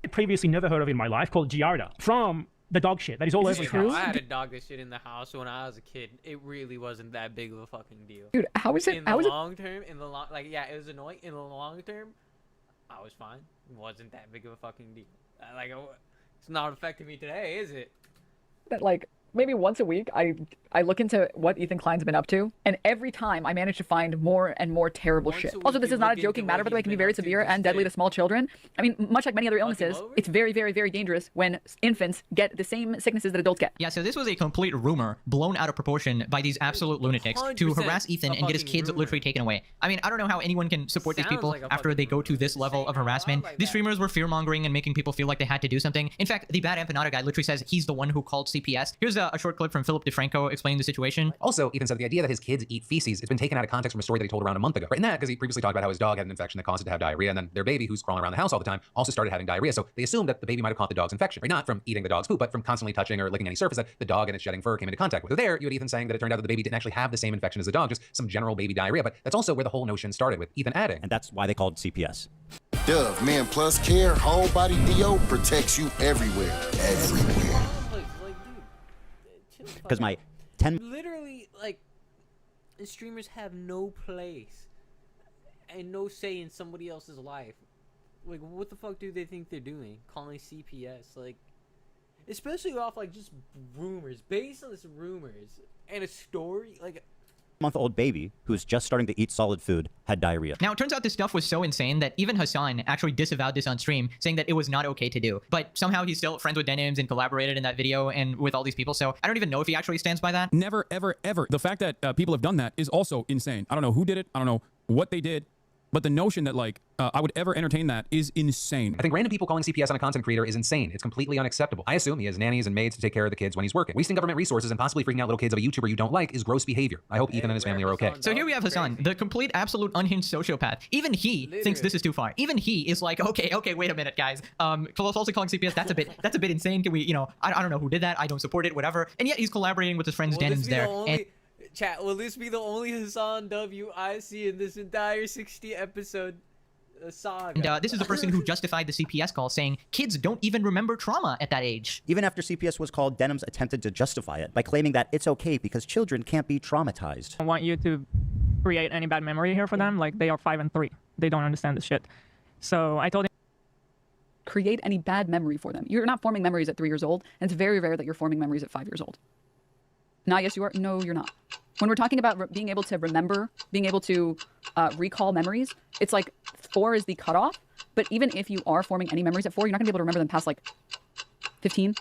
Speaker 16: I previously never heard of in my life, called Giarda, from the dog shit that is all over his house.
Speaker 1: I had a dog that shit in the house when I was a kid. It really wasn't that big of a fucking deal.
Speaker 17: Dude, how is it?
Speaker 1: In the long term, yeah, it was annoying. In the long term, I was fine. It wasn't that big of a fucking deal. Like, it's not affecting me today, is it?
Speaker 17: That like maybe once a week I look into what Ethan Klein's been up to, and every time I manage to find more and more terrible shit. Also, this is not a joking matter, by the way. It can be very severe and deadly to small children. I mean, much like many other illnesses, it's very, very, very dangerous when infants get the same sicknesses that adults get.
Speaker 12: Yeah, so this was a complete rumor blown out of proportion by these absolute lunatics to harass Ethan and get his kids literally taken away. I mean, I don't know how anyone can support these people after they go to this level of harassment. These streamers were fear-mongering and making people feel like they had to do something. In fact, the Bad Empanada guy literally says he's the one who called CPS. Here's a short clip from Philip DeFranco explaining the situation.
Speaker 3: Also, Ethan said the idea that his kids eat feces has been taken out of context from a story that he told around a month ago. Right, in that, because he previously talked about how his dog had an infection that caused it to have diarrhea, and then their baby, who's crawling around the house all the time, also started having diarrhea. So they assumed that the baby might have caught the dog's infection. Right? Not from eating the dog's poop, but from constantly touching or licking any surface that the dog and its shedding fur came into contact with. So there, you had Ethan saying that it turned out that the baby didn't actually have the same infection as the dog, just some general baby diarrhea. But that's also where the whole notion started, with Ethan adding.
Speaker 14: And that's why they called CPS.
Speaker 5: Dove Men Plus Care Whole Body DO protects you everywhere. Everywhere.
Speaker 14: Because my 10...
Speaker 1: Literally, like, streamers have no place and no say in somebody else's life. Like, what the fuck do they think they're doing? Calling CPS, like, especially off, like, just rumors. Based on this rumors and a story, like...
Speaker 14: month-old baby who's just starting to eat solid food had diarrhea.
Speaker 12: Now, it turns out this stuff was so insane that even Hassan actually disavowed this on stream, saying that it was not okay to do. But somehow he's still friends with Denims and collaborated in that video and with all these people, so I don't even know if he actually stands by that.
Speaker 18: Never, ever, ever. The fact that people have done that is also insane. I don't know who did it. I don't know what they did. But the notion that, like, I would ever entertain that is insane.
Speaker 3: I think random people calling CPS on a content creator is insane. It's completely unacceptable. I assume he has nannies and maids to take care of the kids when he's working. Wasting government resources and possibly freaking out little kids of a YouTuber you don't like is gross behavior. I hope Ethan and his family are okay.
Speaker 12: So here we have Hassan, the complete, absolute, unhinged sociopath. Even he thinks this is too far. Even he is like, okay, wait a minute, guys. Falsely calling CPS, that's a bit insane. Can we, you know, I don't know who did that. I don't support it, whatever. And yet he's collaborating with his friends Denims there.
Speaker 1: Chat, will this be the only Hassan W I see in this entire 60 episode saga?
Speaker 12: And this is the person who justified the CPS call, saying kids don't even remember trauma at that age.
Speaker 14: Even after CPS was called, Denims attempted to justify it by claiming that it's okay because children can't be traumatized.
Speaker 20: I want you to create any bad memory here for them. Like, they are 5 and 3. They don't understand this shit. So I told him,
Speaker 17: create any bad memory for them. You're not forming memories at 3 years old, and it's very rare that you're forming memories at 5 years old. Now, yes, you are. No, you're not. When we're talking about being able to remember, being able to recall memories, it's like 4 is the cutoff. But even if you are forming any memories at 4, you're not going to be able to remember them past like 15.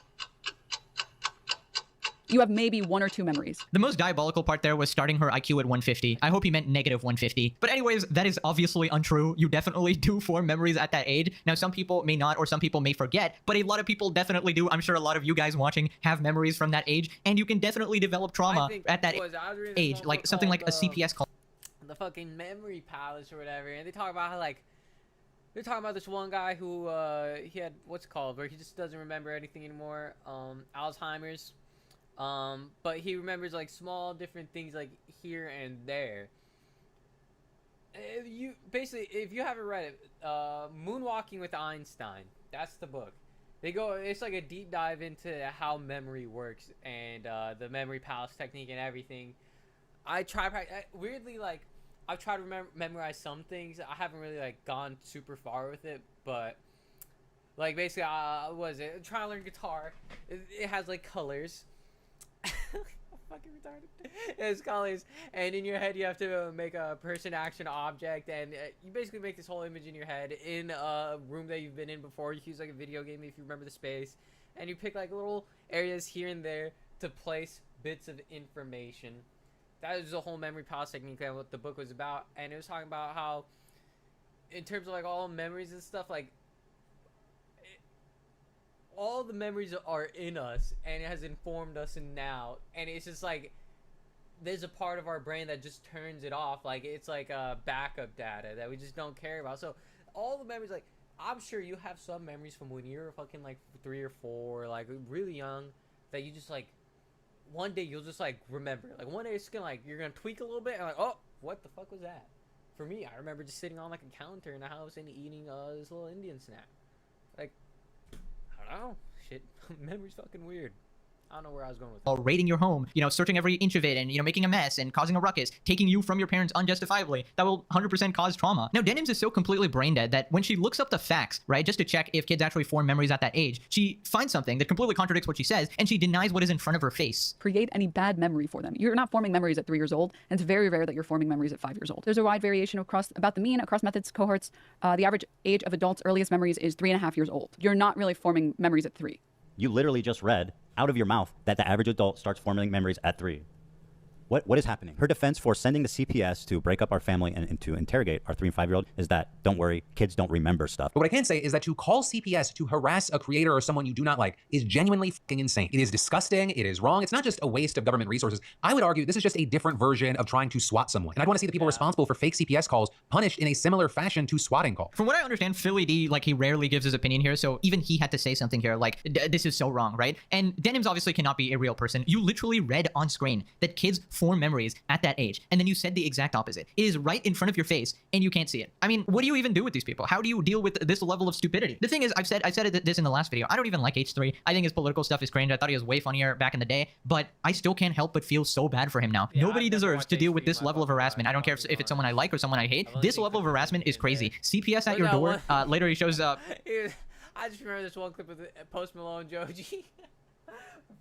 Speaker 17: You have maybe 1 or 2 memories.
Speaker 12: The most diabolical part there was starting her IQ at 150. I hope he meant negative 150. But anyways, that is obviously untrue. You definitely do form memories at that age. Now, some people may not, or some people may forget, but a lot of people definitely do. I'm sure a lot of you guys watching have memories from that age, and you can definitely develop trauma at that age, like something like a CPS call.
Speaker 1: The fucking memory palace or whatever, and they talk about how, like, they're talking about this one guy who, he had, what's it called, where he just doesn't remember anything anymore, Alzheimer's. But he remembers, like, small different things, like, here and there. You basically, if you haven't read it, Moonwalking with Einstein, that's the book. It's like a deep dive into how memory works and the memory palace technique and everything. Weirdly, like, I've tried to memorize some things. I haven't really, like, gone super far with it, but, like, basically, what is it? I'm trying to learn guitar. It has, like, colors. Fucking retarded. It has colors, and in your head you have to make a person, action, object, and you basically make this whole image in your head in a room that you've been in before. You can use like a video game if you remember the space, and you pick like little areas here and there to place bits of information. That is the whole memory palace technique and what the book was about, and it was talking about how, in terms of like all memories and stuff, like, all the memories are in us, and it has informed us now, and it's just like there's a part of our brain that just turns it off, like it's like backup data that we just don't care about. So all the memories, like, I'm sure you have some memories from when you're fucking like 3 or 4, like really young, that you just like one day you'll just like remember, like one day it's gonna like you're gonna tweak a little bit and like, oh, what the fuck was that? For me, I remember just sitting on like a counter in the house and eating this little Indian snack. Like, oh, shit. Memory's fucking weird. I don't know where I was going with that.
Speaker 12: Raiding your home, you know, searching every inch of it and, you know, making a mess and causing a ruckus, taking you from your parents unjustifiably. That will 100% cause trauma. Now, Denims is so completely brain dead that when she looks up the facts, right, just to check if kids actually form memories at that age, she finds something that completely contradicts what she says, and she denies what is in front of her face.
Speaker 17: Create any bad memory for them. You're not forming memories at 3 years old, and it's very rare that you're forming memories at 5 years old. There's a wide variation across methods, cohorts. The average age of adults' earliest memories is 3.5 years old. You're not really forming memories at 3.
Speaker 14: You literally just read out of your mouth that the average adult starts forming memories at 3. What is happening? Her defense for sending the CPS to break up our family and to interrogate our 3 and 5-year-old is that, don't worry, kids don't remember stuff.
Speaker 3: But what I can say is that to call CPS to harass a creator or someone you do not like is genuinely fucking insane. It is disgusting. It is wrong. It's not just a waste of government resources. I would argue this is just a different version of trying to swat someone. And I'd want to see the people responsible for fake CPS calls punished in a similar fashion to swatting calls.
Speaker 12: From what I understand, Philly D, like, he rarely gives his opinion here, so even he had to say something here, like, this is so wrong, right? And Denims obviously cannot be a real person. You literally read on screen that kids form memories at that age, and then you said the exact opposite. It is right in front of your face, and you can't see it. I mean, what do you even do with these people? How do you deal with this level of stupidity? The thing is, I said this in the last video, I don't even like H3. I think his political stuff is cringe. I thought he was way funnier back in the day, but I still can't help but feel so bad for him now. Yeah, Nobody deserves to deal with this level of harassment. I don't care if it's someone I like or someone I hate. This level of harassment is crazy. CPS at your door. Later he shows up.
Speaker 1: I just remember this one clip with Post Malone, Joji.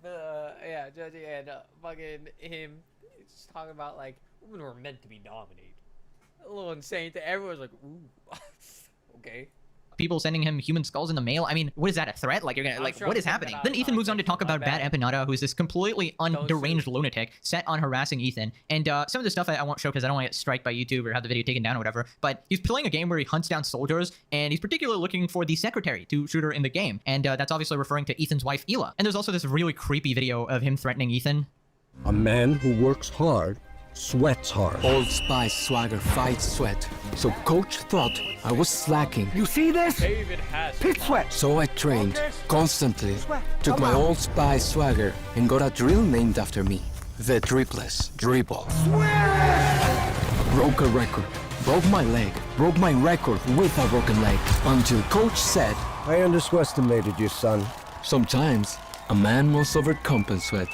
Speaker 1: Yeah, Joji and fucking him. Just talking about like women were meant to be dominated. A little insane. Everyone's like, ooh, okay.
Speaker 12: People sending him human skulls in the mail. I mean, what is that, a threat? Like, you're gonna, like, what is happening? Then Ethan moves on to talk about Bad Empanada, who's this completely deranged lunatic set on harassing Ethan. And some of the stuff I won't show because I don't want to get striked by YouTube or have the video taken down or whatever. But he's playing a game where he hunts down soldiers, and he's particularly looking for the secretary to shoot her in the game. And that's obviously referring to Ethan's wife, Hila. And there's also this really creepy video of him threatening Ethan.
Speaker 2: A man who works hard sweats hard.
Speaker 6: Old Spice swagger fights sweat. So coach thought I was slacking.
Speaker 2: You see this?
Speaker 6: Pit sweat. So I trained constantly. Took my Old Spice swagger and got a drill named after me. The Dripless Dribble. Broke a record. Broke my leg. Broke my record with a broken leg. Until coach said,
Speaker 2: I underestimated you, son.
Speaker 6: Sometimes a man must overcompensate.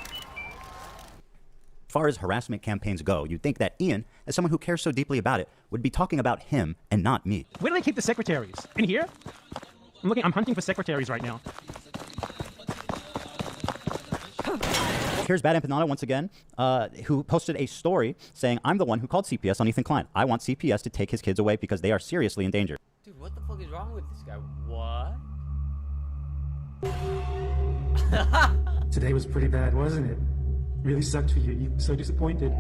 Speaker 14: As far as harassment campaigns go, you'd think that Ian, as someone who cares so deeply about it, would be talking about him and not me.
Speaker 16: Where do they keep the secretaries? In here? I'm hunting for secretaries right now.
Speaker 14: Here's Bad Empanada once again, who posted a story saying, I'm the one who called CPS on Ethan Klein. I want CPS to take his kids away because they are seriously in danger.
Speaker 1: Dude, what the fuck is wrong with this guy? What?
Speaker 21: Today was pretty bad, wasn't it? Really sucked for you. You were so disappointed.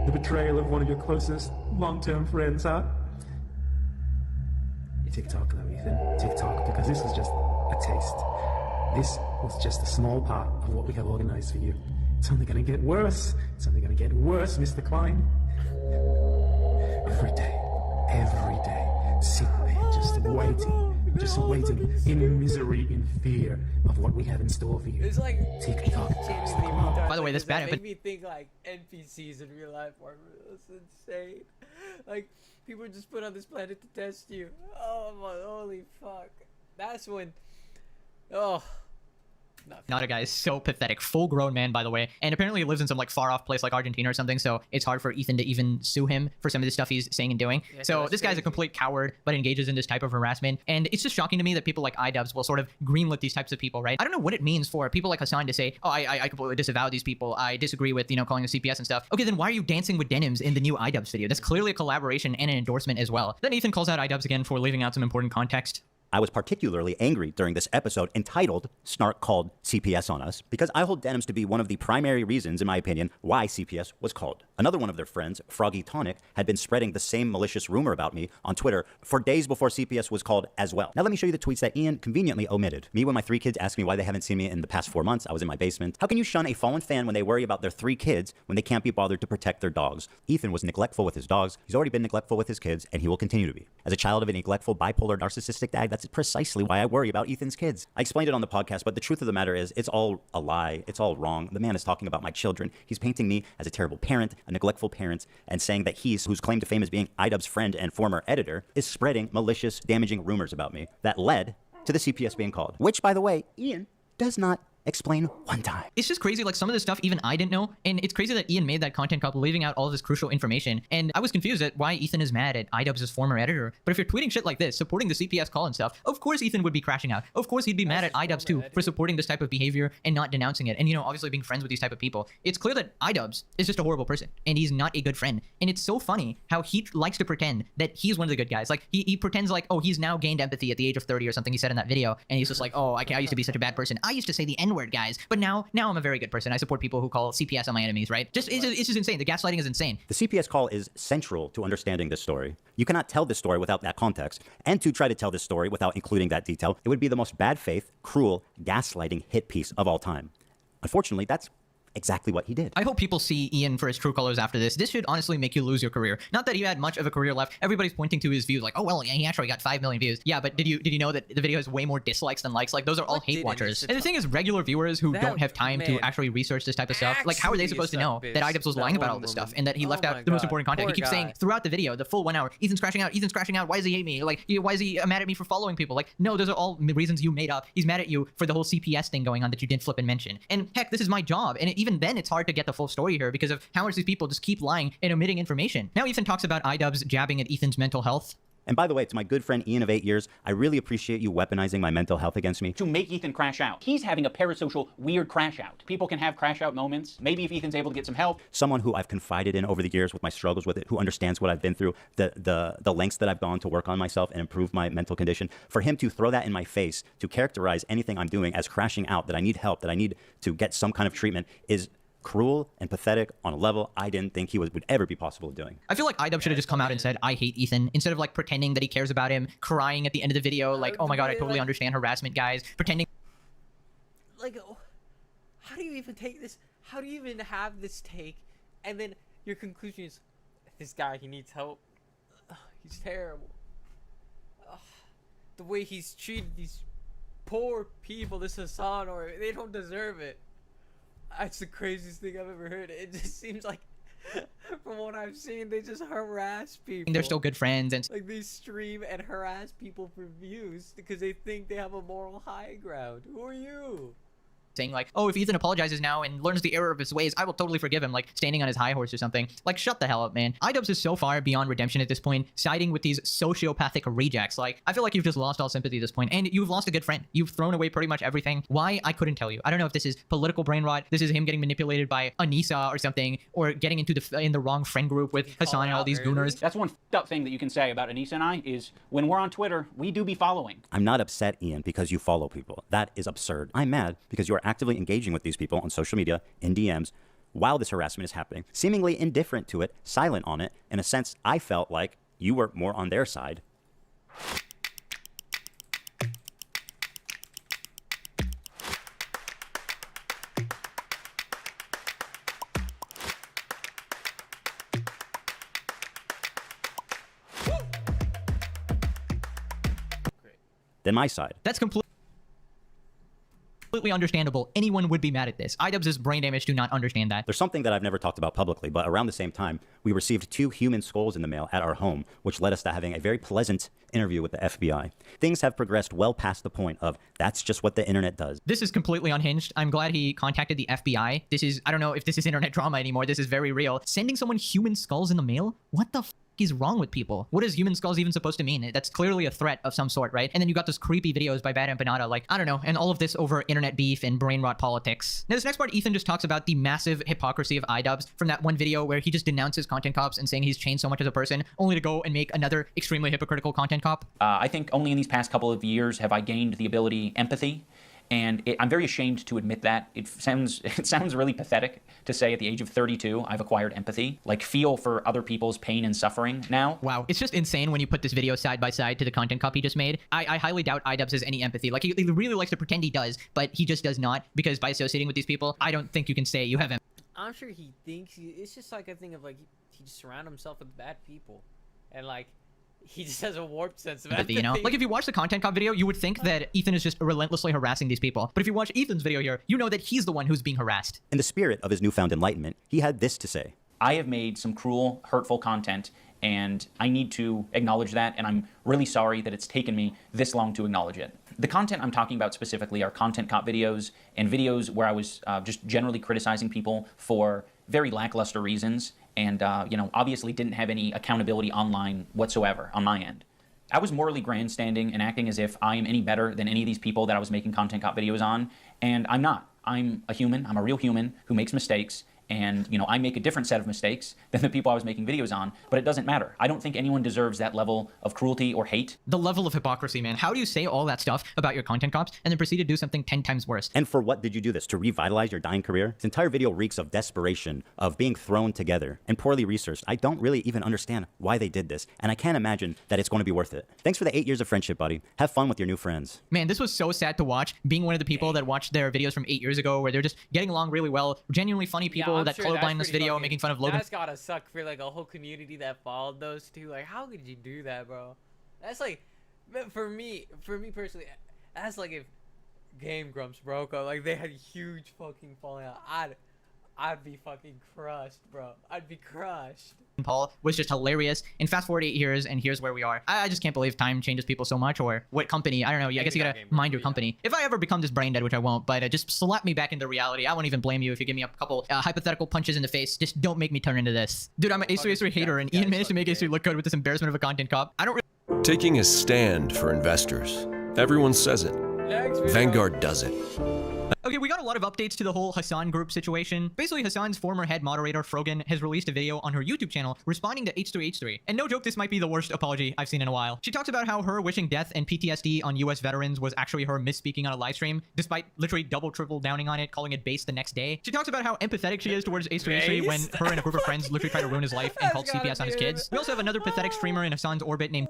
Speaker 21: The betrayal of one of your closest long-term friends, huh? TikTok, though, Ethan. TikTok, because this was just a taste. This was just a small part of what we have organized for you. It's only going to get worse. It's only going to get worse, Mr. Klein. Every day, sit there just waiting in misery, in fear of what we have in store for you.
Speaker 1: It's like
Speaker 21: TikTok.
Speaker 12: By the way, this Bad
Speaker 1: made me think like NPCs in real life are insane. Like people are just put on this planet to test you. Oh my, holy fuck! That's when. Oh.
Speaker 12: Not a guy is so pathetic. Full-grown man, by the way. And apparently he lives in some like far-off place like Argentina or something, so it's hard for Ethan to even sue him for some of the stuff he's saying and doing. Yeah, so this guy's a complete coward, but engages in this type of harassment. And it's just shocking to me that people like iDubbbz will sort of greenlit these types of people, right? I don't know what it means for people like Hassan to say, oh, I completely disavow these people. I disagree with, calling the CPS and stuff. Okay, then why are you dancing with Denims in the new iDubbbz video? That's clearly a collaboration and an endorsement as well. Then Ethan calls out iDubbbz again for leaving out some important context.
Speaker 14: I was particularly angry during this episode entitled Snark Called CPS on Us because I hold Denims to be one of the primary reasons, in my opinion, why CPS was called. Another one of their friends, Froggy Tonic, had been spreading the same malicious rumor about me on Twitter for days before CPS was called as well. Now let me show you the tweets that Ian conveniently omitted. Me when my 3 kids ask me why they haven't seen me in the past 4 months. I was in my basement. How can you shun a fallen fan when they worry about their 3 kids when they can't be bothered to protect their dogs? Ethan was neglectful with his dogs. He's already been neglectful with his kids, and he will continue to be. As a child of a neglectful, bipolar, narcissistic dad, that's precisely why I worry about Ethan's kids. I explained it on the podcast, but the truth of the matter is it's all a lie. It's all wrong. The man is talking about my children. He's painting me as a terrible parent, a neglectful parent, and saying that whose claim to fame as being iDubbbz's friend and former editor, is spreading malicious, damaging rumors about me that led to the CPS being called. Which, by the way, Ian does not explain one time.
Speaker 12: It's just crazy, like some of the stuff even I didn't know, and it's crazy that Ian made that content cop leaving out all of this crucial information, and I was confused at why Ethan is mad at iDubbbz's former editor. But if you're tweeting shit like this, supporting the CPS call and stuff, of course Ethan would be crashing out. Of course he'd be mad at iDubbbz too for supporting this type of behavior and not denouncing it, and obviously being friends with these type of people. It's clear that iDubbbz is just a horrible person, and he's not a good friend, and it's so funny how he likes to pretend that he's one of the good guys. Like he pretends like, oh, he's now gained empathy at the age of 30 or something he said in that video, and he's just like, oh, I used to be such a bad person. I used to say the N N-word, guys. But now I'm a very good person. I support people who call CPS on my enemies, right? It's just insane. The gaslighting is insane.
Speaker 14: The CPS call is central to understanding this story. You cannot tell this story without that context. And to try to tell this story without including that detail, it would be the most bad faith, cruel, gaslighting hit piece of all time. Unfortunately, that's exactly what he did.
Speaker 12: I hope people see Ian for his true colors after this. This should honestly make you lose your career. Not that he had much of a career left. Everybody's pointing to his views like, oh, well, he actually got 5 million views. Yeah, but did you know that the video has way more dislikes than likes? Like, those are all hate watchers. And the thing is, regular viewers who don't have time to actually research this type of stuff, like, how are they supposed to know that IDubbbz was lying about all this stuff and that he left out the most important content? He keeps saying throughout the video, the full 1 hour, Ethan's crashing out, why does he hate me? Like, why is he mad at me for following people? Like, no, those are all reasons you made up. He's mad at you for the whole CPS thing going on that you didn't flip and mention. And heck, this is my job. And even then, it's hard to get the full story here because of how much these people just keep lying and omitting information. Now Ethan talks about IDubbbz jabbing at Ethan's mental health.
Speaker 14: And by the way, to my good friend Ian of 8 years, I really appreciate you weaponizing my mental health against me.
Speaker 15: To make Ethan crash out. He's having a parasocial, weird crash out. People can have crash out moments. Maybe if Ethan's able to get some help.
Speaker 14: Someone who I've confided in over the years with my struggles with it, who understands what I've been through, the lengths that I've gone to work on myself and improve my mental condition. For him to throw that in my face, to characterize anything I'm doing as crashing out, that I need help, that I need to get some kind of treatment, is cruel and pathetic on a level I didn't think he would ever be possible of doing.
Speaker 12: I feel like IDubbbz should have just come out and said, I hate Ethan, instead of like pretending that he cares about him, crying at the end of the video, like, oh my god, I totally understand harassment, guys, pretending.
Speaker 1: Like, how do you even take this? How do you even have this take? And then your conclusion is, this guy, he needs help. He's terrible. The way he's treated these poor people, this Hassan, or they don't deserve it. That's the craziest thing I've ever heard. It just seems like, from what I've seen, they just harass people.
Speaker 12: They're still good friends, and
Speaker 1: like they stream and harass people for views because they think they have a moral high ground. Who are you?
Speaker 12: Saying like, oh, if Ethan apologizes now and learns the error of his ways, I will totally forgive him, like standing on his high horse or something. Like, shut the hell up, man. IDubbbz is so far beyond redemption at this point, siding with these sociopathic rejects. Like, I feel like you've just lost all sympathy at this point, and you've lost a good friend. You've thrown away pretty much everything. Why? I couldn't tell you. I don't know if this is political brain rot, this is him getting manipulated by Anissa or something, or getting into in the wrong friend group with Hassan and all these gooners.
Speaker 15: That's one f***ed up thing that you can say about Anissa and I, is when we're on Twitter, we do be following.
Speaker 14: I'm not upset, Ian, because you follow people. That is absurd. I'm mad because you are actively engaging with these people on social media, in DMs, while this harassment is happening, seemingly indifferent to it, silent on it. In a sense, I felt like you were more on their side. Than my side.
Speaker 12: That's completely understandable. Anyone would be mad at this. IDubbbz's brain damage do not understand that.
Speaker 14: There's something that I've never talked about publicly, but around the same time, we received 2 human skulls in the mail at our home, which led us to having a very pleasant interview with the FBI. Things have progressed well past the point of that's just what the internet does.
Speaker 12: This is completely unhinged. I'm glad he contacted the FBI. This is, I don't know if this is internet drama anymore. This is very real. Sending someone human skulls in the mail? What the f is wrong with people? What is human skulls even supposed to mean? That's clearly a threat of some sort, right? And then you got those creepy videos by Bad Empanada, like, I don't know, and all of this over internet beef and brain rot politics. Now, this next part, Ethan just talks about the massive hypocrisy of IDubbbz from that one video where he just denounces content cops and saying he's changed so much as a person, only to go and make another extremely hypocritical content cop.
Speaker 15: I think only in these past couple of years have I gained the ability, empathy, and I'm very ashamed to admit that. It sounds really pathetic to say at the age of 32, I've acquired empathy, like feel for other people's pain and suffering now.
Speaker 12: Wow, it's just insane when you put this video side by side to the content cop he just made. I highly doubt IDubbbz has any empathy. Like, he really likes to pretend he does, but he just does not, because by associating with these people, I don't think you can say you have empathy.
Speaker 1: I'm sure he thinks, it's just like a thing of like, he just surrounds himself with bad people. And like, he just has a warped sense of empathy.
Speaker 12: You know? Like, if you watch the content cop video, you would think that Ethan is just relentlessly harassing these people. But if you watch Ethan's video here, you know that he's the one who's being harassed.
Speaker 14: In the spirit of his newfound enlightenment, he had this to say.
Speaker 15: I have made some cruel, hurtful content, and I need to acknowledge that, and I'm really sorry that it's taken me this long to acknowledge it. The content I'm talking about specifically are content cop videos and videos where I was just generally criticizing people for very lackluster reasons, and you know, obviously didn't have any accountability online whatsoever on my end. I was morally grandstanding and acting as if I am any better than any of these people that I was making content cop videos on, and I'm not. I'm a human. I'm a real human who makes mistakes, and I make a different set of mistakes than the people I was making videos on, but it doesn't matter. I don't think anyone deserves that level of cruelty or hate.
Speaker 12: The level of hypocrisy, man. How do you say all that stuff about your content cops and then proceed to do something 10 times worse?
Speaker 14: And for what did you do this? To revitalize your dying career? This entire video reeks of desperation, of being thrown together, and poorly researched. I don't really even understand why they did this, and I can't imagine that it's going to be worth it. Thanks for the 8 years of friendship, buddy. Have fun with your new friends.
Speaker 12: Man, this was so sad to watch, being one of the people that watched their videos from 8 years ago, where they're just getting along really well, genuinely funny people that colorblind this video, making fun of Logan.
Speaker 1: That's gotta suck for like a whole community that followed those two. Like, how could you do that, bro? That's like, for me personally, that's like if Game Grumps broke up, like they had a huge fucking falling out. I'd be fucking crushed, bro. I'd be crushed.
Speaker 12: Paul was just hilarious. And fast forward 8 years, and here's where we are. I just can't believe time changes people so much, or what company. I don't know. I guess you gotta mind your company. If I ever become just brain dead, which I won't, but just slap me back into reality. I won't even blame you if you give me a couple hypothetical punches in the face. Just don't make me turn into this. Dude, I'm an Ace3 hater, and Ian managed to make Ace3 look good with this embarrassment of a content cop. I don't really...
Speaker 4: Taking a stand for investors. Everyone says it. Vanguard does it.
Speaker 12: Okay, we got a lot of updates to the whole Hassan group situation. Basically, Hassan's former head moderator, Frogan, has released a video on her YouTube channel responding to H3H3. And no joke, this might be the worst apology I've seen in a while. She talks about how her wishing death and PTSD on US veterans was actually her misspeaking on a live stream, despite literally triple downing on it, calling it base the next day. She talks about how empathetic she is towards H3H3 when her and a group of friends literally try to ruin his life and called CPS on his kids. We also have another pathetic streamer in Hassan's orbit named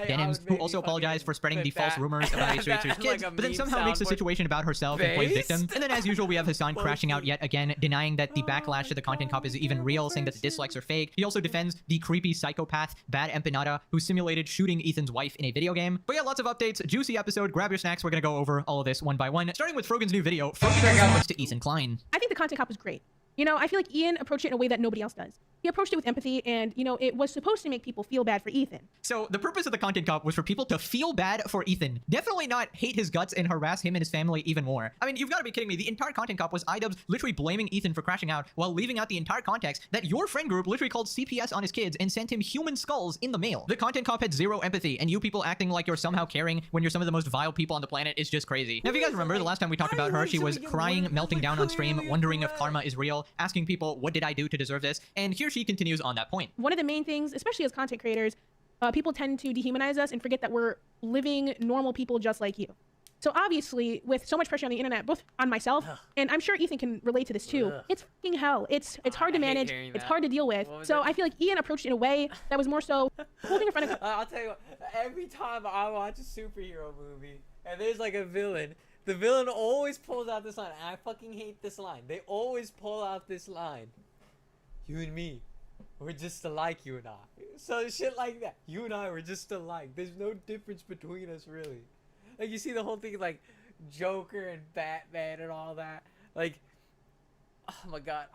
Speaker 12: Denims, who also apologized for spreading the false rumors about H3H3's kids, but then somehow makes the situation about herself and plays victim. And then as usual, we have Hassan crashing out yet again, denying that the backlash to the content cop is even real, saying that the dislikes are fake. He also defends the creepy psychopath, Bad Empanada, who simulated shooting Ethan's wife in a video game. But yeah, lots of updates, juicy episode, grab your snacks, we're gonna go over all of this one by one. Starting with Frogan's new video, Frogan responds to Ethan Klein.
Speaker 19: I think the content cop was great. I feel like Ian approached it in a way that nobody else does. He approached it with empathy, and, it was supposed to make people feel bad for Ethan.
Speaker 12: So the purpose of the content cop was for people to feel bad for Ethan. Definitely not hate his guts and harass him and his family even more. I mean, you've got to be kidding me. The entire content cop was iDubbbz literally blaming Ethan for crashing out while leaving out the entire context that your friend group literally called CPS on his kids and sent him human skulls in the mail. The content cop had zero empathy, and you people acting like you're somehow caring when you're some of the most vile people on the planet is just crazy. Now, if you guys remember, the last time we talked about her, she was crying, melting down on stream, wondering if karma is real, asking people, what did I do to deserve this? And here she continues on that point.
Speaker 19: One of the main things, especially as content creators, people tend to dehumanize us and forget that we're living normal people just like you. So obviously, with so much pressure on the internet, both on myself, and I'm sure Ethan can relate to this too, it's fucking hell. It's hard to manage, it's hard to deal with. So I feel like Ian approached it in a way that was more so holding in front of...
Speaker 1: I'll tell you what, every time I watch a superhero movie, and there's like a villain, the villain always pulls out this line, and I fucking hate this line. They always pull out this line. You and me, we're just alike, you and I. So shit like that. You and I were just alike. There's no difference between us, really. Like, you see the whole thing, like, Joker and Batman and all that. Like, oh my god.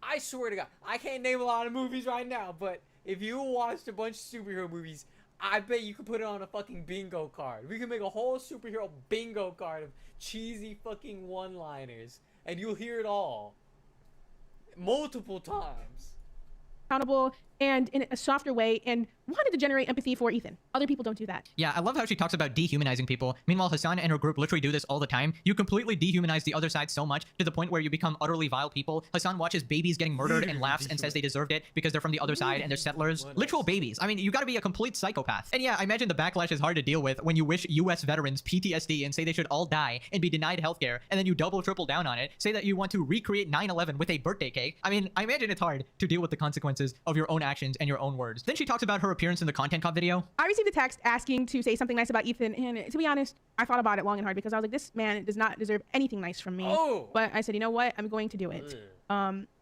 Speaker 1: I swear to God, I can't name a lot of movies right now, but if you watched a bunch of superhero movies, I bet you could put it on a fucking bingo card. We could make a whole superhero bingo card of cheesy fucking one-liners, and you'll hear it all. Multiple times.
Speaker 19: Accountable and in a softer way, and wanted to generate empathy for Ethan. Other people don't do that.
Speaker 12: Yeah, I love how she talks about dehumanizing people. Meanwhile, Hassan and her group literally do this all the time. You completely dehumanize the other side so much to the point where you become utterly vile people. Hassan watches babies getting murdered and laughs and says they deserved it because they're from the other side and they're settlers. Literal babies. I mean, you gotta be a complete psychopath. And yeah, I imagine the backlash is hard to deal with when you wish US veterans PTSD and say they should all die and be denied healthcare, and then you triple down on it, say that you want to recreate 9/11 with a birthday cake. I mean, I imagine it's hard to deal with the consequences of your own actions and your own words. Then she talks about her appearance in the content cop video.
Speaker 19: I received a text asking to say something nice about Ethan, and to be honest, I thought about it long and hard because I was like, this man does not deserve anything nice from me. Oh. But I said, you know what? I'm going to do it.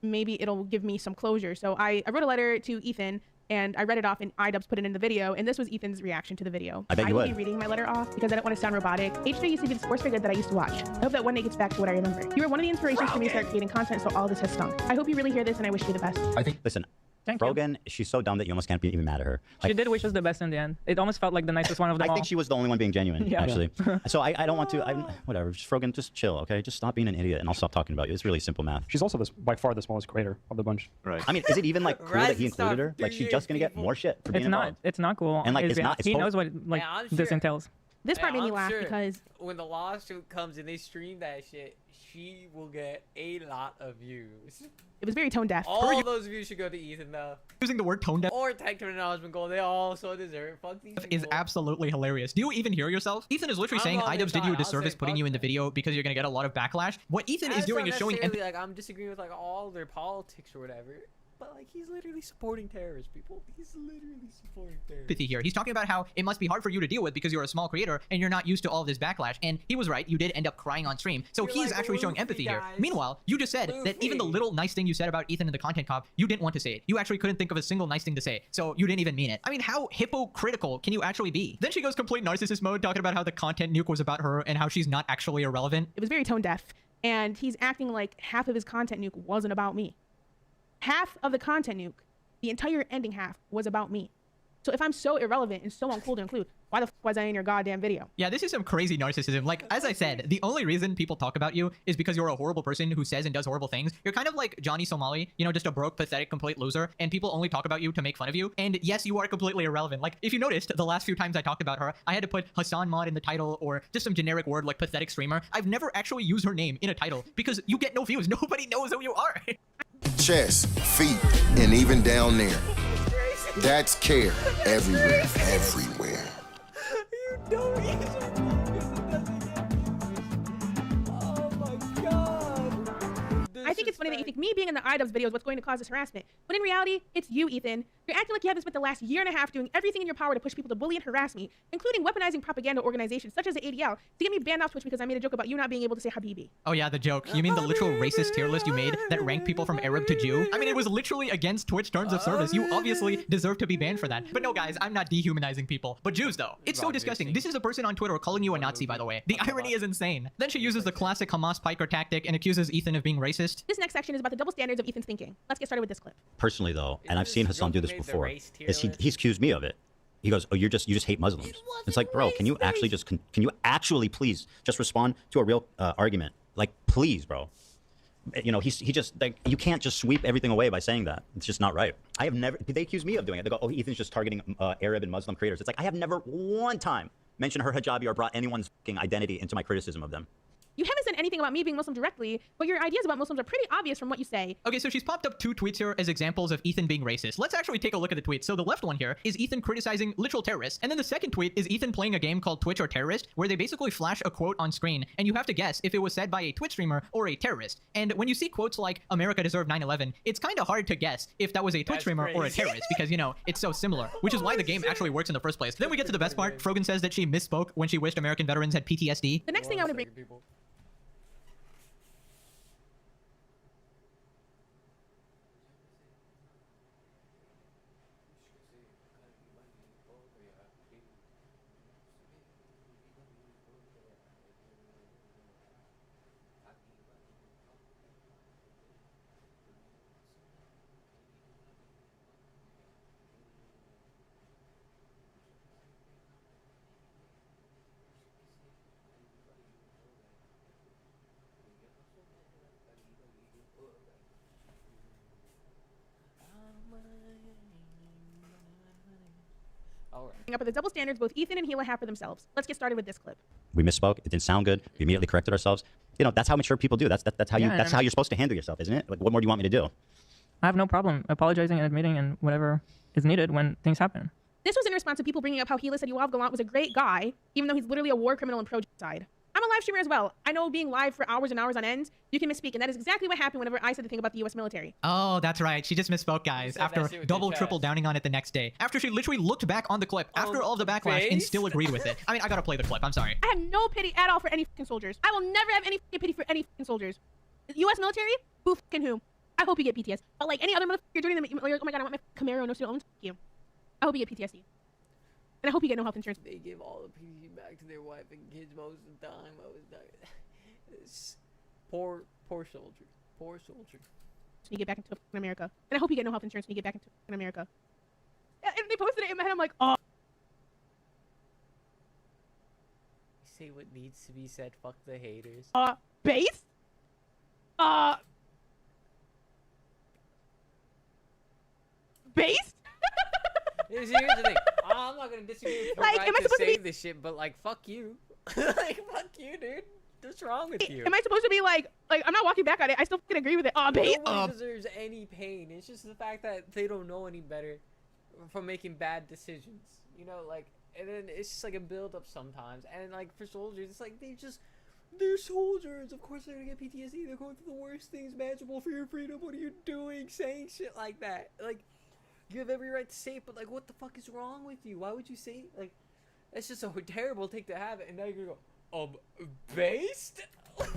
Speaker 19: Maybe it'll give me some closure. So I wrote a letter to Ethan, and I read it off, and iDubbbz put it in the video, and this was Ethan's reaction to the video.
Speaker 14: I bet you would.
Speaker 19: I will be reading my letter off because I don't want to sound robotic. H3 used to be the sports figure that I used to watch. I hope that one day gets back to what I remember. You were one of the inspirations for me to start creating content, so all this has stunk. I hope you really hear this, and I wish you the best.
Speaker 14: I think, listen, Frogan, she's so dumb that you almost can't be even mad at her.
Speaker 20: Like, she did wish us the best in the end. It almost felt like the nicest one of them all.
Speaker 14: I think she was the only one being genuine, actually. So I don't want to, whatever, just Frogan, just chill, okay? Just stop being an idiot, and I'll stop talking about you. It's really simple math.
Speaker 21: She's also by far the smallest creator of the bunch.
Speaker 14: Right. I mean, is it even like cool that he included her? Like, she's just gonna get more shit for being involved.
Speaker 20: It's not cool.
Speaker 14: And like,
Speaker 20: he knows what this entails.
Speaker 19: This part made me
Speaker 1: I'm
Speaker 19: laugh
Speaker 1: sure
Speaker 19: because
Speaker 1: when the lawsuit comes and they stream that shit, she will get a lot of views.
Speaker 19: it was very tone deaf.
Speaker 1: All those views should go to Ethan though.
Speaker 12: Using the word tone deaf
Speaker 1: Or technical acknowledgement goal. They also deserve it. Fuck these
Speaker 12: is
Speaker 1: people.
Speaker 12: absolutely hilarious. Do you even hear yourself? Ethan is literally saying
Speaker 1: on
Speaker 12: iDubbbz did you a
Speaker 1: I'll
Speaker 12: disservice
Speaker 1: say
Speaker 12: putting
Speaker 1: fuck
Speaker 12: you in the video because you're gonna get a lot of backlash. What Ethan is doing is showing empathy.
Speaker 1: Like I'm disagreeing with like all their politics or whatever. But like he's literally supporting terrorist people. He's literally supporting terrorists.
Speaker 12: Here. He's talking about how it must be hard for you to deal with because you're a small creator and you're not used to all of this backlash. And he was right. You did end up crying on stream. So
Speaker 1: You're
Speaker 12: he's
Speaker 1: like
Speaker 12: actually showing
Speaker 1: Luffy,
Speaker 12: empathy here.
Speaker 1: guys.
Speaker 12: Meanwhile, you just said that even the
Speaker 1: Luffy.
Speaker 12: little nice thing you said about Ethan in the content cop, you didn't want to say it. You actually couldn't think of a single nice thing to say. So you didn't even mean it. I mean, how hypocritical can you actually be? Then she goes complete narcissist mode, talking about how the content nuke was about her and how she's not actually irrelevant.
Speaker 19: It was very tone deaf, and he's acting like half of his content nuke wasn't about me. Half of the content nuke, the entire ending half, was about me. So if I'm so irrelevant and so uncool to include, why the f was I in your goddamn video?
Speaker 12: Yeah, this is some crazy narcissism. Like, as I said, the only reason people talk about you is because you're a horrible person who says and does horrible things. You're kind of like Johnny Somali, you know, just a broke, pathetic, complete loser, and people only talk about you to make fun of you. And yes, you are completely irrelevant. Like, if you noticed, the last few times I talked about her, I had to put Hassan Mod in the title or just some generic word like pathetic streamer. I've never actually used her name in a title because you get no views. Nobody knows who you are.
Speaker 5: Chest, feet, and even down there. That's care everywhere, everywhere.
Speaker 1: You don't Oh my god.
Speaker 19: I think it's funny that you think me being in the iDubbbz video is what's going to cause this harassment. But in reality, it's you, Ethan. You're acting like you haven't spent the last year and a half doing everything in your power to push people to bully and harass me, including weaponizing propaganda organizations such as the ADL to get me banned off Twitch because I made a joke about you not being able to say Habibi.
Speaker 12: Oh yeah, the joke. You mean the literal racist tier list you made that ranked people from Arab to Jew? I mean, it was literally against Twitch terms of service. You obviously deserve to be banned for that. But no, guys, I'm not dehumanizing people. But Jews, though. It's so disgusting. This is a person on Twitter calling you a Nazi, by the way. The irony is insane. Then she uses the classic Hamas piker tactic and accuses Ethan of being racist.
Speaker 19: This next section is about the double standards of Ethan's thinking. Let's get started with this clip.
Speaker 14: Personally, though, and I've seen Hassan do this before, is he's accused me of it. He goes, "Oh, you just hate Muslims." It's like, bro, can you actually just can you actually please just respond to a real argument? Like, please, bro. You know, he just like you can't just sweep everything away by saying that. It's just not right. I have never. They accuse me of doing it. They go, "Oh, Ethan's just targeting Arab and Muslim creators." It's like I have never one time mentioned her hijabi or brought anyone's fucking identity into my criticism of them.
Speaker 19: You haven't said anything about me being Muslim directly, but your ideas about Muslims are pretty obvious from what you say.
Speaker 12: Okay, so she's popped up 2 tweets here as examples of Ethan being racist. Let's actually take a look at the tweets. So the left one here is Ethan criticizing literal terrorists. And then the second tweet is Ethan playing a game called Twitch or Terrorist, where they basically flash a quote on screen, and you have to guess if it was said by a Twitch streamer or a terrorist. And when you see quotes like, America deserved 9/11, it's kind of hard to guess if that was a Twitch streamer or a terrorist, because, you know, it's so similar, which is why the game actually works in the first place. Then we get to the best part. Frogan says that she misspoke when she wished American veterans had PTSD.
Speaker 19: The next thing I want to bring... up with the double standards both Ethan and Hila have for themselves. Let's get started with this clip.
Speaker 14: We misspoke. It didn't sound good. We immediately corrected ourselves. You know, that's how mature people do. That's how how you're supposed to handle yourself, isn't it? Like, what more do you want me to do?
Speaker 20: I have no problem apologizing and admitting and whatever is needed when things happen.
Speaker 19: This was in response to people bringing up how Hila said Yoav Gallant was a great guy, even though he's literally a war criminal and pro-genocide. I'm a live streamer as well. I know being live for hours and hours on end, you can misspeak, and that is exactly what happened whenever I said the thing about the U.S. military.
Speaker 12: Oh, that's right. She just misspoke, guys, after double, triple downing on it the next day. After she literally looked back on the clip after all of the backlash and still agreed with it. I mean, I gotta play the clip. I'm sorry.
Speaker 19: I have no pity at all for any fucking soldiers. I will never have any pity for any fucking soldiers. The U.S. military? Who fucking who? I hope you get PTSD. But like any other motherfucker joining them, you're like, oh my god, I want my Camaro, no student loans. Fuck you. I hope you get PTSD. And I hope you get no health insurance.
Speaker 1: They give all the PTSD back to their wife and kids most of the time. It's poor soldier. Poor soldier.
Speaker 19: So you get back into America. And I hope you get no health insurance when you get back into America. And they posted it in my head. I'm like, oh.
Speaker 1: Say what needs to be said. Fuck the haters.
Speaker 19: Base? Base?
Speaker 1: Here's the thing. I'm not gonna disagree with the
Speaker 19: Like,
Speaker 1: right
Speaker 19: am I
Speaker 1: to
Speaker 19: supposed to
Speaker 1: say
Speaker 19: be-
Speaker 1: this shit, but like, fuck you. Like, fuck you, dude. What's wrong with you?
Speaker 19: Am I supposed to be like I'm not walking back on it? I still fucking agree with it. Oh, babe.
Speaker 1: Nobody deserves any pain. It's just the fact that they don't know any better from making bad decisions. You know, like, and then it's just like a build up sometimes. And like for soldiers, it's like they're soldiers. Of course they're gonna get PTSD. They're going through the worst things imaginable for your freedom. What are you doing saying shit like that? Like, you have every right to say it, but like, what the fuck is wrong with you? Why would you say like? It's just a terrible take to have it, and now you're gonna go, based?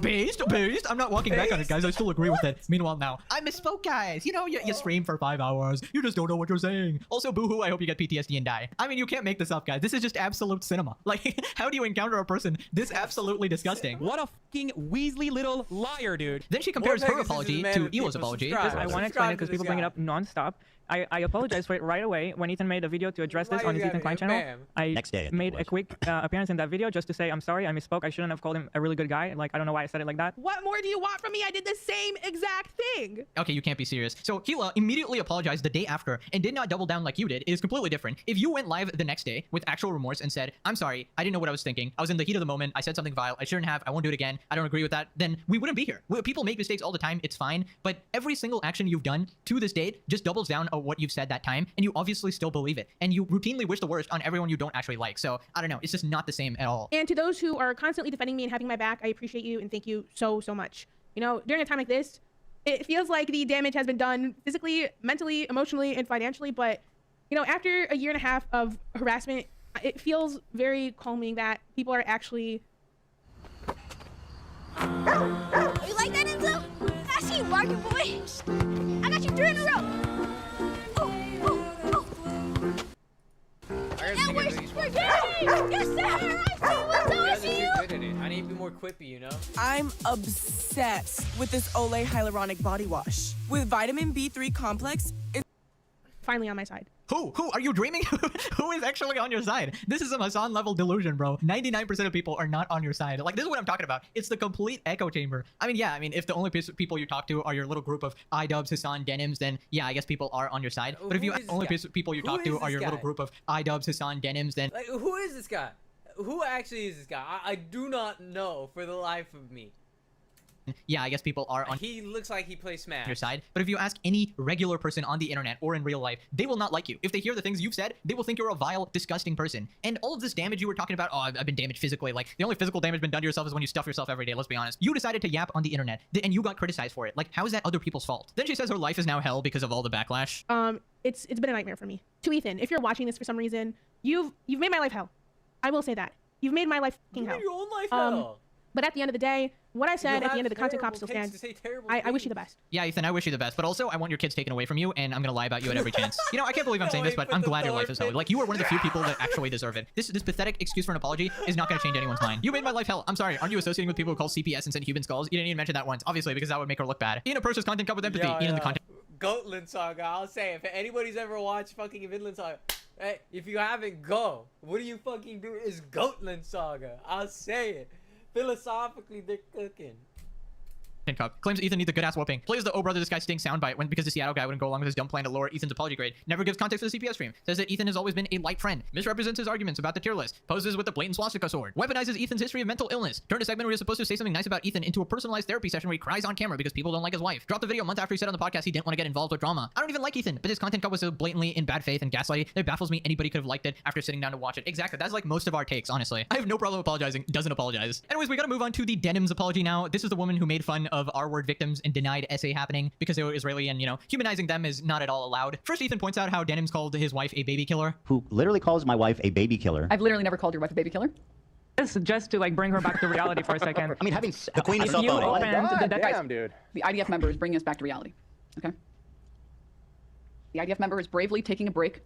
Speaker 12: Based? I'm not walking back on it, guys. I still agree with it. Meanwhile, now, I misspoke, guys. You know, you stream for 5 hours. You just don't know what you're saying. Also, boohoo, I hope you get PTSD and die. I mean, you can't make this up, guys. This is just absolute cinema. Like, how do you encounter a person this absolutely disgusting?
Speaker 18: What a fucking Weasley little liar, dude.
Speaker 12: Then she compares her apology to Elo's apology.
Speaker 20: I want to explain it because people bring it up non-stop. I apologize for it right away. When Ethan made a video to address this on his Ethan Klein channel, I made a quick appearance in that video just to say, I'm sorry, I misspoke. I shouldn't have called him a really good guy. Like, I don't know why I said it like that.
Speaker 19: What more do you want from me? I did the same exact thing.
Speaker 12: Okay, you can't be serious. So Hila immediately apologized the day after and did not double down like you did. It is completely different. If you went live the next day with actual remorse and said, I'm sorry, I didn't know what I was thinking. I was in the heat of the moment. I said something vile. I shouldn't have. I won't do it again. I don't agree with that. Then we wouldn't be here. People make mistakes all the time. It's fine. But every single action you've done to this date just doubles down on what you've said that time. And you obviously still believe it. And you routinely wish the worst on everyone you don't actually like. So I don't know. It's just not the same at all.
Speaker 19: And to those who are constantly defending me and having my back, I appreciate you and thank you so much. You know, during a time like this, it feels like the damage has been done physically, mentally, emotionally, and financially. But, you know, after a year and a half of harassment, it feels very calming that people are actually...
Speaker 9: You like that, Enzo? I see you barking, boy. I got you 3 in a row. Now we're getting! Yes, sir! I see you!
Speaker 1: I need to be more quippy, you know?
Speaker 13: I'm obsessed with this Olay Hyaluronic Body Wash. With vitamin B3 complex, it's
Speaker 19: finally on my side.
Speaker 12: Who? Are you dreaming? Who is actually on your side? This is a Hassan level delusion, bro. 99% of people are not on your side. Like, this is what I'm talking about. It's the complete echo chamber. I mean, yeah, if the only people you talk to are your little group of iDubbbz, Hassan, Denims, then yeah, I guess people are on your side. But if you only people you talk to are your little group of iDubbbz, Hassan, Denims, then...
Speaker 1: Like, who is this guy? Who actually is this guy? I do not know for the life of me.
Speaker 12: Yeah, I guess people are on
Speaker 1: He looks like he plays Smash.
Speaker 12: your side. But if you ask any regular person on the internet or in real life, they will not like you. If they hear the things you've said, they will think you're a vile, disgusting person. And all of this damage you were talking about, I've been damaged physically. Like, the only physical damage been done to yourself is when you stuff yourself every day, let's be honest. You decided to yap on the internet, and you got criticized for it. Like, how is that other people's fault? Then she says her life is now hell because of all the backlash.
Speaker 19: It's been a nightmare for me. To Ethan, if you're watching this for some reason, you've made my life hell. I will say that. You've made my life fucking hell.
Speaker 1: Your own life hell.
Speaker 19: But at the end of the day, what I said at the end of the content cop still stands. I wish you the best.
Speaker 12: Yeah, Ethan, I wish you the best. But also, I want your kids taken away from you, and I'm gonna lie about you at every chance. You know, I can't believe I'm saying this, but I'm glad your life is hell. Like, you are one of the few people that actually deserve it. This pathetic excuse for an apology is not gonna change anyone's mind. You made my life hell. I'm sorry. Aren't you associating with people who call CPS and send human skulls? You didn't even mention that once, obviously, because that would make her look bad. Ian approaches content cup with empathy. Ian the content.
Speaker 1: Goatland Saga, I'll say, if anybody's ever watched fucking Vinland Saga, hey, if you haven't, go. What do you fucking do? Is Goatland Saga. I'll say it. Philosophically, they're cooking.
Speaker 12: Cup claims Ethan needs a good ass whooping. Plays the oh brother this guy stinks soundbite when because the Seattle guy wouldn't go along with his dumb plan to lower Ethan's apology grade. Never gives context to the CPS stream. Says that Ethan has always been a light friend. Misrepresents his arguments about the tier list. Poses with the blatant swastika sword. Weaponizes Ethan's history of mental illness. Turned a segment where he was supposed to say something nice about Ethan into a personalized therapy session where he cries on camera because people don't like his wife. Dropped the video a month after he said on the podcast he didn't want to get involved with drama. I don't even like Ethan, but his content cut was so blatantly in bad faith and gaslighting that it baffles me anybody could have liked it after sitting down to watch it. Exactly. That's like most of our takes, honestly. I have no problem apologizing. Doesn't apologize. Anyways, we gotta move on to the Denims apology now. This is the woman who made fun of R-word victims and denied essay happening because they were Israeli and, you know, humanizing them is not at all allowed. First, Ethan points out how Denims called his wife a baby killer.
Speaker 14: Who literally calls my wife a baby killer.
Speaker 17: I've literally never called your wife a baby killer.
Speaker 20: Just to like bring her back to reality for a second.
Speaker 14: I mean, having the queen is so
Speaker 13: funny. Damn, dude. The IDF member is bringing us back to reality. Okay. The IDF member is bravely taking a break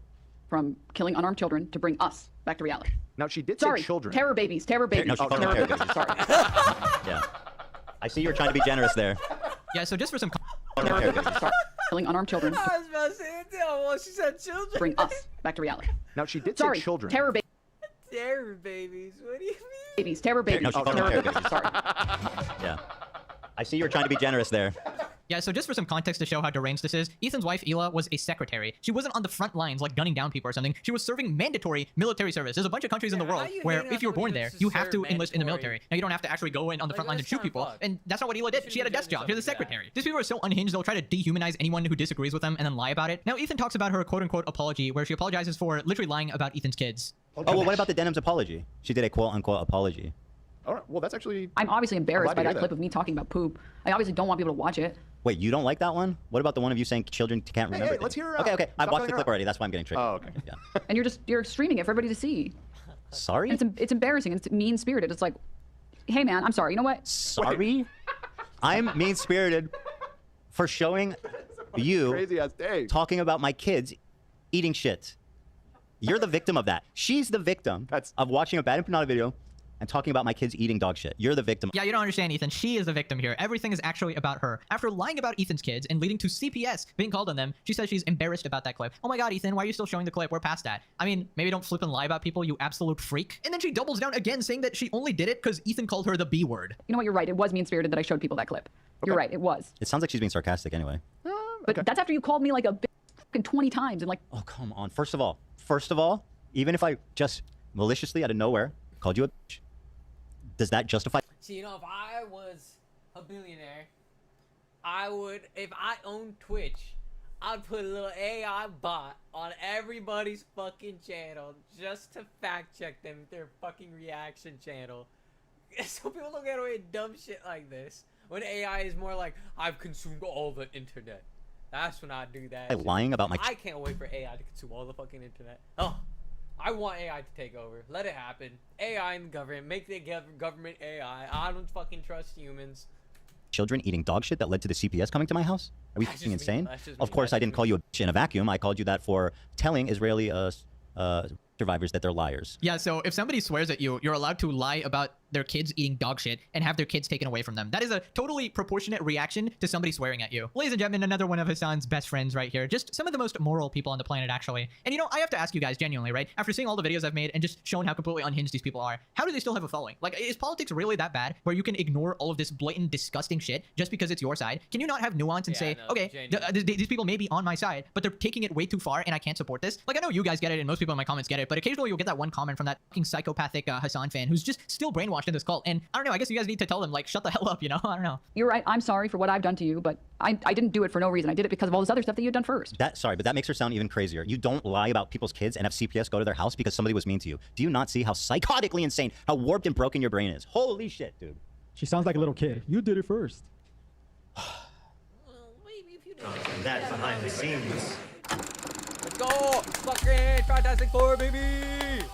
Speaker 13: from killing unarmed children to bring us back to reality.
Speaker 22: Now she did
Speaker 17: say
Speaker 22: children.
Speaker 17: Terror babies. Terror babies.
Speaker 14: No, she called them terror babies.
Speaker 17: Sorry.
Speaker 14: Yeah. I see you're trying to be generous there.
Speaker 12: Yeah, so just for some
Speaker 17: Sorry. Killing unarmed children.
Speaker 1: I was about to say it too. Well, she said children.
Speaker 17: Bring us back to reality.
Speaker 22: Now she did
Speaker 17: Sorry.
Speaker 22: say children.
Speaker 17: Terror babies.
Speaker 1: Terror babies. What do you mean?
Speaker 17: Babies. Terror babies.
Speaker 14: No, she called them terror babies.
Speaker 17: Sorry.
Speaker 14: Yeah. I see you're trying to be generous there.
Speaker 12: Yeah, so just for some context to show how deranged this is, Ethan's wife, Hila, was a secretary. She wasn't on the front lines, like gunning down people or something. She was serving mandatory military service. There's a bunch of countries in the world where if you were born there, you have to enlist in the military. Now, you don't have to actually go in on the front lines and shoot people. And that's not what Hila did. She had a desk job. She was a secretary. These people are so unhinged, they'll try to dehumanize anyone who disagrees with them and then lie about it. Now, Ethan talks about her quote-unquote apology, where she apologizes for literally lying about Ethan's kids.
Speaker 14: Oh, well, what about the Denim's apology? She did a quote-unquote apology.
Speaker 8: All right, well, that's actually...
Speaker 13: I'm obviously embarrassed by that clip of me talking about poop. I obviously don't want people to watch it.
Speaker 14: Wait, you don't like that one? What about the one of you saying children can't remember?
Speaker 8: Hey, let's hear...
Speaker 14: Okay, I've watched the clip already. That's why I'm getting triggered.
Speaker 8: Oh, okay.
Speaker 14: Yeah.
Speaker 13: And you're streaming it for everybody to see.
Speaker 14: Sorry?
Speaker 13: It's embarrassing. It's mean-spirited. It's like, hey, man, I'm sorry. You know what?
Speaker 14: Sorry? I'm mean-spirited for showing you
Speaker 8: crazy-ass day.
Speaker 14: Talking about my kids eating shit. You're the victim of that. She's the victim of watching a bad empanada video and talking about my kids eating dog shit. You're the victim.
Speaker 12: Yeah, you don't understand, Ethan. She is the victim here. Everything is actually about her. After lying about Ethan's kids and leading to CPS being called on them, she says she's embarrassed about that clip. Oh my god, Ethan, why are you still showing the clip? We're past that. I mean, maybe don't flip and lie about people, you absolute freak. And then she doubles down again, saying that she only did it because Ethan called her the B word.
Speaker 13: You know what? You're right. It was mean-spirited that I showed people that clip. You're right. It was.
Speaker 14: It sounds like she's being sarcastic anyway.
Speaker 13: But that's after you called me like a fucking 20 times and like...
Speaker 14: Oh, come on. First of all, even if I just maliciously out of nowhere called you a bitch, does that justify?
Speaker 1: See, you know, if I was a billionaire, I would, if I owned Twitch, I'd put a little AI bot on everybody's fucking channel just to fact check them with their fucking reaction channel. So people don't get away with dumb shit like this. When AI is more like, I've consumed all the internet. That's when I do that.
Speaker 14: Lying about my...
Speaker 1: I can't wait for AI to consume all the fucking internet. Oh, I want AI to take over. Let it happen. AI in the government. Make the government AI. I don't fucking trust humans.
Speaker 14: Children eating dog shit that led to the CPS coming to my house? Are we fucking insane? Of course, I didn't call you a bitch in a vacuum. I called you that for telling Israeli survivors that they're liars.
Speaker 12: Yeah, so if somebody swears at you, you're allowed to lie about their kids eating dog shit and have their kids taken away from them. That is a totally proportionate reaction to somebody swearing at you. Ladies and gentlemen, another one of Hassan's best friends right here. Just some of the most moral people on the planet, actually. And you know, I have to ask you guys genuinely, right? After seeing all the videos I've made and just showing how completely unhinged these people are, how do they still have a following? Like, is politics really that bad where you can ignore all of this blatant, disgusting shit just because it's your side? Can you not have nuance and say, okay, these people may be on my side, but they're taking it way too far and I can't support this? Like, I know you guys get it and most people in my comments get it, but occasionally you'll get that one comment from that fucking psychopathic Hassan fan who's just still brainwashed in this cult. And I don't know, I guess you guys need to tell them, like, shut the hell up, you know? I don't know.
Speaker 13: You're right. I'm sorry for what I've done to you, but I didn't do it for no reason. I did it because of all this other stuff that you had done first.
Speaker 14: Sorry, but that makes her sound even crazier. You don't lie about people's kids and have CPS go to their house because somebody was mean to you. Do you not see how psychotically insane, how warped and broken your brain is? Holy shit, dude.
Speaker 21: She sounds like a little kid. You did it first.
Speaker 10: That behind the scenes.
Speaker 1: Let's go! Fucking Fantastic Four, baby!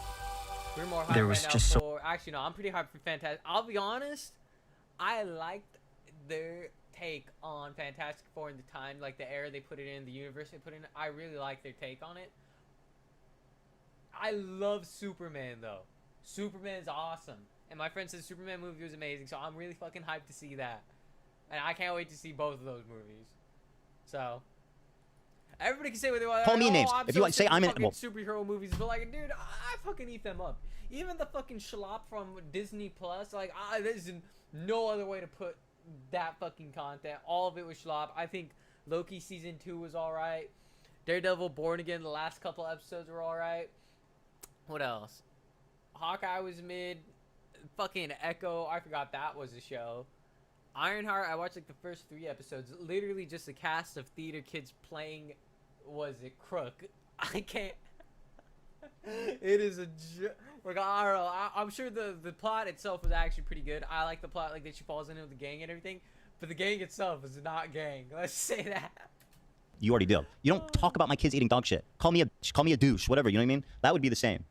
Speaker 1: We're more hyped
Speaker 10: There was
Speaker 1: right
Speaker 10: just
Speaker 1: now
Speaker 10: so...
Speaker 1: for... Actually, no, I'm pretty hyped for Fantastic... I'll be honest, I liked their take on Fantastic Four in the time, like the era they put it in, the universe they put it in. I really like their take on it. I love Superman, though. Superman's awesome. And my friend said the Superman movie was amazing, so I'm really fucking hyped to see that. And I can't wait to see both of those movies. So... Everybody can say what they want.
Speaker 14: Call me names.
Speaker 1: I'm
Speaker 14: if
Speaker 1: so
Speaker 14: you want to say I'm in
Speaker 1: superhero movies, but like, dude, I fucking eat them up. Even the fucking schlop from Disney Plus, like, there's no other way to put that fucking content. All of it was schlop. I think Loki season 2 was all right. Daredevil Born Again, the last couple episodes were all right. What else? Hawkeye was mid. Fucking Echo, I forgot that was a show. Ironheart, I watched like the first 3 episodes. Literally just a cast of theater kids playing, was it Crook? I can't. It is a like, I don't know. I'm sure the plot itself was actually pretty good. I like the plot, like that she falls in with the gang and everything. But the gang itself is not gang. Let's say that.
Speaker 14: You already do. You don't talk about my kids eating dog shit. Call me a douche, whatever, you know what I mean? That would be the same.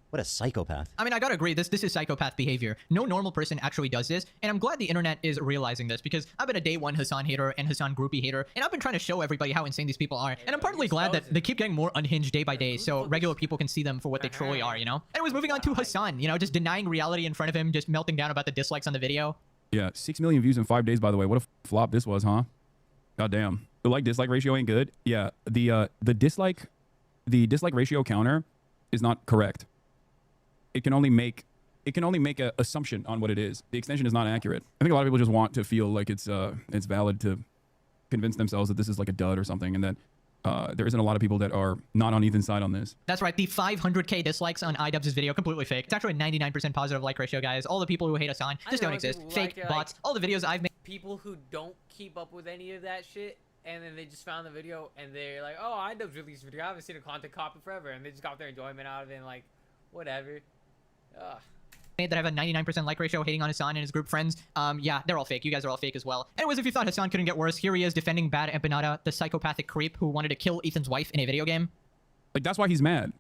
Speaker 14: What a psychopath.
Speaker 12: I mean, I gotta agree, this is psychopath behavior. No normal person actually does this, and I'm glad the internet is realizing this, because I've been a day one Hassan hater and Hassan groupie hater, and I've been trying to show everybody how insane these people are, and I'm partly glad that they keep getting more unhinged day by day, so regular people can see them for what they truly are, you know? Anyways, moving on to Hassan, you know, just denying reality in front of him, just melting down about the dislikes on the video.
Speaker 18: Yeah, 6 million views in 5 days, by the way. What a flop this was, huh? God damn. The like-dislike ratio ain't good. Yeah, the dislike ratio counter is not correct. It can only make it can only make an assumption on what it is. The extension is not accurate. I think a lot of people just want to feel like it's valid to convince themselves that this is like a dud or something, and that there isn't a lot of people that are not on Ethan's side on this.
Speaker 12: That's right. The 500k dislikes on iDubbbz' video, completely fake. It's actually a 99% positive like ratio, guys. All the people who hate Hasan just don't exist. Fake, bots, all the videos I've made.
Speaker 1: People who don't keep up with any of that shit, and then they just found the video, and they're like, oh, iDubbbz released a video. I haven't seen a content copy forever, and they just got their enjoyment out of it, and like, whatever. Ugh.
Speaker 12: That have a 99% like ratio hating on Hasan and his group friends. Yeah, they're all fake. You guys are all fake as well. Anyways, if you thought Hasan couldn't get worse, here he is defending Bad Empanada, the psychopathic creep who wanted to kill Ethan's wife in a video game.
Speaker 18: Like, that's why he's mad.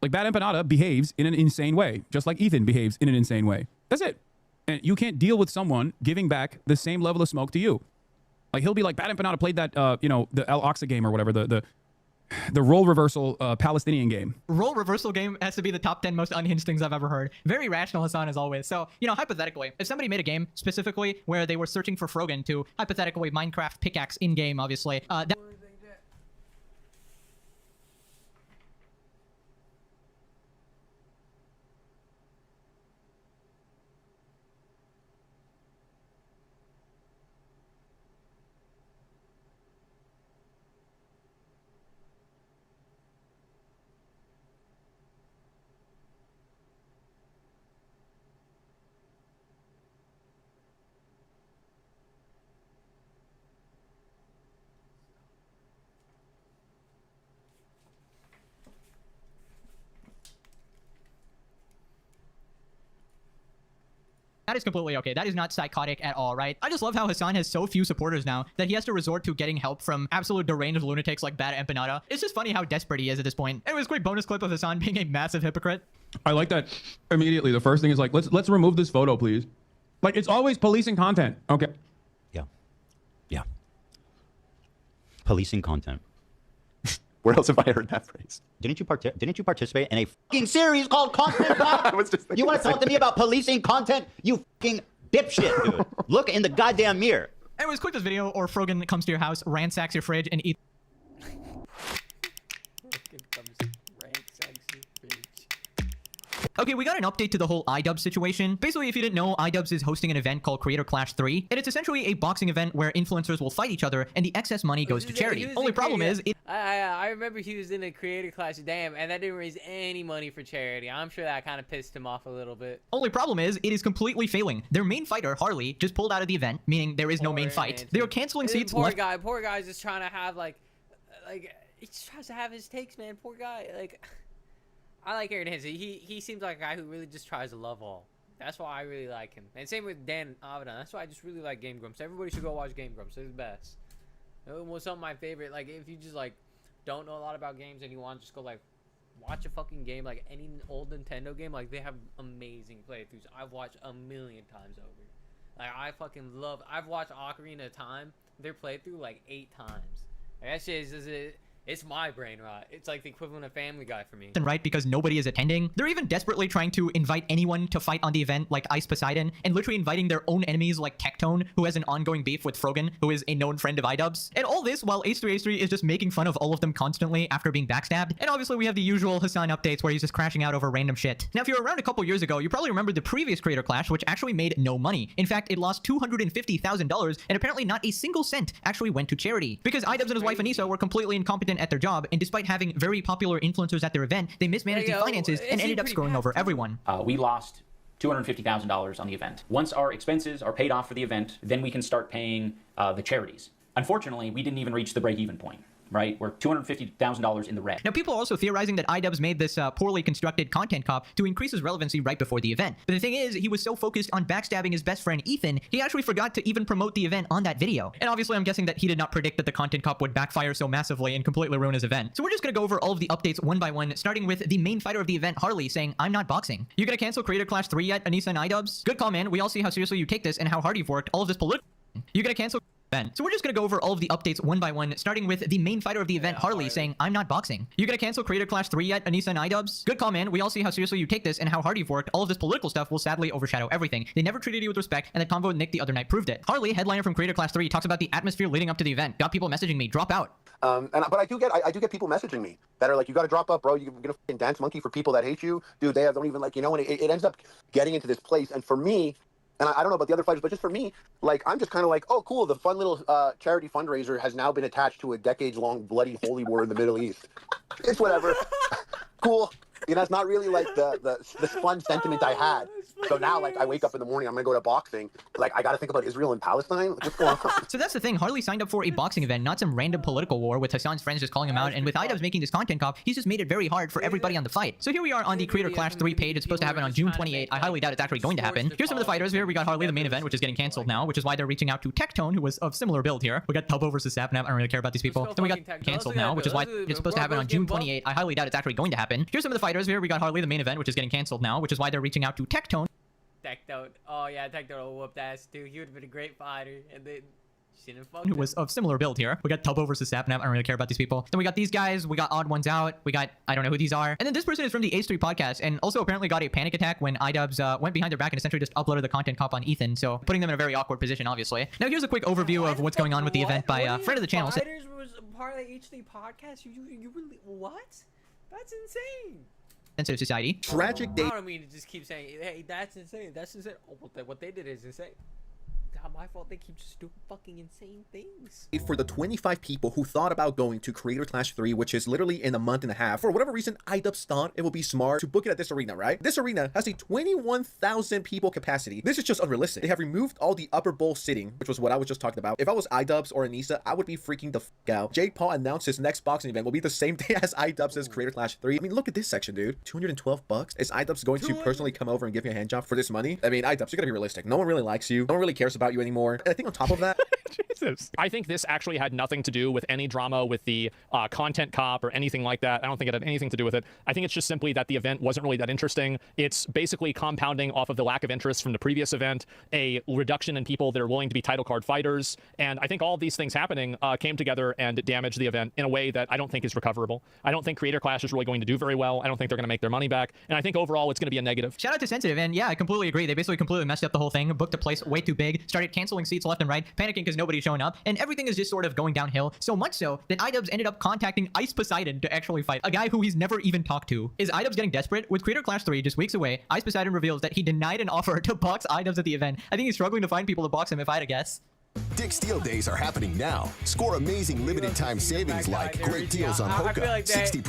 Speaker 18: Like, Bad Empanada behaves in an insane way, just like Ethan behaves in an insane way. That's it. And you can't deal with someone giving back the same level of smoke to you. Like, he'll be like, Bad Empanada played that, you know, the Al Aqsa game or whatever, the role reversal Palestinian game.
Speaker 12: Role reversal game has to be the top 10 most unhinged things I've ever heard. Very rational, Hasan, as always. So, you know, hypothetically, if somebody made a game specifically where they were searching for Frogan to, hypothetically, Minecraft pickaxe in-game, obviously, that... That is completely okay. That is not psychotic at all, right? I just love how Hasan has so few supporters now that he has to resort to getting help from absolute deranged lunatics like Bad Empanada. It's just funny how desperate he is at this point. Anyways, quick bonus clip of Hasan being a massive hypocrite.
Speaker 18: I like that immediately. The first thing is like, let's remove this photo, please. Like, it's always policing content. Okay.
Speaker 14: Yeah. Policing content.
Speaker 8: Where else have I heard that phrase?
Speaker 14: Didn't you participate in a fucking series called Content Cop? You want to talk to me about policing content? You fucking dipshit, dude. Look in the goddamn mirror.
Speaker 12: Anyways, click this video or Frogan comes to your house, ransacks your fridge, and eats... Okay, we got an update to the whole iDubbbz situation. Basically, if you didn't know, iDubbbz is hosting an event called Creator Clash 3, and it's essentially a boxing event where influencers will fight each other, and the excess money goes to charity. Only problem is...
Speaker 1: I remember he was in a Creator Clash, damn, and that didn't raise any money for charity. I'm sure that kind of pissed him off a little bit.
Speaker 12: Only problem is, it is completely failing. Their main fighter, Harley, just pulled out of the event, meaning there is no main fight. They are canceling seats.
Speaker 1: Poor guy's just trying to have, like, he just tries to have his takes, man. Poor guy, like... I like Aaron Hansen. He seems like a guy who really just tries to love all. That's why I really like him. And same with Dan Avidan. That's why I just really like Game Grumps. Everybody should go watch Game Grumps. They're the best. Some of my favorite. Like, if you just, like, don't know a lot about games and you want to just go, like, watch a fucking game, like any old Nintendo game, like, they have amazing playthroughs. I've watched a million times over. Like, I fucking love... I've watched Ocarina of Time, their playthrough, like, 8 times. Like, that shit is it's my brain rot. It's like the equivalent of Family Guy for me.
Speaker 12: Right, because nobody is attending. They're even desperately trying to invite anyone to fight on the event, like Ice Poseidon, and literally inviting their own enemies like Tectone, who has an ongoing beef with Frogan, who is a known friend of iDubbbz. And all this while H3H3 is just making fun of all of them constantly after being backstabbed. And obviously we have the usual Hasan updates where he's just crashing out over random shit. Now, if you were around a couple years ago, you probably remember the previous Creator Clash, which actually made no money. In fact, it lost $250,000, and apparently not a single cent actually went to charity. Because iDubbbz and his wife Anissa were completely incompetent at their job, and despite having very popular influencers at their event, they mismanaged the finances and ended up screwing over everyone.
Speaker 15: We lost $250,000 on the event. Once our expenses are paid off for the event, then we can start paying the charities. Unfortunately, we didn't even reach the break-even point. Right? We're $250,000 in the red.
Speaker 12: Now, people are also theorizing that iDubbbz made this poorly constructed content cop to increase his relevancy right before the event. But the thing is, he was so focused on backstabbing his best friend Ethan, he actually forgot to even promote the event on that video. And obviously, I'm guessing that he did not predict that the content cop would backfire so massively and completely ruin his event. So we're just gonna go over all of the updates one by one, starting with the main fighter of the event, Harley, saying, "I'm not boxing." You gonna cancel Creator Clash 3 yet, Anissa and iDubbbz? Good call, man. We all see how seriously you take this and how hard you've worked. All of this political... You gonna cancel... So we're just gonna go over all of the updates one by one, starting with the main fighter of the event, Harley, saying, "I'm not boxing." You gonna cancel Creator Clash 3 yet, Anissa and iDubbbz? Good call, man. We all see how seriously you take this and how hard you've worked. All of this political stuff will sadly overshadow everything. They never treated you with respect, and the convo with Nick the other night proved it. Harley, headliner from Creator Clash 3, talks about the atmosphere leading up to the event. Got people messaging me, drop out.
Speaker 8: But I do get people messaging me that are like, you got to drop up, bro. You're gonna fucking dance monkey for people that hate you, dude. They don't even like, you know. And it ends up getting into this place. And for me, and I don't know about the other fighters, but just for me, like, I'm just kind of like, oh, cool. The fun little charity fundraiser has now been attached to a decades-long bloody holy war in the Middle East. It's whatever. Cool. You know, it's not really like the fun sentiment I had. So now, like, I wake up in the morning, I'm gonna go to boxing. Like, I gotta think about Israel and Palestine. What's going on?
Speaker 12: So that's the thing. Harley signed up for a boxing event, not some random political war with Hassan's friends just calling him out. And with iDubbbz making this content cop, he's just made it very hard for everybody on the fight. So here we are on the Creator Clash 3 page. It's supposed to happen on June 28th. I highly doubt it's actually going to happen. Here's some of the fighters. Here we got Harley, the main event, which is getting canceled now, which is why they're reaching out to Tectone, who was of similar build here. We got Tubbo versus Sapnap. I don't really care about these people. Then we got canceled now, which is why it's supposed to happen on June 28th. I highly doubt it's actually going to happen. Here's some of the fighters. Here we got Harley, the main event, which is getting canceled now, which is why they're reaching out to Tectone.
Speaker 1: Tectone. Oh yeah, Tectone will whoop ass too. He would have been a great fighter, and then
Speaker 12: who was of similar build here. We got Tubbo versus Sapnap. I don't really care about these people. Then we got these guys. We got Odd Ones Out. We got, I don't know who these are. And then this person is from the Ace 3 podcast and also apparently got a panic attack when iDubbbz went behind their back and essentially just uploaded the content cop on Ethan. So putting them in a very awkward position, obviously. Now here's a quick overview of what's going on with the event by a friend of the channel.
Speaker 1: Fighters was part of the H3 podcast. You really, what? That's insane.
Speaker 12: Sensitive society.
Speaker 1: Tragic day. I don't mean to just keep saying, hey, that's insane. That's insane. Oh, what they did is insane. Not my fault. They keep just doing fucking insane things.
Speaker 7: For the 25 people who thought about going to Creator Clash 3, which is literally in a month and a half, for whatever reason, iDubbbz thought it would be smart to book it at this arena, right? This arena has a 21,000 people capacity. This is just unrealistic. They have removed all the upper bowl sitting, which was what I was just talking about. If I was iDubbbz or Anissa, I would be freaking the fuck out. Jake Paul announced his next boxing event will be the same day as iDubbbz's Creator Clash 3. I mean, look at this section, dude. $212. Is iDubbbz going to personally come over and give you a hand job for this money? I mean, iDubbbz, you gotta be realistic. No one really likes you. No one really cares about you anymore. And I think on top of that,
Speaker 22: Jesus. I think this actually had nothing to do with any drama with the content cop or anything like that. I don't think it had anything to do with it. I think it's just simply that the event wasn't really that interesting. It's basically compounding off of the lack of interest from the previous event, a reduction in people that are willing to be title card fighters. And I think all of these things happening came together and damaged the event in a way that I don't think is recoverable. I don't think Creator Clash is really going to do very well. I don't think they're going to make their money back. And I think overall it's going to be a negative.
Speaker 12: Shout out to Sensitive. And yeah, I completely agree. They basically completely messed up the whole thing, booked a place way too big, started canceling seats left and right, panicking because nobody's showing up, and everything is just sort of going downhill. So much so that iDubbbz ended up contacting Ice Poseidon to actually fight a guy who he's never even talked to. Is iDubbbz getting desperate? With Creator Clash 3 just weeks away, Ice Poseidon reveals that he denied an offer to box iDubbbz at the event. I think he's struggling to find people to box him, if I had to guess.
Speaker 23: Dick Steele days are happening now. Score amazing limited time savings like great deals on Hoka.
Speaker 1: I feel like
Speaker 23: 60%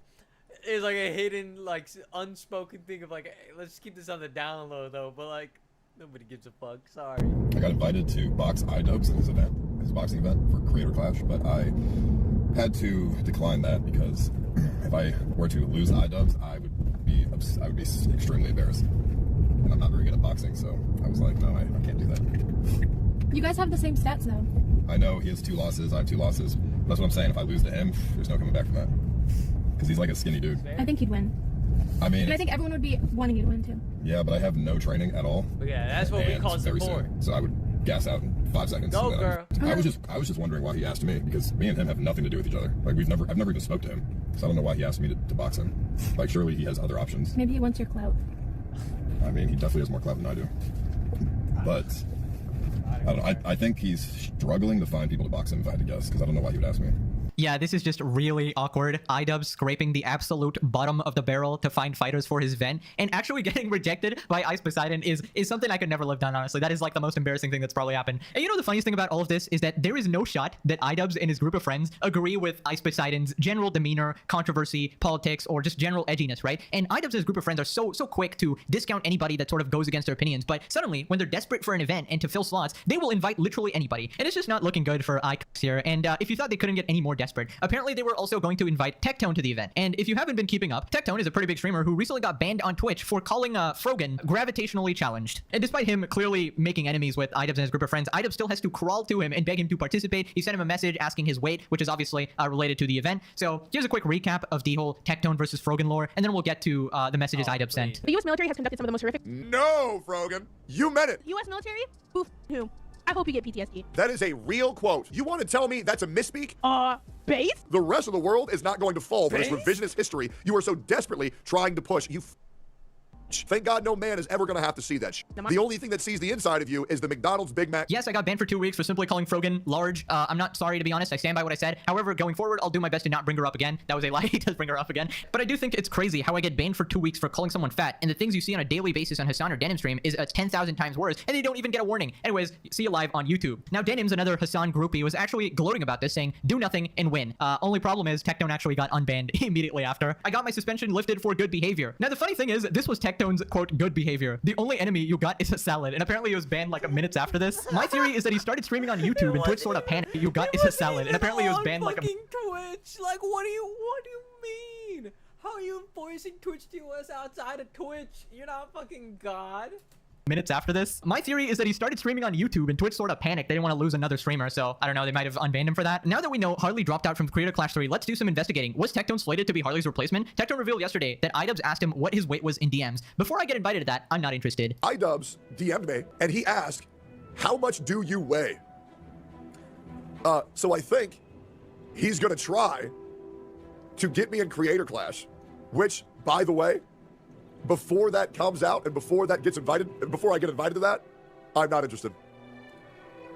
Speaker 1: is like a hidden, like, unspoken thing of like, hey, let's keep this on the down low though, but like, nobody gives a fuck. Sorry.
Speaker 24: I got invited to box iDubbbz in his event, his boxing event for Creator Clash, but I had to decline that because if I were to lose iDubbbz, I would be extremely embarrassed, and I'm not very good at boxing, so I was like, no, I can't do that.
Speaker 9: You guys have the same stats though.
Speaker 24: I know he has 2 losses, I have 2 losses. That's what I'm saying. If I lose to him, there's no coming back from that because he's like a skinny dude.
Speaker 9: I think he'd win.
Speaker 24: I mean,
Speaker 9: and I think everyone would be wanting you to win too.
Speaker 24: Yeah, but I have no training at all.
Speaker 1: But yeah, that's what we call support.
Speaker 24: So I would gas out in 5 seconds.
Speaker 1: Go, girl.
Speaker 24: I was just wondering why he asked me, because me and him have nothing to do with each other. Like I've never even spoke to him, so I don't know why he asked me to box him. Like surely he has other options.
Speaker 9: Maybe he wants your clout.
Speaker 24: I mean, he definitely has more clout than I do. But I don't know. I think he's struggling to find people to box him, if I had to guess, because I don't know why he would ask me.
Speaker 12: Yeah, this is just really awkward. iDubbbz scraping the absolute bottom of the barrel to find fighters for his event, and actually getting rejected by Ice Poseidon is something I could never live down, honestly. That is like the most embarrassing thing that's probably happened. And you know the funniest thing about all of this is that there is no shot that iDubbbz and his group of friends agree with Ice Poseidon's general demeanor, controversy, politics, or just general edginess, right? And iDubbbz and his group of friends are so quick to discount anybody that sort of goes against their opinions, but suddenly, when they're desperate for an event and to fill slots, they will invite literally anybody. And it's just not looking good for iCux here. And if you thought they couldn't get any more desperate, apparently they were also going to invite Tectone to the event. And if you haven't been keeping up, Tectone is a pretty big streamer who recently got banned on Twitch for calling Frogan gravitationally challenged. And despite him clearly making enemies with iDubbbz and his group of friends, iDubbbz still has to crawl to him and beg him to participate. He sent him a message asking his weight, which is obviously related to the event. So here's a quick recap of the whole Tectone versus Frogan lore, and then we'll get to the messages iDubbbz sent.
Speaker 19: The U.S. military has conducted some of the most horrific...
Speaker 25: No, Frogan! You meant it!
Speaker 19: U.S. military? Who? I hope you get PTSD.
Speaker 25: That is a real quote. You want to tell me that's a misspeak?
Speaker 19: Base?
Speaker 25: The rest of the world is not going to fall for this revisionist history you are so desperately trying to push. Thank God no man is ever going to have to see that. The only thing that sees the inside of you is the McDonald's Big Mac.
Speaker 12: Yes, I got banned for 2 weeks for simply calling Frogan large. I'm not sorry, to be honest. I stand by what I said. However, going forward, I'll do my best to not bring her up again. That was a lie. To bring her up again. But I do think it's crazy how I get banned for 2 weeks for calling someone fat, and the things you see on a daily basis on Hassan or Denim stream is 10,000 times worse, and they don't even get a warning. Anyways, see you live on YouTube. Now, Denim's another Hassan groupie was actually gloating about this, saying, do nothing and win. Only problem is Tectone actually got unbanned immediately after. I got my suspension lifted for good behavior. Now, the funny thing is, this was Tectone's, quote, good behavior. The only enemy you got is a salad, and apparently he was banned like minutes after this. My theory is that he started streaming on YouTube and Twitch sort of panicked. You got is a salad, and apparently he was banned like
Speaker 1: Twitch. Like, what do you mean? How are you enforcing Twitch TOS outside of Twitch? You're not fucking God.
Speaker 12: minutes after this. My theory is that he started streaming on YouTube and Twitch sort of panicked. They didn't want to lose another streamer, so I don't know, they might have unbanned him for that. Now that we know Harley dropped out from Creator Clash 3, let's do some investigating. Was Tectone slated to be Harley's replacement? Tectone revealed yesterday that iDubbbz asked him what his weight was in DMs. Before I get invited to that, I'm not interested.
Speaker 25: iDubbbz DM'd me, and he asked, how much do you weigh? So I think he's gonna try to get me in Creator Clash, which, by the way, before that comes out and before that gets invited, before I get invited to that, I'm not interested.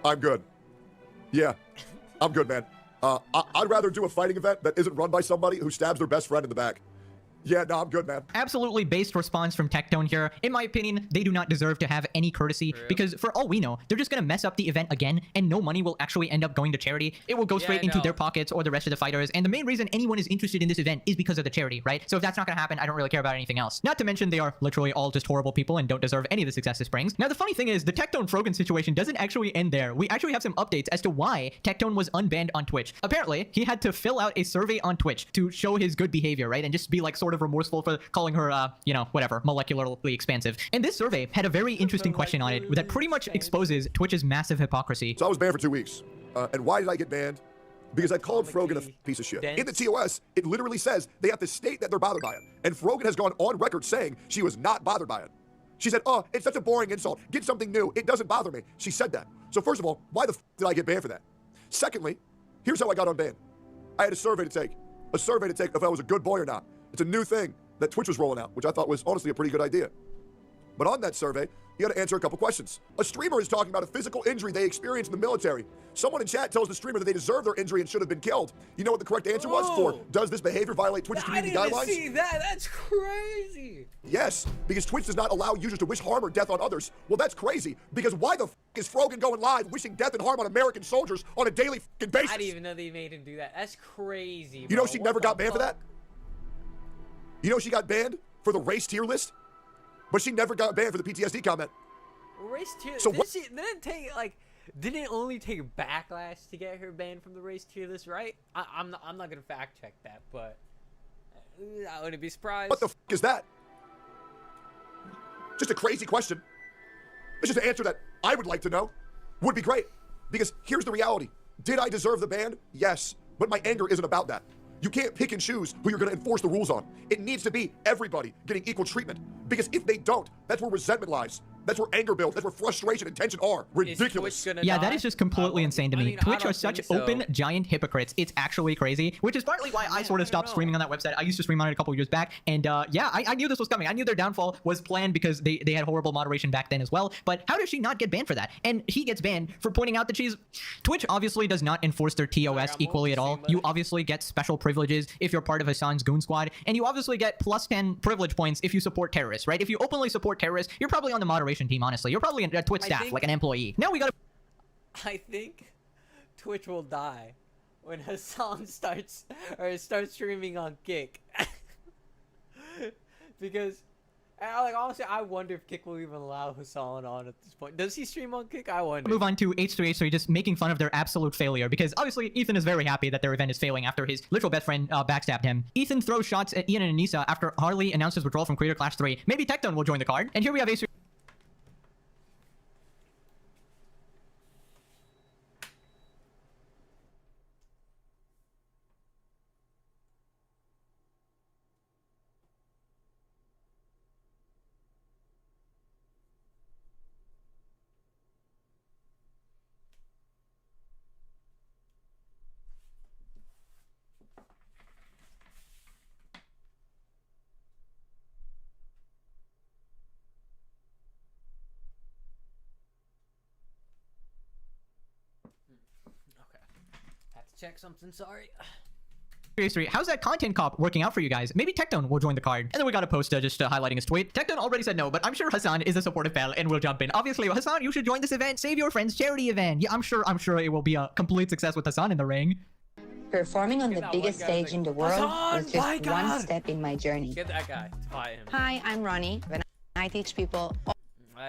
Speaker 25: I'm good. Yeah, I'm good, man. I'd rather do a fighting event that isn't run by somebody who stabs their best friend in the back. Yeah, no, I'm good, man.
Speaker 12: Absolutely based response from Tectone here. In my opinion, they do not deserve to have any courtesy because for all we know, they're just going to mess up the event again and no money will actually end up going to charity. It will go straight into their pockets or the rest of the fighters. And the main reason anyone is interested in this event is because of the charity, right? So if that's not going to happen, I don't really care about anything else. Not to mention they are literally all just horrible people and don't deserve any of the success this brings. Now, the funny thing is the Tectone Frogan situation doesn't actually end there. We actually have some updates as to why Tectone was unbanned on Twitch. Apparently, he had to fill out a survey on Twitch to show his good behavior, right? And just be like sort of remorseful for calling her, you know, whatever, molecularly expansive. And this survey had a very interesting question on it that pretty much exposes Twitch's massive hypocrisy.
Speaker 25: So I was banned for 2 weeks. And why did I get banned? Because I called Frogan a piece of shit. In the TOS, it literally says they have to state that they're bothered by it. And Frogan has gone on record saying she was not bothered by it. She said, oh, it's such a boring insult. Get something new. It doesn't bother me. She said that. So first of all, why the did I get banned for that? Secondly, here's how I got unbanned. I had a survey to take. A survey to take if I was a good boy or not. It's a new thing that Twitch was rolling out, which I thought was honestly a pretty good idea. But on that survey, you got to answer a couple questions. A streamer is talking about a physical injury they experienced in the military. Someone in chat tells the streamer that they deserve their injury and should have been killed. You know what the correct answer was for? Does this behavior violate Twitch's community guidelines?
Speaker 1: I didn't see that. That's crazy.
Speaker 25: Yes, because Twitch does not allow users to wish harm or death on others. Well, that's crazy, because why the f is Frogan going live wishing death and harm on American soldiers on a daily f***ing basis?
Speaker 1: I didn't even know they made him do that. That's crazy, bro.
Speaker 25: You know she never got banned for that? You know she got banned for the race tier list? But she never got banned for the PTSD comment.
Speaker 1: Race tier?
Speaker 25: So
Speaker 1: what? Didn't it only take backlash to get her banned from the race tier list, right? I'm not gonna fact check that, but I wouldn't be surprised.
Speaker 25: What the f is that? Just a crazy question. It's just an answer that I would like to know. Would be great. Because here's the reality. Did I deserve the ban? Yes. But my anger isn't about that. You can't pick and choose who you're going to enforce the rules on. It needs to be everybody getting equal treatment. Because if they don't, that's where resentment lies. That's where anger builds. That's where frustration and tension are. Ridiculous.
Speaker 12: Yeah, that is just completely insane to me. Twitch are such open, giant hypocrites. It's actually crazy, which is partly why I sort of stopped streaming on that website. I used to stream on it a couple years back, and yeah, I knew this was coming. I knew their downfall was planned because they had horrible moderation back then as well. But how does she not get banned for that? And he gets banned for pointing out that she's... Twitch obviously does not enforce their TOS equally at all. You obviously get special privileges if you're part of Hassan's Goon Squad, and you obviously get plus 10 privilege points if you support terrorists, right? If you openly support terrorists, you're probably on the moderation team, honestly. You're probably a Twitch staff, like an employee. Now we gotta...
Speaker 1: I think Twitch will die when Hassan starts streaming on Kick. Because, like, honestly, I wonder if Kick will even allow Hassan on at this point. Does he stream on Kick? I wonder.
Speaker 12: Move on to H3H3 just making fun of their absolute failure, because obviously Ethan is very happy that their event is failing after his literal best friend backstabbed him. Ethan throws shots at Ian and Anissa after Harley announced his withdrawal from Creator Clash 3. Maybe Tectone will join the card. And here we have H3.
Speaker 1: check something. Sorry.
Speaker 12: How's that content cop working out for you guys? Maybe Tectone will join the card. And then we got a post just highlighting his tweet. Tectone already said no, but I'm sure Hassan is a supportive pal and will jump in. Obviously, Hassan, you should join this event. Save Your Friends charity event. Yeah, I'm sure it will be a complete success with Hassan in the ring.
Speaker 2: Performing on the biggest stage in the world was just one step in my journey.
Speaker 1: Get that guy. Fight him.
Speaker 2: Hi, I'm Ronnie, and I teach people.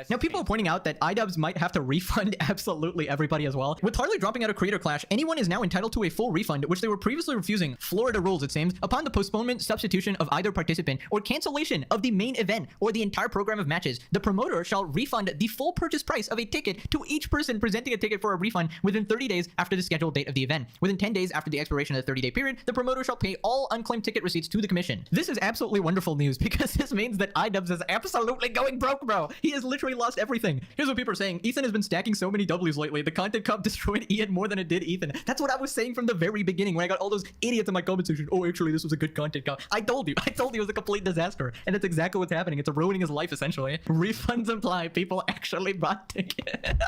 Speaker 12: Now, people are pointing out that iDubbbz might have to refund absolutely everybody as well. With Harley dropping out of Creator Clash, anyone is now entitled to a full refund, which they were previously refusing. Florida rules, it seems, upon the postponement, substitution of either participant, or cancellation of the main event or the entire program of matches. The promoter shall refund the full purchase price of a ticket to each person presenting a ticket for a refund within 30 days after the scheduled date of the event. Within 10 days after the expiration of the 30-day period, the promoter shall pay all unclaimed ticket receipts to the commission. This is absolutely wonderful news because this means that iDubbbz is absolutely going broke, bro. He has literally lost everything. Here's what people are saying. Ethan has been stacking so many W's lately. The content cop destroyed Ian more than it did Ethan. That's what I was saying from the very beginning when I got all those idiots in my comment section. Oh, actually, this was a good content cop. I told you it was a complete disaster. And that's exactly what's happening. It's ruining his life, essentially. Refunds imply people actually bought tickets.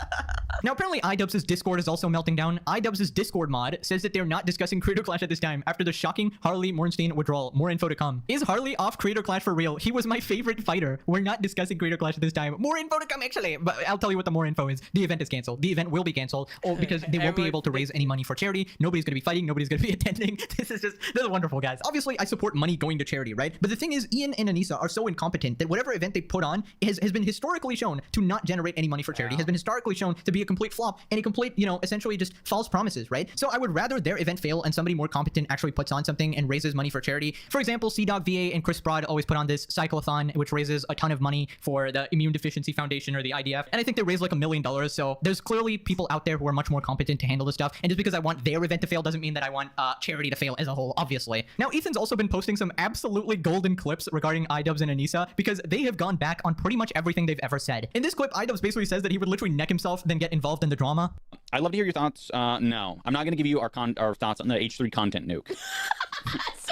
Speaker 12: Now, apparently, iDubbbz's Discord is also melting down. iDubbbz's Discord mod says that they're not discussing Creator Clash at this time after the shocking Harley Morenstein withdrawal. More info to come. Is Harley off Creator Clash for real? He was my favorite fighter. We're not discussing Creator Clash at this time. More info to come, actually. But I'll tell you what the more info is. The event is canceled. The event will be canceled because they won't be able to raise any money for charity. Nobody's going to be fighting. Nobody's going to be attending. This is wonderful, guys. Obviously, I support money going to charity, right? But the thing is, Ian and Anissa are so incompetent that whatever event they put on has been historically shown to not generate any money for charity, has been historically shown to be a complete flop and a complete, essentially just false promises, right? So I would rather their event fail and somebody more competent actually puts on something and raises money for charity. For example, C-Dog VA and Chris Broad always put on this cyclothon, which raises a ton of money for the Immune Deficiency Foundation or the IDF. And I think they raised like $1 million. So there's clearly people out there who are much more competent to handle this stuff. And just because I want their event to fail doesn't mean that I want charity to fail as a whole, obviously. Now, Ethan's also been posting some absolutely golden clips regarding iDubbbz and Anissa because they have gone back on pretty much everything they've ever said. In this clip, iDubbbz basically says that he would literally neck himself, then get involved in the drama.
Speaker 15: I'd love to hear your thoughts. No, I'm not going to give you our thoughts on the H3 content nuke.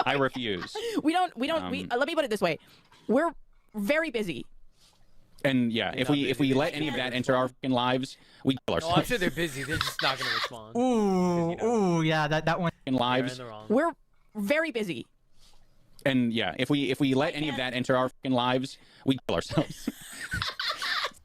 Speaker 15: I refuse.
Speaker 3: Let me put it this way. We're very busy.
Speaker 15: And yeah, if we let any of that enter our fucking lives, we kill ourselves.
Speaker 1: No, I'm sure they're busy. They're just not going to respond.
Speaker 12: Ooh, yeah, that one.
Speaker 15: In lives.
Speaker 3: We're very busy.
Speaker 15: And yeah, if we let any of that enter our fucking lives, we kill ourselves.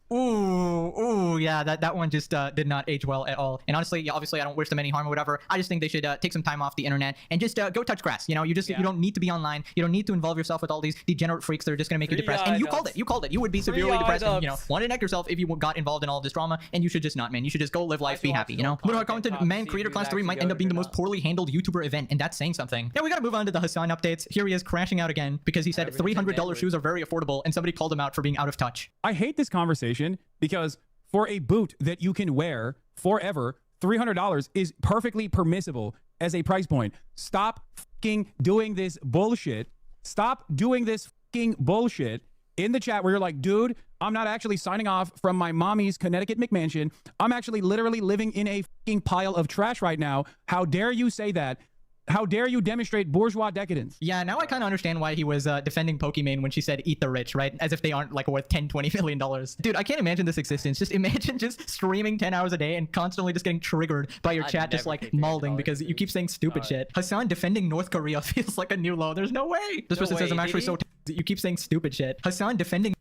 Speaker 12: Ooh, yeah, that one just did not age well at all. And honestly, yeah, obviously I don't wish them any harm or whatever. I just think they should take some time off the internet and just go touch grass. You don't need to be online. You don't need to involve yourself with all these degenerate freaks that are just gonna make you depressed. And you called it. You would be severely depressed and, want to neck yourself if you got involved in all this drama. And you should just not, man. You should just go live life, be happy, But our content, man, Creator Clash 3 might end up being the most poorly handled YouTuber event, and that's saying something. Now we gotta move on to the Hassan updates. Here he is crashing out again because he said $300 shoes are very affordable, and somebody called him out for being out of touch.
Speaker 18: I hate this conversation because for a boot that you can wear forever, $300 is perfectly permissible as a price point. Stop fucking doing this bullshit. Stop doing this fucking bullshit in the chat where you're like, dude, I'm not actually signing off from my mommy's Connecticut McMansion. I'm actually literally living in a fucking pile of trash right now. How dare you say that? How dare you demonstrate bourgeois decadence?
Speaker 12: Yeah, now I kind of understand why he was defending Pokimane when she said eat the rich, right? As if they aren't like worth $10-20 million. Dude, I can't imagine this existence. Just imagine just streaming 10 hours a day and constantly just getting triggered by your chat just like mauling because you keep saying stupid shit. Hassan defending North Korea feels like a new low. There's no way. This person says I'm actually so you keep saying stupid shit. Hassan defending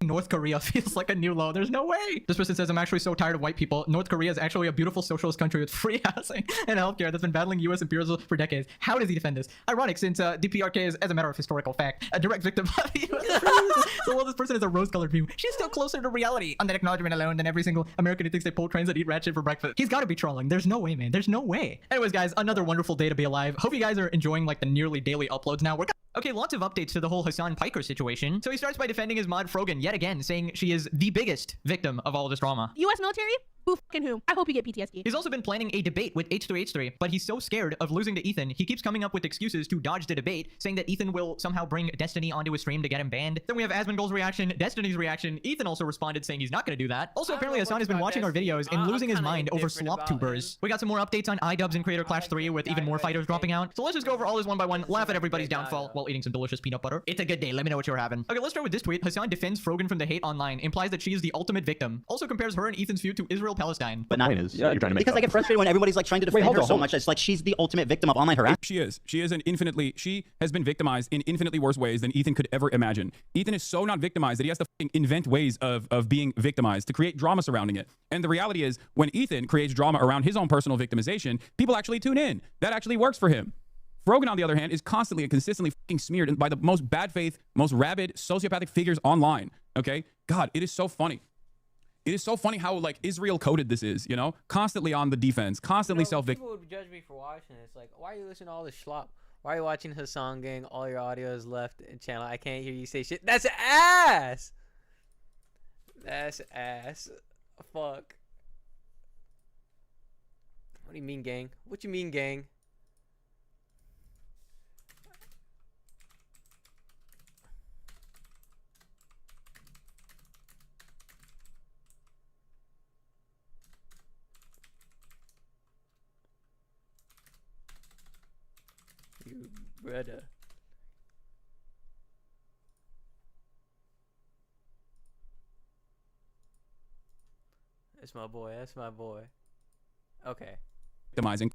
Speaker 12: North Korea feels like a new low. There's no way. This person says, I'm actually so tired of white people. North Korea is actually a beautiful socialist country with free housing and healthcare that's been battling U.S. imperialism for decades. How does he defend this? Ironic, since DPRK is, as a matter of historical fact, a direct victim of U.S. So while this person is a rose-colored view, she's still closer to reality on that acknowledgement alone than every single American who thinks they pull trains that eat rat shit for breakfast. He's got to be trolling. There's no way, man. There's no way. Anyways, guys, another wonderful day to be alive. Hope you guys are enjoying like the nearly daily uploads now. Okay, lots of updates to the whole Hassan Piker situation. So he starts by defending his mod Frogan yet again, saying she is the biggest victim of all this drama.
Speaker 19: U.S. military Who fucking who? I hope you get PTSD.
Speaker 12: He's also been planning a debate with H3H3, but he's so scared of losing to Ethan, he keeps coming up with excuses to dodge the debate, saying that Ethan will somehow bring Destiny onto his stream to get him banned. Then we have Asmongold's reaction, Destiny's reaction. Ethan also responded saying he's not going to do that. Also, apparently Hassan has been watching our videos and losing his mind over slop tubers. We got some more updates on iDubbbz and Creator Clash 3 with even more fighters dropping out. So let's just go over all this one by one, laugh at everybody's downfall while eating some delicious peanut butter. It's a good day. Let me know what you're having. Okay, let's start with this tweet. Hassan defends Frogan from the hate online, implies that she is the ultimate victim. Also compares her and Ethan's feud to Israel-Palestine.
Speaker 14: But not is. Yeah, you're trying to make because I get frustrated when everybody's like trying to defend her so much. It's like she's the ultimate victim of online harassment.
Speaker 18: She is. She has been victimized in infinitely worse ways than Ethan could ever imagine. Ethan is so not victimized that he has to invent ways of being victimized to create drama surrounding it. And the reality is, when Ethan creates drama around his own personal victimization, people actually tune in. That actually works for him. Frogan, on the other hand, is constantly and consistently smeared by the most bad faith, most rabid, sociopathic figures online. Okay? God, it is so funny. It is so funny how like Israel coded this is, you know, constantly on the defense, constantly self-victim.
Speaker 1: People would judge me for watching this. Like, why are you listening to all this schlop? Why are you watching Hassan Gang? All your audio is left in channel. I can't hear you say shit. That's ass. That's ass. Fuck. What do you mean, gang? What you mean, gang? You brother. That's my boy. That's my boy. Okay.
Speaker 18: Victimizing,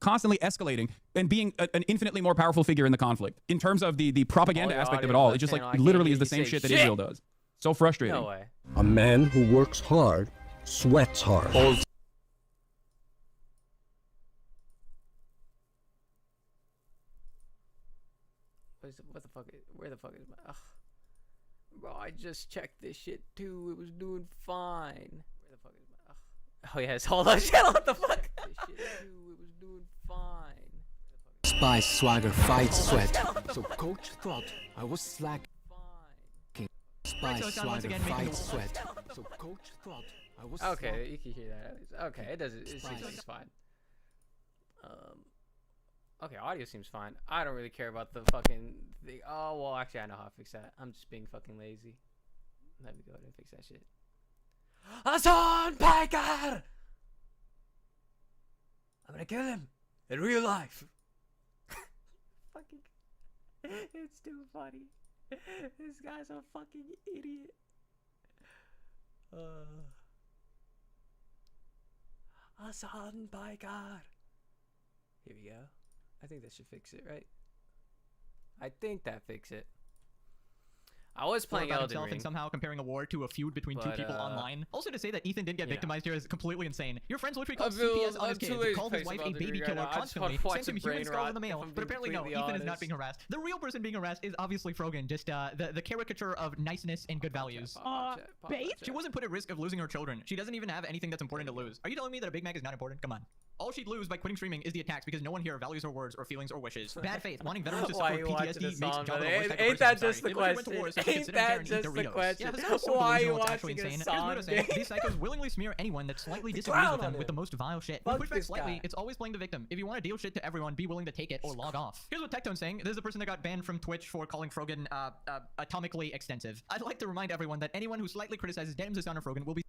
Speaker 18: constantly escalating, and being an infinitely more powerful figure in the conflict. In terms of the propaganda aspect of it all, it just like literally is the same shit that Israel does. So frustrating.
Speaker 1: No way.
Speaker 4: A man who works hard sweats hard.
Speaker 1: What the fuck? Where the fuck is my? Ugh. Bro, I just checked this shit too. It was doing fine. Where the fuck is my? Ugh. Oh yes, hold on. Shit, what the fuck? This shit too. It was doing fine.
Speaker 4: Spy swagger fight sweat. So coach thought I was slacking. Spy swagger fight sweat. So coach thought I was.
Speaker 1: Okay, you can hear that at least. Okay, it does. It seems like it's fine. Okay, audio seems fine. I don't really care about the fucking thing. Oh, well, actually, I know how to fix that. I'm just being fucking lazy. Let me go ahead and fix that shit. Hassan Piker! I'm gonna kill him in real life. Fucking. It's too funny. This guy's a fucking idiot. Hassan Piker. Here we go. I think that should fix it, right? I think that fixed it. I was playing Elden Ring.
Speaker 12: And somehow comparing a war to a feud between two people online. Also, to say that Ethan didn't get victimized here is completely insane. Your friends literally called CPS on his kids, called his wife a baby killer constantly, sent him human skulls in the mail, but apparently no, Ethan is not being harassed. The real person being harassed is obviously Frogan, just the caricature of niceness and good values.
Speaker 19: Bait?
Speaker 12: She wasn't put at risk of losing her children. She doesn't even have anything that's important to lose. Are you telling me that a Big Mac is not important? Come on. All she'd lose by quitting streaming is the attacks because no one here values her words or feelings or wishes. Bad faith, wanting veterans to suffer PTSD makes Jabba the worst type of
Speaker 1: Ain't that just the question?
Speaker 12: Ain't that just the question? Why are you watching a song? These psychos willingly smear anyone that slightly disagrees with them with the most vile shit. If you push back slightly, it's always playing the victim. If you want to deal shit to everyone, be willing to take it or log off. Here's what Tectone's saying. This is the person that got banned from Twitch for calling Frogan atomically extensive. I'd like to remind everyone that anyone who slightly criticizes Denims Hassan or Frogan will be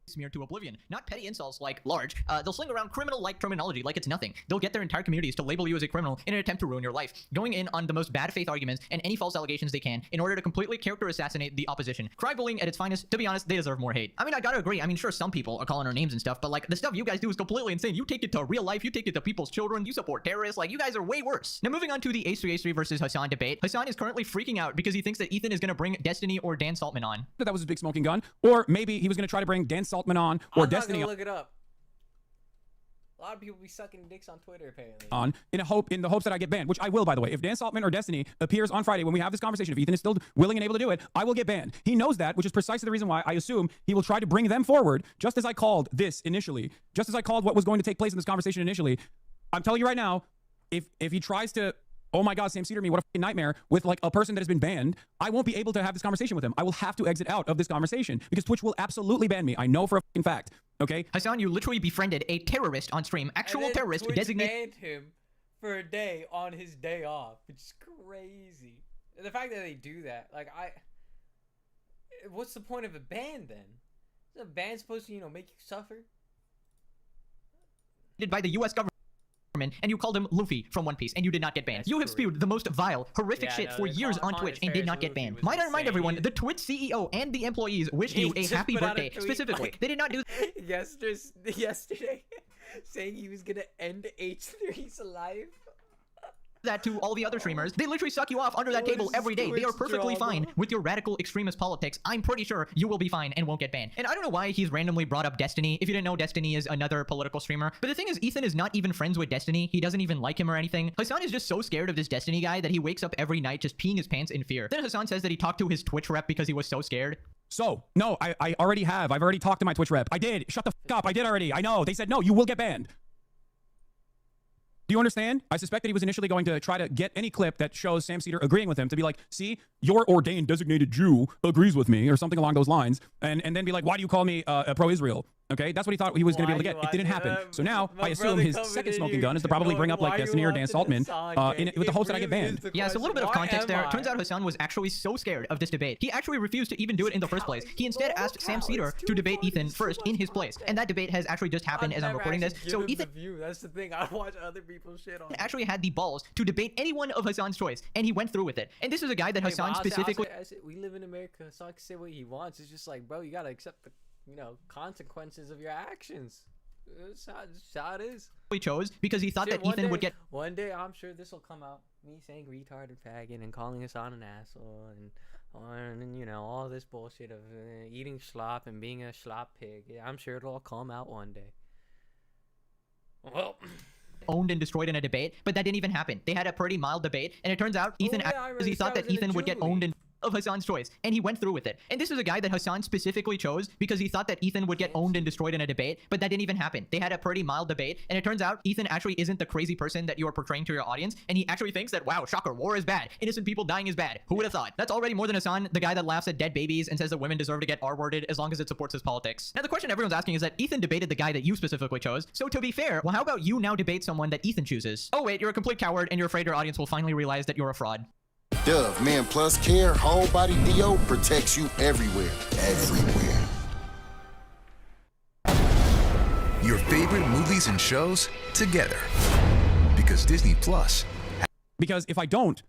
Speaker 12: smeared to oblivion. Not petty insults like large. They'll sling around criminal-like terminology like it's nothing. They'll get their entire communities to label you as a criminal in an attempt to ruin your life, going in on the most bad faith arguments and any false allegations they can in order to completely character assassinate the opposition. Cry bullying at its finest. To be honest, they deserve more hate. I mean, I gotta agree. I mean, sure, some people are calling our names and stuff, but like the stuff you guys do is completely insane. You take it to real life. You take it to people's children. You support terrorists. Like, you guys are way worse. Now, moving on to the H3H3 versus Hassan debate. Hassan is currently freaking out because he thinks that Ethan is gonna bring Destiny or Dan Saltman on.
Speaker 18: That was his big smoking gun. Or maybe he was gonna try to bring Dan Saltman on or Destiny.
Speaker 1: Look it up. A lot of people be sucking dicks on Twitter apparently.
Speaker 18: In the hopes that I get banned, which I will, by the way. If Dan Saltman or Destiny appears on Friday when we have this conversation, if Ethan is still willing and able to do it, I will get banned. He knows that, which is precisely the reason why I assume he will try to bring them forward, just as I called this initially, just as I called what was going to take place in this conversation initially. I'm telling you right now, if he tries to, oh my God, Sam Cedar me, what a fucking nightmare, with like a person that has been banned, I won't be able to have this conversation with him. I will have to exit out of this conversation because Twitch will absolutely ban me. I know for a fucking fact. Okay?
Speaker 12: Hassan, you literally befriended a terrorist on stream, actual terrorist
Speaker 1: Twitch
Speaker 12: designated.
Speaker 1: banned him for a day on his day off, which is crazy. The fact that they do that, like, what's the point of a ban then? Is a ban supposed to, make you suffer?
Speaker 12: By the U.S. government, and you called him Luffy from One Piece, and you did not get banned. You have spewed the most vile, horrific shit for years on Twitch and did not get banned. Might I remind everyone, the Twitch CEO and the employees wished you a happy birthday, specifically. They did not do
Speaker 1: yesterday, saying he was gonna end H3's life.
Speaker 12: That to all the other streamers. They literally suck you off under that table every day. They are perfectly fine with your radical extremist politics. I'm pretty sure you will be fine and won't get banned. And I don't know why he's randomly brought up Destiny. If you didn't know, Destiny is another political streamer. But the thing is, Ethan is not even friends with Destiny. He doesn't even like him or anything. Hassan is just so scared of this Destiny guy that he wakes up every night just peeing his pants in fear. Then Hassan says that he talked to his Twitch rep because he was so scared.
Speaker 18: So, no, I already have. I've already talked to my Twitch rep. I did. Shut the f up. I did already. I know. They said, no, you will get banned. Do you understand? I suspect that he was initially going to try to get any clip that shows Sam Cedar agreeing with him to be like, see, your ordained designated Jew agrees with me or something along those lines. And then be like, why do you call me pro-Israel? Okay, that's what he thought he was going to be able to get. It didn't happen. So now I assume his second smoking gun is to probably bring up like Destiny or Dan Saltman with the hopes that I get banned.
Speaker 12: Yeah, so a little bit of context there. Turns out Hassan was actually so scared of this debate. He actually refused to even do it in the first place. He instead asked Sam Cedar to debate Ethan first in his place. And that debate has actually just happened as I'm recording this. So Ethan...
Speaker 1: That's the thing. I watch other people's shit on.
Speaker 12: Actually had the balls to debate anyone of Hassan's choice. And he went through with it. And this is a guy that Hassan specifically...
Speaker 1: we live in America, so I can say what he wants. It's just like, bro, you gotta accept the consequences of your actions. That's how it is.
Speaker 12: He chose because he thought that Ethan would get...
Speaker 1: One day, I'm sure this will come out. Me saying retard and faggot and calling Hassan an asshole and all this bullshit of eating slop and being a slop pig. Yeah, I'm sure it'll all come out one day. Well...
Speaker 12: owned and destroyed in a debate, but that didn't even happen. They had a pretty mild debate, and it turns out Ethan because he thought that Ethan would get owned and of Hassan's choice, and he went through with it. And this is a guy that Hassan specifically chose because he thought that Ethan would get owned and destroyed in a debate, but that didn't even happen. They had a pretty mild debate, and it turns out Ethan actually isn't the crazy person that you are portraying to your audience, and he actually thinks that, wow, shocker, war is bad. Innocent people dying is bad. Who would have thought? That's already more than Hassan, the guy that laughs at dead babies and says that women deserve to get R-worded as long as it supports his politics. Now, the question everyone's asking is that Ethan debated the guy that you specifically chose, so to be fair, well, how about you now debate someone that Ethan chooses? Oh wait, you're a complete coward, and you're afraid your audience will finally realize that you're a fraud.
Speaker 5: Dove Men Plus Care Whole Body Deo protects you everywhere. Everywhere.
Speaker 6: Your favorite movies and shows together. Because Disney Plus.
Speaker 18: Because if I don't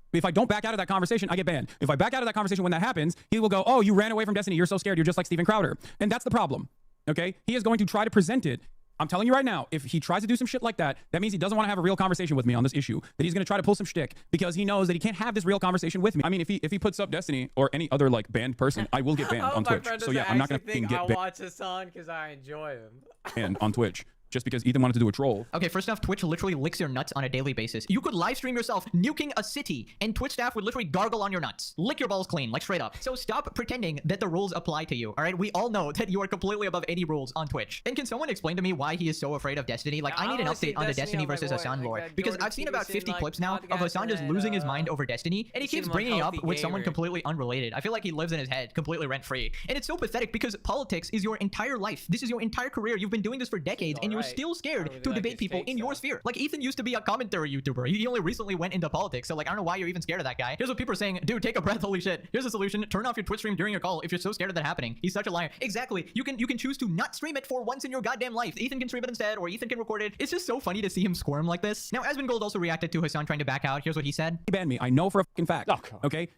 Speaker 18: back out of that conversation, I get banned. If I back out of that conversation when that happens, he will go, oh, you ran away from Destiny. You're so scared. You're just like Steven Crowder. And that's the problem. Okay? He is going to try to present it. I'm telling you right now, if he tries to do some shit like that, that means he doesn't want to have a real conversation with me on this issue. That he's going to try to pull some shtick because he knows that he can't have this real conversation with me. I mean, if he puts up Destiny or any other like banned person, I will get banned on Twitch. So yeah, I'm not going to get banned.
Speaker 1: I watch Hassan because I enjoy him.
Speaker 18: And on Twitch. Just because Ethan wanted to do a troll.
Speaker 12: Okay, first off, Twitch literally licks your nuts on a daily basis. You could live stream yourself nuking a city, and Twitch staff would literally gargle on your nuts. Lick your balls clean, like straight up. So stop pretending that the rules apply to you, all right? We all know that you are completely above any rules on Twitch. And can someone explain to me why he is so afraid of Destiny? Like, I need an update on the Destiny versus Hassan lore. Because I've seen about 50 clips now of Hassan just losing his mind over Destiny, and he keeps bringing it up with someone completely unrelated. I feel like he lives in his head, completely rent-free. And it's so pathetic because politics is your entire life. This is your entire career. You've been doing this for decades, and you're still scared to debate people in your sphere. Like, Ethan used to be a commentary YouTuber. He only recently went into politics, so like, I don't know why you're even scared of that guy. Here's what people are saying: dude, take a breath, holy shit. Here's a solution: turn off your Twitch stream during your call if you're so scared of that happening. He's such a liar. Exactly. You can choose to not stream it for once in your goddamn life. Ethan can stream it instead, or Ethan can record it. It's just so funny to see him squirm like this. Now, Aspen Gold also reacted to Hassan trying to back out. Here's what he said.
Speaker 18: He banned me. I know for a fucking fact. Okay?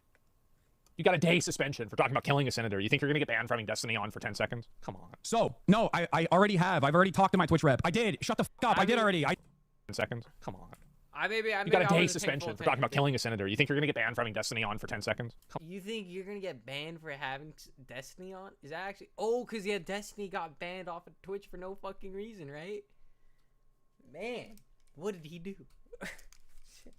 Speaker 22: You got a day suspension for talking about killing a senator. You think you're gonna get banned for having Destiny on for 10 seconds? Come on.
Speaker 18: So, no, I already have. I've already talked to my Twitch rep. I did. Shut the fuck up. I did already. 10
Speaker 22: seconds? Come on.
Speaker 1: You
Speaker 22: got a day suspension for talking about killing a senator. You think you're gonna get banned for having Destiny on for 10 seconds?
Speaker 1: You think you're gonna get banned for having Destiny on? Is that actually... Oh, because yeah, Destiny got banned off of Twitch for no fucking reason, right? Man, what did he do? Shit.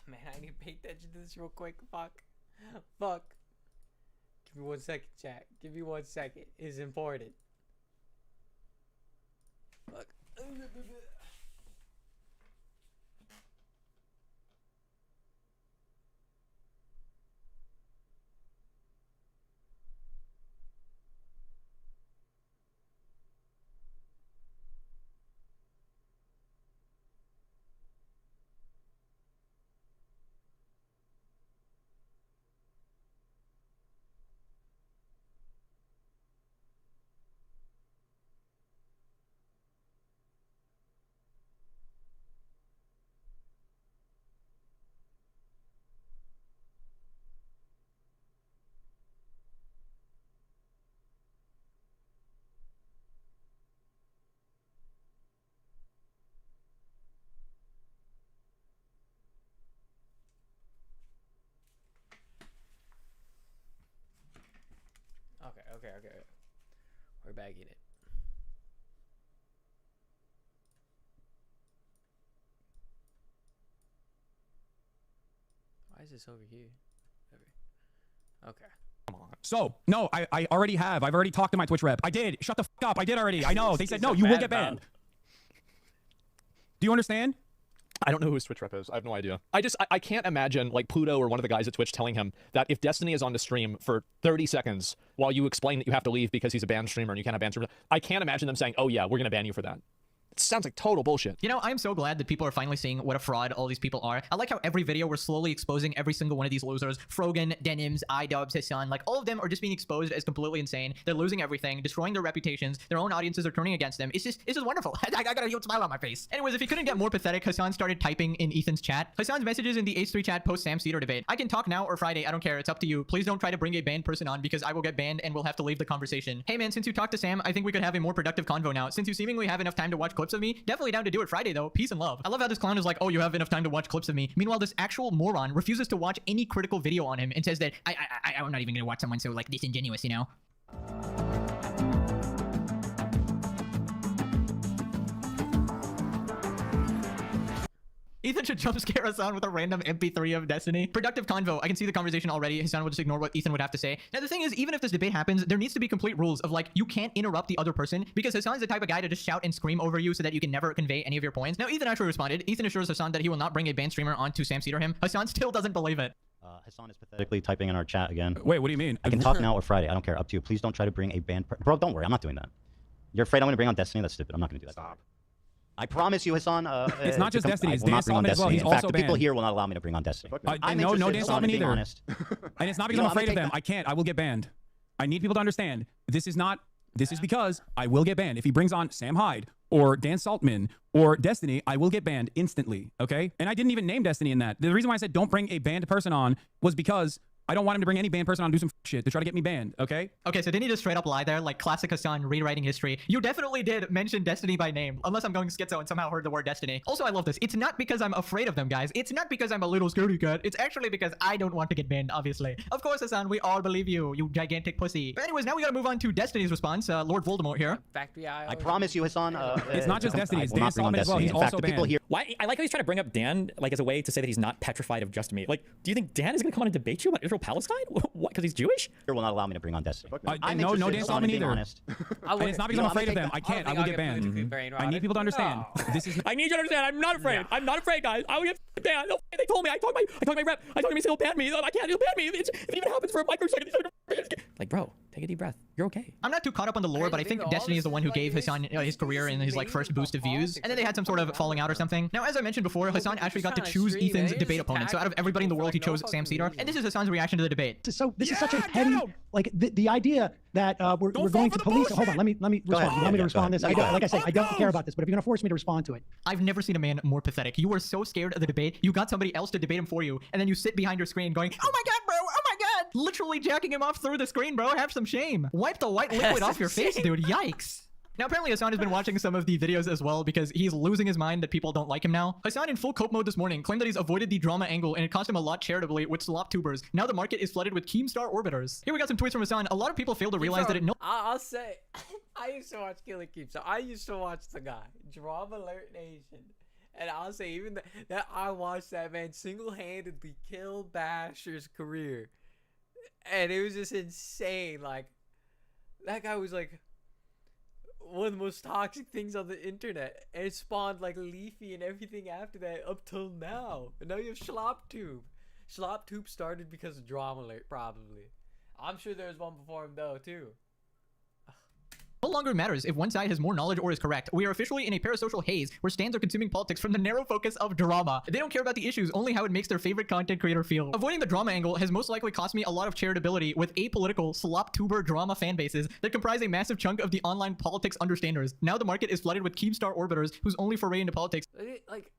Speaker 1: man, I need to pay attention to this real quick. Fuck. Give me 1 second, chat. Give me 1 second. It's important. Fuck. Okay. We're bagging it. Why is this over here? Okay.
Speaker 18: Come on. So, no, I already have. I've already talked to my Twitch rep. I did. Shut the f up. I did already. I know. They said, no, you will get banned. Do you understand?
Speaker 22: I don't know who his Twitch rep is. I have no idea. I can't imagine like Pluto or one of the guys at Twitch telling him that if Destiny is on the stream for 30 seconds while you explain that you have to leave because he's a banned streamer and you can't have banned streamers, I can't imagine them saying, oh yeah, we're going to ban you for that. It sounds like total bullshit.
Speaker 12: You know, I'm so glad that people are finally seeing what a fraud all these people are. I like how every video we're slowly exposing every single one of these losers. Frogan, Denims, iDubbbz, Hassan, like all of them are just being exposed as completely insane. They're losing everything, destroying their reputations. Their own audiences are turning against them. It's just wonderful. I got a huge smile on my face. Anyways, if he couldn't get more pathetic, Hassan started typing in Ethan's chat. Hassan's messages in the H3 chat post Sam Cedar debate. I can talk now or Friday. I don't care. It's up to you. Please don't try to bring a banned person on because I will get banned and we'll have to leave the conversation. Hey man, since you talked to Sam, I think we could have a more productive convo now. Since you seemingly have enough time to watch clips of me, definitely down to do it Friday though. Peace and love. I love how this clown is like, oh, you have enough time to watch clips of me. Meanwhile, this actual moron refuses to watch any critical video on him and says that I'm not even gonna watch someone so like disingenuous, you know? Ethan should jump scare Hassan with a random MP3 of Destiny. Productive convo. I can see the conversation already. Hassan will just ignore what Ethan would have to say. Now, the thing is, even if this debate happens, there needs to be complete rules of like, you can't interrupt the other person because Hassan's the type of guy to just shout and scream over you so that you can never convey any of your points. Now, Ethan actually responded. Ethan assures Hassan that he will not bring a banned streamer onto Sam Cedar him. Hassan still doesn't believe it.
Speaker 14: Hassan is pathetically typing in our chat again.
Speaker 18: Wait, what do you mean?
Speaker 14: I can talk now or Friday. I don't care. Up to you. Please don't try to bring a banned bro, don't worry. I'm not doing that. You're afraid I'm going to bring on Destiny? That's stupid. I'm not going to do that. Stop. I promise you, Hassan.
Speaker 18: It's not just Destiny. It's Dan
Speaker 14: Saltman
Speaker 18: as well. He's
Speaker 14: In fact,
Speaker 18: also
Speaker 14: the
Speaker 18: banned.
Speaker 14: people here will not allow me to bring on Destiny.
Speaker 18: No Dan Saltman either.
Speaker 14: Honest.
Speaker 18: And it's not because I'm afraid of them. I can't. I will get banned. I need people to understand. This is because I will get banned. If he brings on Sam Hyde or Dan Saltman or Destiny, I will get banned instantly, okay? And I didn't even name Destiny in that. The reason why I said don't bring a banned person on was because I don't want him to bring any banned person on and do some shit to try to get me banned, okay?
Speaker 12: Okay, so didn't he just straight up lie there? Like classic Hassan rewriting history. You definitely did mention Destiny by name, unless I'm going schizo and somehow heard the word Destiny. Also, I love this. It's not because I'm afraid of them, guys. It's not because I'm a little scaredy cat. It's actually because I don't want to get banned, obviously. Of course, Hassan, we all believe you, you gigantic pussy. But anyways, now we gotta move on to Destiny's response. Lord Voldemort here.
Speaker 1: Factory
Speaker 14: I promise you, Hassan.
Speaker 18: It's not just Destiny. It's Dan Saltman as well. He's also banned.
Speaker 11: Why? I like how he's trying to bring up Dan like as a way to say that he's not petrified of just me. Like, do you think Dan is gonna come on and debate you about Israel Palestine? What? Because he's Jewish?
Speaker 14: Here will not allow me to bring on Destiny.
Speaker 18: No Dan Saltman either. And it's not because I'm afraid of them. I can't. I will get banned. I need people to understand. This is.
Speaker 11: I need you to understand. I'm not afraid. I'm not afraid, guys. I will get banned. They told me. I talked to my rep. I told him he'll ban me. I can't. He'll ban me. If it even happens for a microsecond. Like, bro, take a deep breath. You're okay.
Speaker 12: I'm not too caught up on the lore, but I think Destiny is the one who gave Hassan his career and his like first boost of views, and then they had some sort of falling out or something. Now, as I mentioned before, Hassan actually got to choose Ethan's debate opponent. So out of everybody in the world, he chose Sam Cedar, and this is Hassan's reaction to the debate.
Speaker 13: So this is such a petty, like the idea that we're going to police. Hold on, let me respond. You want me to respond to this? Like I said, I don't care about this, but if you're gonna force me to respond to it,
Speaker 12: I've never seen a man more pathetic. You were so scared of the debate, you got somebody else to debate him for you, and then you sit behind your screen going, "Oh my god, bro! Oh my god!" Literally jacking him off through the screen, bro. Have some shame. Wipe the white liquid off your face, dude. Yikes. Now, apparently Hassan has been watching some of the videos as well because he's losing his mind that people don't like him now. Hassan, in full cope mode this morning, claimed that he's avoided the drama angle and it cost him a lot charitably with slop tubers. Now the market is flooded with Keemstar orbiters. Here we got some tweets from Hassan. A lot of people fail to realize that
Speaker 1: I'll say, I used to watch Killer Keep, so I used to watch the guy, Drama Alert Nation. And I'll say, even that I watched that man single-handedly kill Basher's career. And it was just insane. Like, that guy was like one of the most toxic things on the internet. And it spawned like Leafy and everything after that up till now. And now you have ShlopTube. ShlopTube started because of Drama Alert, probably. I'm sure there was one before him though, too.
Speaker 12: No longer matters if one side has more knowledge or is correct. We are officially in a parasocial haze where stands are consuming politics from the narrow focus of drama. They don't care about the issues, only how it makes their favorite content creator feel. Avoiding the drama angle has most likely cost me a lot of charitability with apolitical, slop-tuber drama fan bases that comprise a massive chunk of the online politics understanders. Now the market is flooded with Keemstar orbiters whose only foray into politics
Speaker 1: Like,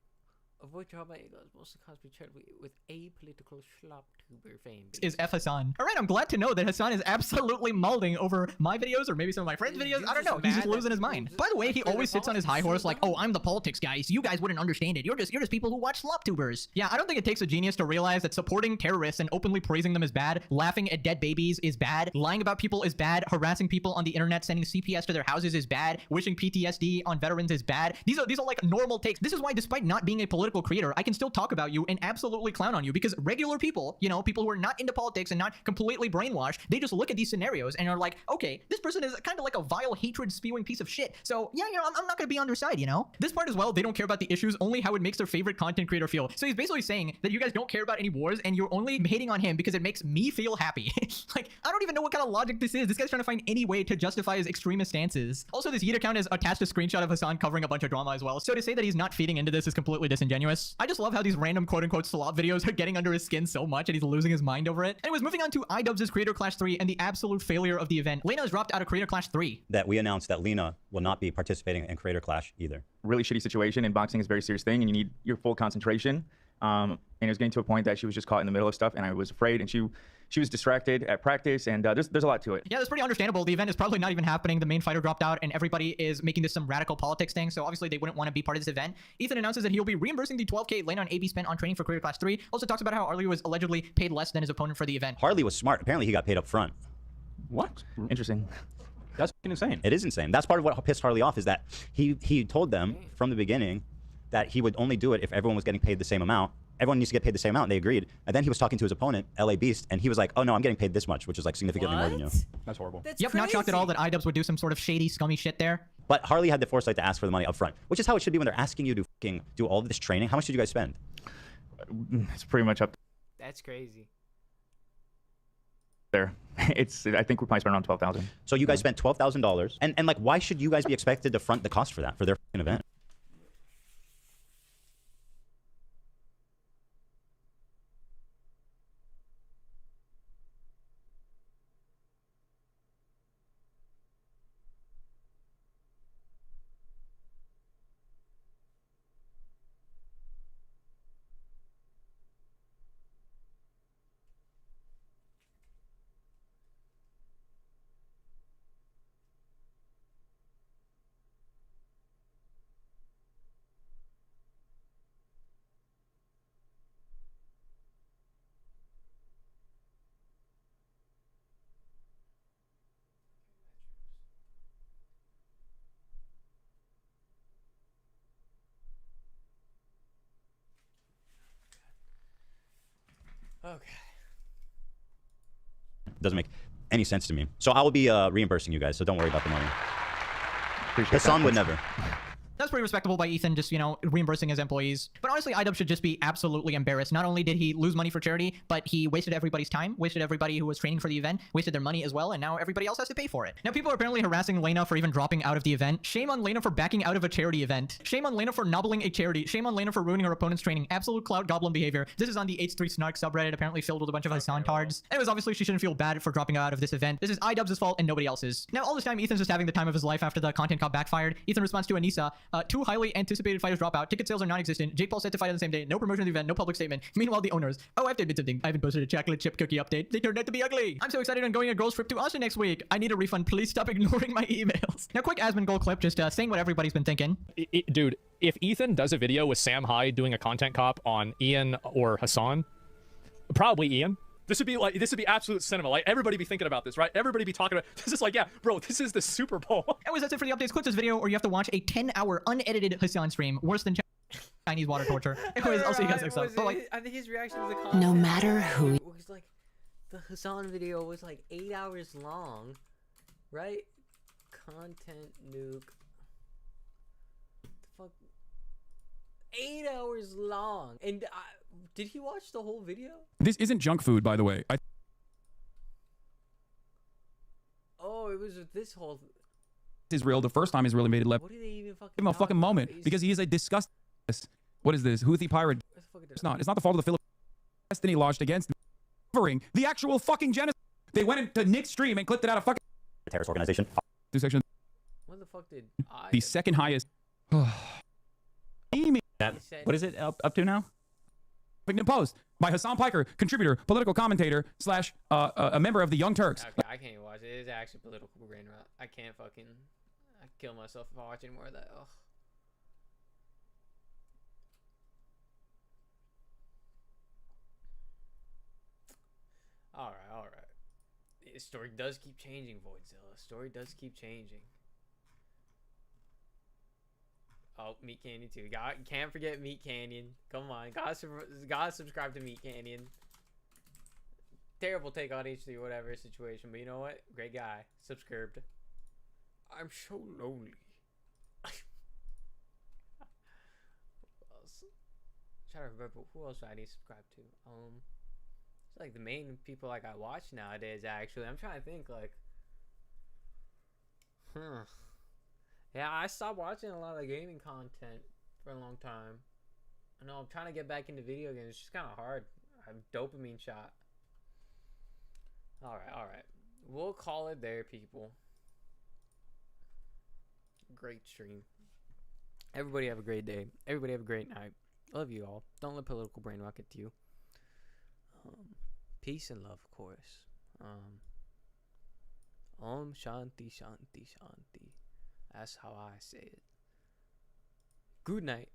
Speaker 1: avoid drama angles mostly cost me charitability with apolitical ShlopTuber fame
Speaker 12: is F Hassan. All right, I'm glad to know that Hassan is absolutely molding over my videos or maybe some of my friends' videos. I don't know. He's just losing his mind. By the way, he always sits on his high horse like, oh, I'm the politics guy, so you guys wouldn't understand it. You're just people who watch ShlopTubers. Yeah, I don't think it takes a genius to realize that supporting terrorists and openly praising them is bad, laughing at dead babies is bad, lying about people is bad, harassing people on the internet, sending CPS to their houses is bad, wishing PTSD on veterans is bad. These are like normal takes. This is why, despite not being a political creator, I can still talk about you and absolutely clown on you, because regular people, you know, people who are not into politics and not completely brainwashed, they just look at these scenarios and are like, okay, this person is kind of like a vile, hatred-spewing piece of shit. So yeah, you know, I'm not gonna be on their side, you know? This part as well, they don't care about the issues, only how it makes their favorite content creator feel. So he's basically saying that you guys don't care about any wars and you're only hating on him because it makes me feel happy. Like, I don't even know what kind of logic this is. This guy's trying to find any way to justify his extremist stances. Also, this Yeet account has attached a screenshot of Hassan covering a bunch of drama as well. So to say that he's not feeding into this is completely disingenuous. I just love how these random quote-unquote slop videos are getting under his skin so much and he's losing his mind over it. Anyways, moving on to iDubbbz' Creator Clash 3 and the absolute failure of the event. Lena has dropped out of Creator Clash 3.
Speaker 14: That we announced that Lena will not be participating in Creator Clash either.
Speaker 10: Really shitty situation, and boxing is a very serious thing and you need your full concentration. And it was getting to a point that she was just caught in the middle of stuff and I was afraid, and she was distracted at practice, and there's a lot to it.
Speaker 12: Yeah, that's pretty understandable. The event is probably not even happening. The main fighter dropped out and everybody is making this some radical politics thing, so obviously they wouldn't want to be part of this event. Ethan announces that he'll be reimbursing the $12K Lena and AB spent on training for Creator Clash 3. Also talks about how Harley was allegedly paid less than his opponent for the event.
Speaker 14: Harley was smart. Apparently he got paid up front.
Speaker 10: What? Interesting. That's insane.
Speaker 14: It is insane. That's part of what pissed Harley off, is that he told them from the beginning that he would only do it if everyone was getting paid the same amount. Everyone needs to get paid the same amount, and they agreed. And then he was talking to his opponent, LA Beast, and he was like, oh no, I'm getting paid this much, which is like significantly more than you.
Speaker 10: That's horrible.
Speaker 12: Yep, not shocked at all that iDubbbz would do some sort of shady, scummy shit there.
Speaker 14: But Harley had the foresight to ask for the money up front, which is how it should be when they're asking you to fucking do all of this training. How much did you guys spend?
Speaker 10: It's pretty much up
Speaker 1: That's crazy.
Speaker 10: there. I think we probably spent around $12,000.
Speaker 14: So you guys spent $12,000, and like, why should you guys be expected to front the cost for that, for their fucking event?
Speaker 1: Okay.
Speaker 14: Doesn't make any sense to me. So I will be reimbursing you guys, so don't worry about the money. Hassan would never.
Speaker 12: That's pretty respectable by Ethan, just, you know, reimbursing his employees. But honestly, iDubbbz should just be absolutely embarrassed. Not only did he lose money for charity, but he wasted everybody's time, wasted everybody who was training for the event, wasted their money as well, and now everybody else has to pay for it. Now, people are apparently harassing Lena for even dropping out of the event. Shame on Lena for backing out of a charity event. Shame on Lena for nobbling a charity. Shame on Lena for ruining her opponent's training. Absolute clout goblin behavior. This is on the H3 Snark subreddit, apparently filled with a bunch of Hassan tards. Anyways, obviously, she shouldn't feel bad for dropping out of this event. This is iDubbbz' fault and nobody else's. Now, all this time, Ethan's just having the time of his life after the content cop backfired. Ethan responds to Anissa, two highly anticipated fighters drop out. Ticket sales are non-existent. Jake Paul set to fight on the same day. No promotion of the event. No public statement. Meanwhile, the owners. Oh, I have to admit something. I haven't posted a chocolate chip cookie update. They turned out to be ugly. I'm so excited. I'm going on a girls trip to Austin next week. I need a refund. Please stop ignoring my emails. Now, quick Asmongold clip, just saying what everybody's been thinking.
Speaker 22: Dude, if Ethan does a video with Sam Hyde doing a content cop on Ian or Hassan, probably Ian. This would be absolute cinema. Like, everybody be thinking about this, right? Everybody be talking about this. Is like, yeah, bro, this is the Super Bowl.
Speaker 12: Anyways, that's it for the updates. Click this video, or you have to watch a 10-hour unedited Hassan stream. Worse than Chinese water torture. Anyways, I'll see you guys next time. Bye.
Speaker 1: I think his reaction to the content.
Speaker 8: No matter who.
Speaker 1: It was like the Hassan video was like 8 hours long, right? Content nuke. The fuck. 8 hours long. And did he watch the whole video?
Speaker 18: This isn't junk food, by the way.
Speaker 1: Oh, it was this whole.
Speaker 18: Israel, the first time Israel invaded Lebanon.
Speaker 1: What did they even fucking
Speaker 18: Give him a fucking moment because he is a disgusting. What is this? Houthi pirate? It's not. It's not the fault of the Philippines. Destiny lodged against them. Covering the actual fucking genocide. They went into Nick's stream and clipped it out of fucking
Speaker 14: terrorist organization.
Speaker 1: What the fuck did I?
Speaker 18: The second highest.
Speaker 10: What is it up to now?
Speaker 18: Post by Hassan Piker, contributor, political commentator / a member of the Young Turks.
Speaker 1: Okay, I can't even watch it. It is actually political brain rot. I can't fucking. I kill myself if I watch any more of that. Ugh. All right. The story does keep changing, Voidzilla. Story does keep changing. Oh, Meat Canyon too. Can't forget Meat Canyon. Come on, gotta subscribe to Meat Canyon. Terrible take on H3 whatever situation, but you know what? Great guy. Subscribed. I'm so lonely. Who else? Try to remember who else I need to subscribe to. It's like the main people like I watch nowadays. Actually, I'm trying to think like. Yeah, I stopped watching a lot of gaming content for a long time. I know I'm trying to get back into video games. It's just kind of hard. I'm dopamine shot. All right. We'll call it there, people. Great stream. Everybody have a great day. Everybody have a great night. Love you all. Don't let political brain rock get to you. Peace and love, of course. Om Shanti Shanti Shanti. That's how I say it. Good night.